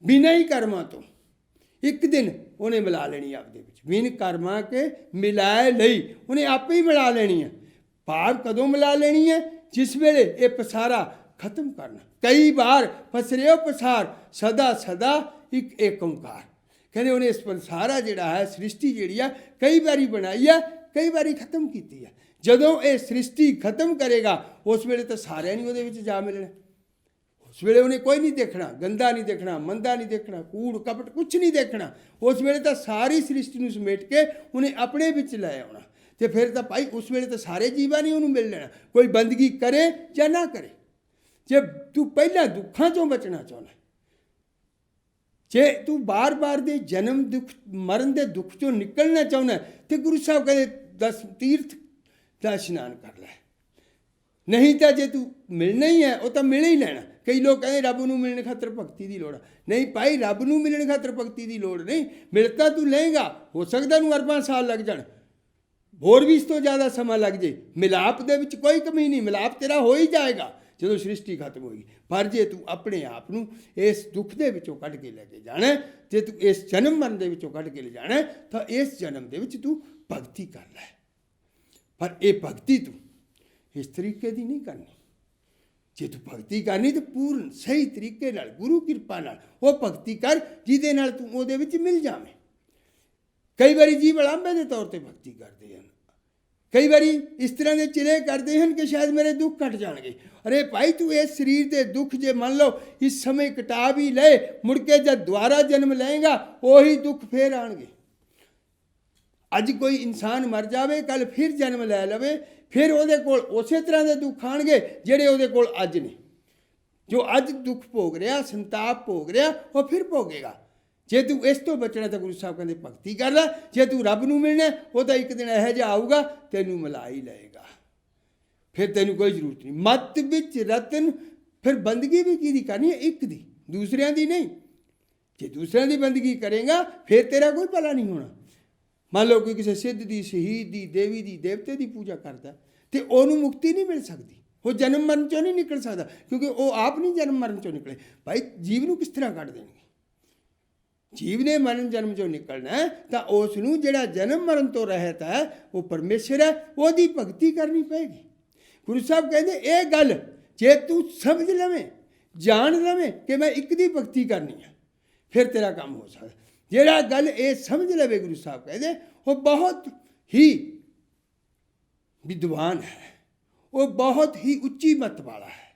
ਬਿਨਾਂ ਹੀ ਕਰਮਾਂ ਤੋਂ, ਇੱਕ ਦਿਨ ਉਹਨੇ ਮਿਲਾ ਲੈਣੀ ਆਪਦੇ ਵਿੱਚ। ਬਿਨ ਕਰਮਾਂ ਕੇ ਮਿਲਾਏ ਲਈ, ਉਹਨੇ ਆਪੇ ਹੀ ਮਿਲਾ ਲੈਣੀ ਹੈ। ਭਾਵ ਕਦੋਂ ਮਿਲਾ ਲੈਣੀ ਹੈ? ਜਿਸ ਵੇਲੇ ਇਹ ਪਸਾਰਾ ਖਤਮ ਕਰਨਾ। ਕਈ ਵਾਰ ਪਸਰਿਓ ਪਸਾਰ ਸਦਾ ਸਦਾ ਇੱਕ ਏਕ ਓਂਕਾਰ। ਕਹਿੰਦੇ ਉਹਨੇ ਇਸ ਪਸਾਰਾ ਜਿਹੜਾ ਹੈ, ਸ੍ਰਿਸ਼ਟੀ ਜਿਹੜੀ ਆ, ਕਈ ਵਾਰੀ ਬਣਾਈ ਹੈ, ਕਈ ਵਾਰੀ ਖਤਮ ਕੀਤੀ ਹੈ। ਜਦੋਂ ਇਹ ਸ੍ਰਿਸ਼ਟੀ ਖਤਮ ਕਰੇਗਾ ਉਸ ਵੇਲੇ ਤਾਂ ਸਾਰਿਆਂ ਨੇ ਉਹਦੇ ਵਿੱਚ ਜਾ ਮਿਲਣਾ। ਉਸ ਵੇਲੇ ਉਹਨੇ ਕੋਈ ਨਹੀਂ ਦੇਖਣਾ, ਗੰਦਾ ਨਹੀਂ ਦੇਖਣਾ, ਮੰਦਾ ਨਹੀਂ ਦੇਖਣਾ, ਕੂੜ ਕਪਟ ਕੁਛ ਨਹੀਂ ਦੇਖਣਾ। ਉਸ ਵੇਲੇ ਤਾਂ ਸਾਰੀ ਸ੍ਰਿਸ਼ਟੀ ਨੂੰ ਸਮੇਟ ਕੇ ਉਹਨੇ ਆਪਣੇ ਵਿੱਚ ਲੈ ਆਉਣਾ। ਅਤੇ ਫਿਰ ਤਾਂ ਭਾਈ ਉਸ ਵੇਲੇ ਤਾਂ ਸਾਰੇ ਜੀਵਾਂ ਨੇ ਉਹਨੂੰ ਮਿਲ ਲੈਣਾ, ਕੋਈ ਬੰਦਗੀ ਕਰੇ ਜਾਂ ਨਾ ਕਰੇ। ਜੇ ਤੂੰ ਪਹਿਲਾਂ ਦੁੱਖਾਂ ਚੋਂ ਬਚਣਾ ਚਾਹੁੰਦਾ, ਜੇ ਤੂੰ ਬਾਰ-ਬਾਰ ਦੇ ਜਨਮ ਦੁੱਖ, ਮਰਨ ਦੇ ਦੁੱਖ ਚੋਂ ਨਿਕਲਣਾ ਚਾਹੁੰਦਾ, ਤੇ ਗੁਰੂ ਸਾਹਿਬ ਕਹਿੰਦੇ 10 ਤੀਰਥ ਦਾ ਇਸ਼ਨਾਨ ਕਰ ਲੈ। ਨਹੀਂ ਤਾਂ ਜੇ ਤੂੰ ਮਿਲਣਾ ਹੀ ਹੈ ਉਹ ਤਾਂ ਮਿਲ ਹੀ ਲੈਣਾ। ਕਈ ਲੋਕ ਕਹਿੰਦੇ ਰੱਬ ਨੂੰ ਮਿਲਣ ਖਾਤਰ ਭਗਤੀ ਦੀ ਲੋੜ ਹੈ। ਨਹੀਂ ਭਾਈ, ਰੱਬ ਨੂੰ ਮਿਲਣ ਖਾਤਰ ਭਗਤੀ ਦੀ ਲੋੜ ਨਹੀਂ। ਮਿਲ ਤਾਂ ਤੂੰ ਲਏਗਾ, ਹੋ ਸਕਦਾ ਨੂੰ ਅਰਬਾਂ ਸਾਲ ਲੱਗ ਜਾਣ, ਹੋਰ ਵੀ ਇਸ ਤੋਂ ਜ਼ਿਆਦਾ ਸਮਾਂ ਲੱਗ ਜੇ। ਮਿਲਾਪ ਦੇ ਵਿੱਚ ਕੋਈ ਕਮੀ ਨਹੀਂ, ਮਿਲਾਪ ਤੇਰਾ ਹੋ ਹੀ ਜਾਏਗਾ ਜਦੋਂ ਸ੍ਰਿਸ਼ਟੀ ਖਤਮ ਹੋਏਗੀ। ਪਰ ਜੇ ਤੂੰ ਆਪਣੇ ਆਪ ਨੂੰ ਇਸ ਦੁੱਖ ਦੇ ਵਿੱਚੋਂ ਕੱਢ ਕੇ ਲੈ ਕੇ ਜਾਣਾ, ਜੇ ਤੂੰ ਇਸ ਜਨਮ ਮਰਨ ਦੇ ਵਿੱਚੋਂ ਕੱਢ ਕੇ ਲੈ ਜਾਣਾ, ਤਾਂ ਇਸ ਜਨਮ ਦੇ ਵਿੱਚ ਤੂੰ ਭਗਤੀ ਕਰ ਲੈ। ਪਰ ਇਹ ਭਗਤੀ ਤੂੰ ਇਸ ਤਰੀਕੇ ਦੀ ਨਹੀਂ ਕਰਨੀ। ਜੇ ਤੂੰ ਭਗਤੀ ਕਰਨੀ ਤਾਂ ਪੂਰਨ ਸਹੀ ਤਰੀਕੇ ਨਾਲ, ਗੁਰੂ ਕਿਰਪਾ ਨਾਲ ਉਹ ਭਗਤੀ ਕਰ ਜਿਹਦੇ ਨਾਲ ਤੂੰ ਉਹਦੇ ਵਿੱਚ ਮਿਲ ਜਾਵੇਂ। ਕਈ ਵਾਰੀ ਜੀਵ ਅਲਾਂਭੇ ਦੇ ਤੌਰ 'ਤੇ ਭਗਤੀ ਕਰਦੇ ਹਨ, ਕਈ ਵਾਰੀ ਇਸ ਤਰ੍ਹਾਂ ਦੇ ਚਿਲੇ ਕਰਦੇ ਹਨ ਕਿ ਸ਼ਾਇਦ ਮੇਰੇ ਦੁੱਖ ਘਟ ਜਾਣਗੇ। ਅਰੇ ਭਾਈ, ਤੂੰ ਇਸ ਸਰੀਰ ਦੇ ਦੁੱਖ ਜੇ ਮੰਨ ਲਓ ਇਸ ਸਮੇਂ ਕਟਾ ਵੀ ਲਏ, ਮੁੜ ਕੇ ਜਦ ਦੁਬਾਰਾ ਜਨਮ ਲਏਗਾ ਉਹੀ ਦੁੱਖ ਫੇਰ ਆਉਣਗੇ। ਅੱਜ ਕੋਈ ਇਨਸਾਨ ਮਰ ਜਾਵੇ, ਕੱਲ ਫਿਰ ਜਨਮ ਲੈ ਲਵੇ, ਫਿਰ ਉਹਦੇ ਕੋਲ ਉਸੇ ਤਰ੍ਹਾਂ ਦੇ ਦੁੱਖ ਆਉਣਗੇ ਜਿਹੜੇ ਉਹਦੇ ਕੋਲ ਅੱਜ ਨੇ। ਜੋ ਅੱਜ ਦੁੱਖ ਭੋਗ ਰਿਹਾ, ਸੰਤਾਪ ਭੋਗ ਰਿਹਾ, ਉਹ ਫਿਰ ਭੋਗੇਗਾ। ਜੇ ਤੂੰ ਇਸ ਤੋਂ ਬਚਣਾ ਤਾਂ ਗੁਰੂ ਸਾਹਿਬ ਕਹਿੰਦੇ ਭਗਤੀ ਕਰ ਲੈ। ਜੇ ਤੂੰ ਰੱਬ ਨੂੰ ਮਿਲਣਾ, ਉਹ ਤਾਂ ਇੱਕ ਦਿਨ ਇਹੋ ਜਿਹਾ ਆਊਗਾ ਤੈਨੂੰ ਮਿਲਾ ਹੀ ਲਏਗਾ, ਫਿਰ ਤੈਨੂੰ ਕੋਈ ਜ਼ਰੂਰਤ ਨਹੀਂ। ਮੱਤ ਵਿੱਚ ਰਤਨ, ਫਿਰ ਬੰਦਗੀ ਵੀ ਕਿਹਦੀ ਕਰਨੀ ਹੈ? ਇੱਕ ਦੀ, ਦੂਸਰਿਆਂ ਦੀ ਨਹੀਂ। ਜੇ ਦੂਸਰਿਆਂ ਦੀ ਬੰਦਗੀ ਕਰੇਗਾ ਫਿਰ ਤੇਰਾ ਕੋਈ ਭਲਾ ਨਹੀਂ ਹੋਣਾ। ਮੰਨ ਲਓ ਕੋਈ ਕਿਸੇ ਸਿੱਧ ਦੀ, ਸ਼ਹੀਦ ਦੀ, ਦੇਵੀ ਦੀ, ਦੇਵਤੇ ਦੀ ਪੂਜਾ ਕਰਦਾ ਤੇ ਉਹਨੂੰ ਮੁਕਤੀ ਨਹੀਂ ਮਿਲ ਸਕਦੀ, ਉਹ ਜਨਮ ਮਰਨ ਚੋਂ ਨਹੀਂ ਨਿਕਲ ਸਕਦਾ, ਕਿਉਂਕਿ ਉਹ ਆਪ ਨਹੀਂ ਜਨਮ ਮਰਨ ਚੋਂ ਨਿਕਲੇ। ਭਾਈ, ਜੀਵ ਨੂੰ ਕਿਸ ਤਰ੍ਹਾਂ ਕੱਢ ਦੇਣਗੇ? ਜੀਵ ਨੇ ਮਰਨ ਜਨਮ ਚੋਂ ਨਿਕਲਣਾ ਤਾਂ ਉਸ ਨੂੰ ਜਿਹੜਾ ਜਨਮ ਮਰਨ ਤੋਂ ਰਹਿਤ ਹੈ, ਉਹ ਪਰਮੇਸ਼ਰ ਹੈ, ਉਹਦੀ ਭਗਤੀ ਕਰਨੀ ਪਏਗੀ। ਗੁਰੂ ਸਾਹਿਬ ਕਹਿੰਦੇ ਇਹ ਗੱਲ ਜੇ ਤੂੰ ਸਮਝ ਲਵੇਂ, ਜਾਣ ਲਵੇਂ ਕਿ ਮੈਂ ਇੱਕ ਦੀ ਭਗਤੀ ਕਰਨੀ ਹੈ, ਫਿਰ ਤੇਰਾ ਕੰਮ ਹੋ ਸਕਦਾ। ਜਿਹੜਾ ਗੱਲ ਇਹ ਸਮਝ ਲਵੇ, ਗੁਰੂ ਸਾਹਿਬ ਕਹਿੰਦੇ ਉਹ ਬਹੁਤ ਹੀ ਵਿਦਵਾਨ ਹੈ, ਉਹ ਬਹੁਤ ਹੀ ਉੱਚੀ ਮੱਤ ਵਾਲਾ ਹੈ।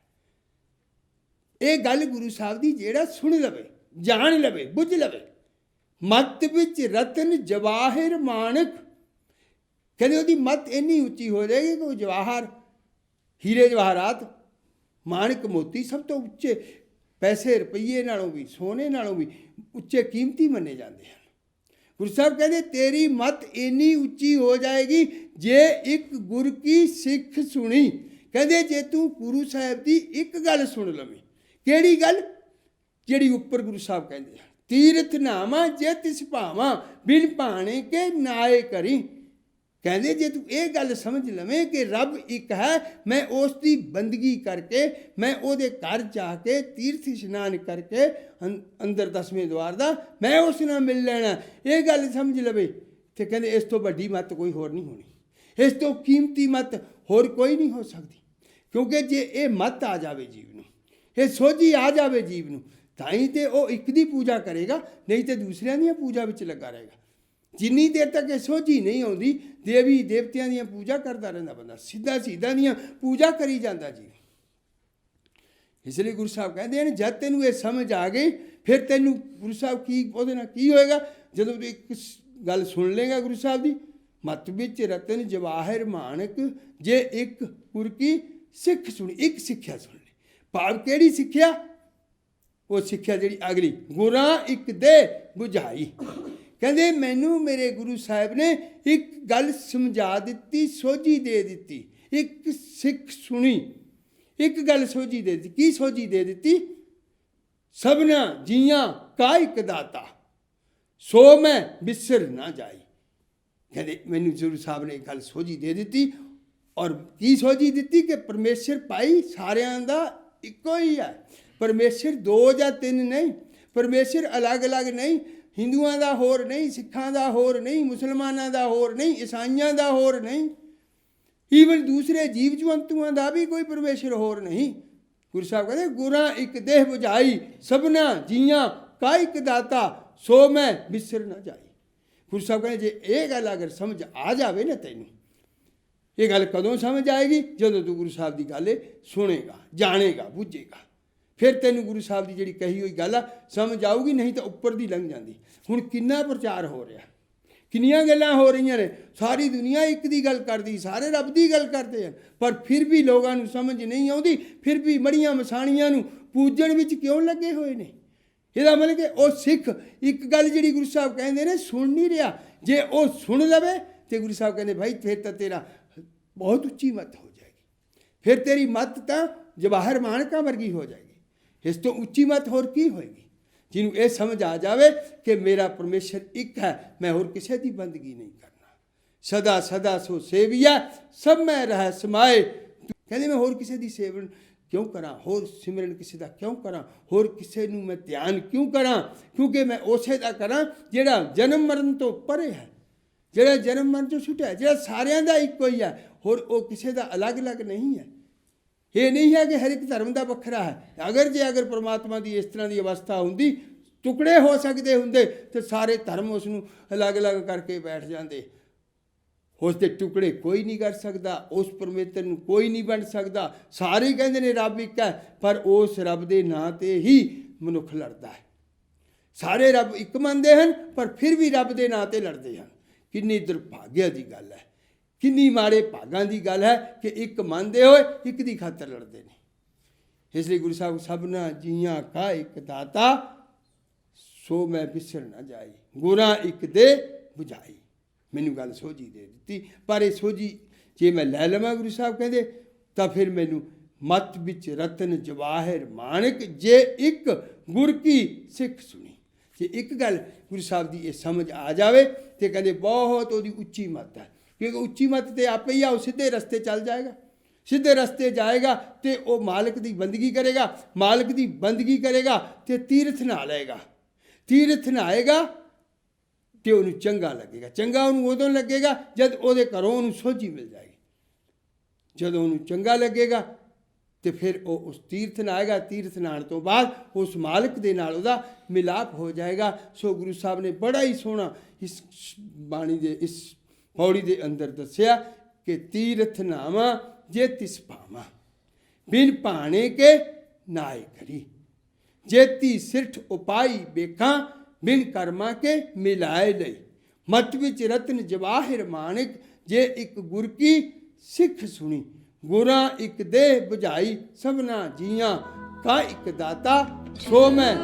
ਇਹ ਗੱਲ ਗੁਰੂ ਸਾਹਿਬ ਦੀ ਜਿਹੜਾ ਸੁਣ ਲਵੇ, ਜਾਣ ਲਵੇ, ਬੁੱਝ ਲਵੇ। ਮੱਤ ਵਿੱਚ ਰਤਨ ਜਵਾਹਿਰ ਮਾਣਕ, ਕਹਿੰਦੇ ਉਹਦੀ ਮੱਤ ਇੰਨੀ ਉੱਚੀ ਹੋ ਜਾਏਗੀ ਕਿ ਉਹ ਜਵਾਹਰ, ਹੀਰੇ ਜਵਾਹਰਾਤ, ਮਾਣਕ ਮੋਤੀ ਸਭ ਤੋਂ ਉੱਚੇ, ਪੈਸੇ ਰੁਪਈਏ ਨਾਲੋਂ ਵੀ, ਸੋਨੇ ਨਾਲੋਂ ਵੀ ਉੱਚੇ ਕੀਮਤੀ ਮੰਨੇ ਜਾਂਦੇ ਹਨ। ਗੁਰੂ ਸਾਹਿਬ ਕਹਿੰਦੇ ਤੇਰੀ ਮੱਤ ਇੰਨੀ ਉੱਚੀ ਹੋ ਜਾਏਗੀ ਜੇ ਇੱਕ ਗੁਰ ਕੀ ਸਿੱਖ ਸੁਣੀ। ਕਹਿੰਦੇ ਜੇ ਤੂੰ ਗੁਰੂ ਸਾਹਿਬ ਦੀ ਇੱਕ ਗੱਲ ਸੁਣ ਲਵੇਂ। ਕਿਹੜੀ ਗੱਲ? ਜਿਹੜੀ ਉੱਪਰ ਗੁਰੂ ਸਾਹਿਬ ਕਹਿੰਦੇ ਆ, ਤੀਰਥ ਨਾਵਾਂ ਜੇ ਤਿਸ ਭਾਵਾਂ ਬਿਨ ਭਾਣੇ ਕੇ ਨਾਏ ਕਰੀ। ਕਹਿੰਦੇ ਜੇ ਤੂੰ ਇਹ ਗੱਲ ਸਮਝ ਲਵੇਂ ਕਿ ਰੱਬ ਇੱਕ ਹੈ, ਮੈਂ ਉਸ ਦੀ ਬੰਦਗੀ ਕਰਕੇ, ਮੈਂ ਉਹਦੇ ਘਰ ਜਾ ਕੇ ਤੀਰਥ ਇਸ਼ਨਾਨ ਕਰਕੇ ਅੰਦਰ 10ਵੇਂ ਦੁਆਰ ਦਾ ਮੈਂ ਉਸ ਨਾਲ ਮਿਲ ਲੈਣਾ, ਇਹ ਗੱਲ ਸਮਝ ਲਵੇ, ਤੇ ਕਹਿੰਦੇ ਇਸ ਤੋਂ ਵੱਡੀ ਮੱਤ ਕੋਈ ਹੋਰ ਨਹੀਂ ਹੋਣੀ, ਇਸ ਤੋਂ ਕੀਮਤੀ ਮੱਤ ਹੋਰ ਕੋਈ ਨਹੀਂ ਹੋ ਸਕਦੀ। ਕਿਉਂਕਿ ਜੇ ਇਹ ਮੱਤ ਆ ਜਾਵੇ ਜੀਵ ਨੂੰ, ਇਹ ਸੋਝੀ ਆ ਜਾਵੇ ਜੀਵ ਨੂੰ, ਤਾਂ ਹੀ ਤੇ ਉਹ ਇੱਕ ਦੀ ਪੂਜਾ ਕਰੇਗਾ, ਨਹੀਂ ਤੇ ਦੂਸਰਿਆਂ ਦੀਆਂ ਪੂਜਾ ਵਿੱਚ ਲੱਗਾ ਰਹੇਗਾ। ਜਿੰਨੀ ਦੇਰ ਤੱਕ ਇਹ ਸੋਝੀ ਨਹੀਂ ਆਉਂਦੀ, ਦੇਵੀ ਦੇਵਤਿਆਂ ਦੀਆਂ ਪੂਜਾ ਕਰਦਾ ਰਹਿੰਦਾ ਬੰਦਾ, ਸਿੱਧਾ ਸ਼ਹੀਦਾਂ ਦੀਆਂ ਪੂਜਾ ਕਰੀ ਜਾਂਦਾ ਜੀ। ਇਸ ਲਈ ਗੁਰੂ ਸਾਹਿਬ ਕਹਿੰਦੇ ਨੇ ਜਦ ਤੈਨੂੰ ਇਹ ਸਮਝ ਆ ਗਈ, ਫਿਰ ਤੈਨੂੰ ਗੁਰੂ ਸਾਹਿਬ ਕੀ ਉਹਦੇ ਨਾਲ ਕੀ ਹੋਏਗਾ, ਜਦੋਂ ਤੂੰ ਇੱਕ ਗੱਲ ਸੁਣ ਲੇਗਾ ਗੁਰੂ ਸਾਹਿਬ ਦੀ, ਮਤ ਵਿੱਚ ਰਤਨ ਜਵਾਹਿਰ ਮਾਣਕ, ਜੇ ਇੱਕ ਗੁਰ ਕੀ ਸਿੱਖ ਸੁਣੀ, ਇੱਕ ਸਿੱਖਿਆ ਸੁਣ ਲਈ। ਭਾਵ ਕਿਹੜੀ ਸਿੱਖਿਆ? ਉਹ ਸਿੱਖਿਆ ਜਿਹੜੀ ਅਗਲੀ, ਗੁਰਾਂ ਇੱਕ ਦੇ ਬੁਝਾਈ। ਕਹਿੰਦੇ ਮੈਨੂੰ ਮੇਰੇ ਗੁਰੂ ਸਾਹਿਬ ਨੇ ਇੱਕ ਗੱਲ ਸਮਝਾ ਦਿੱਤੀ, ਸੋਝੀ ਦੇ ਦਿੱਤੀ, ਇੱਕ ਸਿੱਖ ਸੁਣੀ, ਇੱਕ ਗੱਲ ਸੋਝੀ ਦੇ ਦਿੱਤੀ। ਕੀ ਸੋਝੀ ਦੇ ਦਿੱਤੀ? ਸਭਨਾ ਜੀਆਂ ਕਾ ਇੱਕ ਦਾਤਾ, ਸੋ ਮੈਂ ਬਿਸਰ ਨਾ ਜਾਈ। ਕਹਿੰਦੇ ਮੈਨੂੰ ਗੁਰੂ ਸਾਹਿਬ ਨੇ ਇੱਕ ਗੱਲ ਸੋਝੀ ਦੇ ਦਿੱਤੀ। ਔਰ ਕੀ ਸੋਝੀ ਦਿੱਤੀ? ਕਿ ਪਰਮੇਸ਼ਰ ਭਾਈ ਸਾਰਿਆਂ ਦਾ ਇੱਕੋ ਹੀ ਹੈ। ਪਰਮੇਸ਼ਰ 2 ਜਾਂ 3 ਨਹੀਂ, ਪਰਮੇਸ਼ਰ ਅਲੱਗ-ਅਲੱਗ ਨਹੀਂ। ਹਿੰਦੂਆਂ ਦਾ ਹੋਰ ਨਹੀਂ, ਸਿੱਖਾਂ ਦਾ ਹੋਰ ਨਹੀਂ, ਮੁਸਲਮਾਨਾਂ ਦਾ ਹੋਰ ਨਹੀਂ, ਈਸਾਈਆਂ ਦਾ ਹੋਰ ਨਹੀਂ, ਈਵਨ ਦੂਸਰੇ ਜੀਵ ਜੰਤੂਆਂ ਦਾ ਵੀ ਕੋਈ ਪਰਮੇਸ਼ਰ ਹੋਰ ਨਹੀਂ। ਗੁਰੂ ਸਾਹਿਬ ਕਹਿੰਦੇ ਗੁਰਾਂ ਇੱਕ ਦੇਹ ਬੁਝਾਈ, ਸਭਨਾ ਜੀਆਂ ਕਾ ਇੱਕ ਦਾਤਾ, ਸੋ ਮੈਂ ਬਿਸਰ ਨਾ ਜਾਈ। ਗੁਰੂ ਸਾਹਿਬ ਕਹਿੰਦੇ ਜੇ ਇਹ ਗੱਲ ਅਗਰ ਸਮਝ ਆ ਜਾਵੇ ਨਾ ਤੈਨੂੰ, ਇਹ ਗੱਲ ਕਦੋਂ ਸਮਝ ਆਏਗੀ? ਜਦੋਂ ਤੂੰ ਗੁਰੂ ਸਾਹਿਬ ਦੀ ਗੱਲ ਸੁਣੇਗਾ, ਜਾਣੇਗਾ, ਬੁੱਝੇਗਾ, ਫਿਰ ਤੈਨੂੰ ਗੁਰੂ ਸਾਹਿਬ ਦੀ ਜਿਹੜੀ ਕਹੀ ਹੋਈ ਗੱਲ ਆ ਸਮਝ ਆਊਗੀ। ਨਹੀਂ ਤਾਂ ਉੱਪਰ ਦੀ ਲੰਘ ਜਾਂਦੀ। ਹੁਣ ਕਿੰਨਾ ਪ੍ਰਚਾਰ ਹੋ ਰਿਹਾ, ਕਿੰਨੀਆਂ ਗੱਲਾਂ ਹੋ ਰਹੀਆਂ ਨੇ, ਸਾਰੀ ਦੁਨੀਆ ਇੱਕ ਦੀ ਗੱਲ ਕਰਦੀ, ਸਾਰੇ ਰੱਬ ਦੀ ਗੱਲ ਕਰਦੇ ਹਨ, ਪਰ ਫਿਰ ਵੀ ਲੋਕਾਂ ਨੂੰ ਸਮਝ ਨਹੀਂ ਆਉਂਦੀ, ਫਿਰ ਵੀ ਮੜੀਆਂ ਮਸਾਣੀਆਂ ਨੂੰ ਪੂਜਣ ਵਿੱਚ ਕਿਉਂ ਲੱਗੇ ਹੋਏ ਨੇ। ਇਹਦਾ ਮਤਲਬ ਕਿ ਉਹ ਸਿੱਖ ਇੱਕ ਗੱਲ ਜਿਹੜੀ ਗੁਰੂ ਸਾਹਿਬ ਕਹਿੰਦੇ ਨੇ ਸੁਣ ਨਹੀਂ ਰਿਹਾ। ਜੇ ਉਹ ਸੁਣ ਲਵੇ ਤੇ ਗੁਰੂ ਸਾਹਿਬ ਕਹਿੰਦੇ ਭਾਈ ਫਿਰ ਤਾਂ ਤੇਰਾ ਬਹੁਤ ਉੱਚੀ ਮੱਤ ਹੋ ਜਾਏਗੀ, ਫਿਰ ਤੇਰੀ ਮੱਤ ਤਾਂ ਜਵਾਹਰ ਮਾਣਕਾਂ ਵਰਗੀ ਹੋ ਜਾਏਗੀ। ਇਸ ਤੋਂ ਉੱਚੀ ਮੱਤ ਹੋਰ ਕੀ ਹੋਏਗੀ? ਜਿਹਨੂੰ ਇਹ ਸਮਝ ਆ ਜਾਵੇ ਕਿ ਮੇਰਾ ਪਰਮੇਸ਼ਰ ਇੱਕ ਹੈ, ਮੈਂ ਹੋਰ ਕਿਸੇ ਦੀ ਬੰਦਗੀ ਨਹੀਂ ਕਰਨਾ, ਸਦਾ ਸਦਾ ਸੋ ਸੇਵੀਆ, ਸਭ ਮੈਂ ਰਹਿ ਸਮਾਏ। ਕਹਿੰਦੇ ਮੈਂ ਹੋਰ ਕਿਸੇ ਦੀ ਸੇਵਨ ਕਿਉਂ ਕਰਾਂ, ਹੋਰ ਸਿਮਰਨ ਕਿਸੇ ਦਾ ਕਿਉਂ ਕਰਾਂ, ਹੋਰ ਕਿਸੇ ਨੂੰ ਮੈਂ ਧਿਆਨ ਕਿਉਂ ਕਰਾਂ? ਕਿਉਂਕਿ ਮੈਂ ਉਸੇ ਦਾ ਕਰਾਂ ਜਿਹੜਾ ਜਨਮ ਮਰਨ ਤੋਂ ਪਰੇ ਹੈ, ਜਿਹੜਾ ਜਨਮ ਮਰਨ ਤੋਂ ਛੁੱਟਿਆ, ਜਿਹੜਾ ਸਾਰਿਆਂ ਦਾ ਇੱਕੋ ਹੀ ਹੈ, ਹੋਰ ਉਹ ਕਿਸੇ ਦਾ ਅਲੱਗ-ਅਲੱਗ ਨਹੀਂ ਹੈ। ਇਹ ਨਹੀਂ ਹੈ ਕਿ ਹਰ ਇੱਕ ਧਰਮ ਦਾ ਵੱਖਰਾ ਹੈ। ਅਗਰ ਪਰਮਾਤਮਾ ਦੀ ਇਸ ਤਰ੍ਹਾਂ ਦੀ ਅਵਸਥਾ ਹੁੰਦੀ, ਟੁਕੜੇ ਹੋ ਸਕਦੇ ਹੁੰਦੇ, ਤੇ ਸਾਰੇ ਧਰਮ ਉਸ ਨੂੰ ਅਲੱਗ-ਅਲੱਗ ਕਰਕੇ ਬੈਠ ਜਾਂਦੇ। ਉਸ ਦੇ ਟੁਕੜੇ ਕੋਈ ਨਹੀਂ ਕਰ ਸਕਦਾ, ਉਸ ਪਰਮੇਸ਼ਰ ਨੂੰ ਕੋਈ ਨਹੀਂ ਵੰਡ ਸਕਦਾ। ਸਾਰੇ ਕਹਿੰਦੇ ਨੇ ਰੱਬ ਇੱਕ ਹੈ, ਪਰ ਉਸ ਰੱਬ ਦੇ ਨਾਂ 'ਤੇ ਹੀ ਮਨੁੱਖ ਲੜਦਾ ਹੈ। ਸਾਰੇ ਰੱਬ ਇੱਕ ਮੰਨਦੇ ਹਨ, ਪਰ ਫਿਰ ਵੀ ਰੱਬ ਦੇ ਨਾਂ 'ਤੇ ਲੜਦੇ ਹਨ। ਕਿੰਨੀ ਦੁਰਭਾਗਿਆ ਦੀ ਗੱਲ ਹੈ, ਕਿੰਨੀ ਮਾੜੇ ਭਾਗਾਂ ਦੀ ਗੱਲ ਹੈ ਕਿ ਇੱਕ ਮੰਨਦੇ ਹੋਏ ਇੱਕ ਦੀ ਖਾਤਰ ਲੜਦੇ ਨੇ। ਇਸ ਲਈ ਗੁਰੂ ਸਾਹਿਬ ਸਭਨਾ ਜੀਆਂ ਕਾ ਇੱਕ ਦਾਤਾ, ਸੋ ਮੈਂ ਬਿਸਰ ਨਾ ਜਾਈ, ਗੁਰਾਂ ਇੱਕ ਦੇ ਬੁਝਾਈ। ਮੈਨੂੰ ਗੱਲ ਸੋਝੀ ਦੇ ਦਿੱਤੀ, ਪਰ ਇਹ ਸੋਝੀ ਜੇ ਮੈਂ ਲੈ ਲਵਾਂ ਗੁਰੂ ਸਾਹਿਬ ਕਹਿੰਦੇ, ਤਾਂ ਫਿਰ ਮੈਨੂੰ ਮਤ ਵਿੱਚ ਰਤਨ ਜਵਾਹਿਰ ਮਾਣਕ, ਜੇ ਇੱਕ ਗੁਰ ਕੀ ਸਿੱਖ ਸੁਣੀ। ਜੇ ਇੱਕ ਗੱਲ ਗੁਰੂ ਸਾਹਿਬ ਦੀ ਇਹ ਸਮਝ ਆ ਜਾਵੇ ਤੇ ਕਹਿੰਦੇ ਬਹੁਤ ਉਹਦੀ ਉੱਚੀ ਮੱਤ ਹੈ। ਕਿਉਂਕਿ ਉੱਚੀ ਮੱਤ ਤੇ ਆਪੇ ਹੀ ਆ, ਉਹ ਸਿੱਧੇ ਰਸਤੇ ਚੱਲ ਜਾਏਗਾ, ਸਿੱਧੇ ਰਸਤੇ ਜਾਏਗਾ ਤੇ ਉਹ ਮਾਲਕ ਦੀ ਬੰਦਗੀ ਕਰੇਗਾ। ਮਾਲਕ ਦੀ ਬੰਦਗੀ ਕਰੇਗਾ ਤੇ ਤੀਰਥ ਨਹਾ ਲਏਗਾ, ਤੀਰਥ ਨਹਾਏਗਾ ਤੇ ਉਹਨੂੰ ਚੰਗਾ ਲੱਗੇਗਾ। ਚੰਗਾ ਉਹਨੂੰ ਉਦੋਂ ਲੱਗੇਗਾ ਜਦ ਉਹਦੇ ਘਰੋਂ ਉਹਨੂੰ ਸੋਝੀ ਮਿਲ ਜਾਏਗੀ। ਜਦੋਂ ਉਹਨੂੰ ਚੰਗਾ ਲੱਗੇਗਾ ਤੇ ਫਿਰ ਉਹ ਉਸ ਤੀਰਥ ਨਹਾਏਗਾ। ਤੀਰਥ ਨਹਾਉਣ ਤੋਂ ਬਾਅਦ ਉਸ ਮਾਲਕ ਦੇ ਨਾਲ ਉਹਦਾ ਮਿਲਾਪ ਹੋ ਜਾਏਗਾ। ਸੋ ਗੁਰੂ ਸਾਹਿਬ ਨੇ ਬੜਾ ਹੀ ਸੋਹਣਾ ਇਸ ਬਾਣੀ ਦੇ ਇਸ ਪੌੜੀ ਦੇ ਅੰਦਰ ਦੱਸਿਆ ਕਿ ਤੀਰਥ ਨਾਵਾਂ ਜੇ ਤਿਸ ਭਾਵਾਂ, ਬਿਨ ਭਾਣੇ ਕੇ ਨਾਏ ਕਰੀ, ਜੇਤੀ ਸਿਰਠ ਉਪਾਈ ਵੇਖਾਂ, ਬਿਨ ਕਰਮਾਂ ਕੇ ਮਿਲਾਏ ਲਈ। ਮਤ ਵਿੱਚ ਰਤਨ ਜਵਾਹਿਰ ਮਾਣਕ, ਜੇ ਇੱਕ ਗੁਰ ਕੀ ਸਿੱਖ ਸੁਣੀ, ਗੁਰਾਂ ਇੱਕ ਦੇ ਬੁਝਾਈ, ਸਭਨਾ ਜੀਆਂ ਕਾ ਇੱਕ ਦਾਤਾ, ਸੋ ਮੈਂ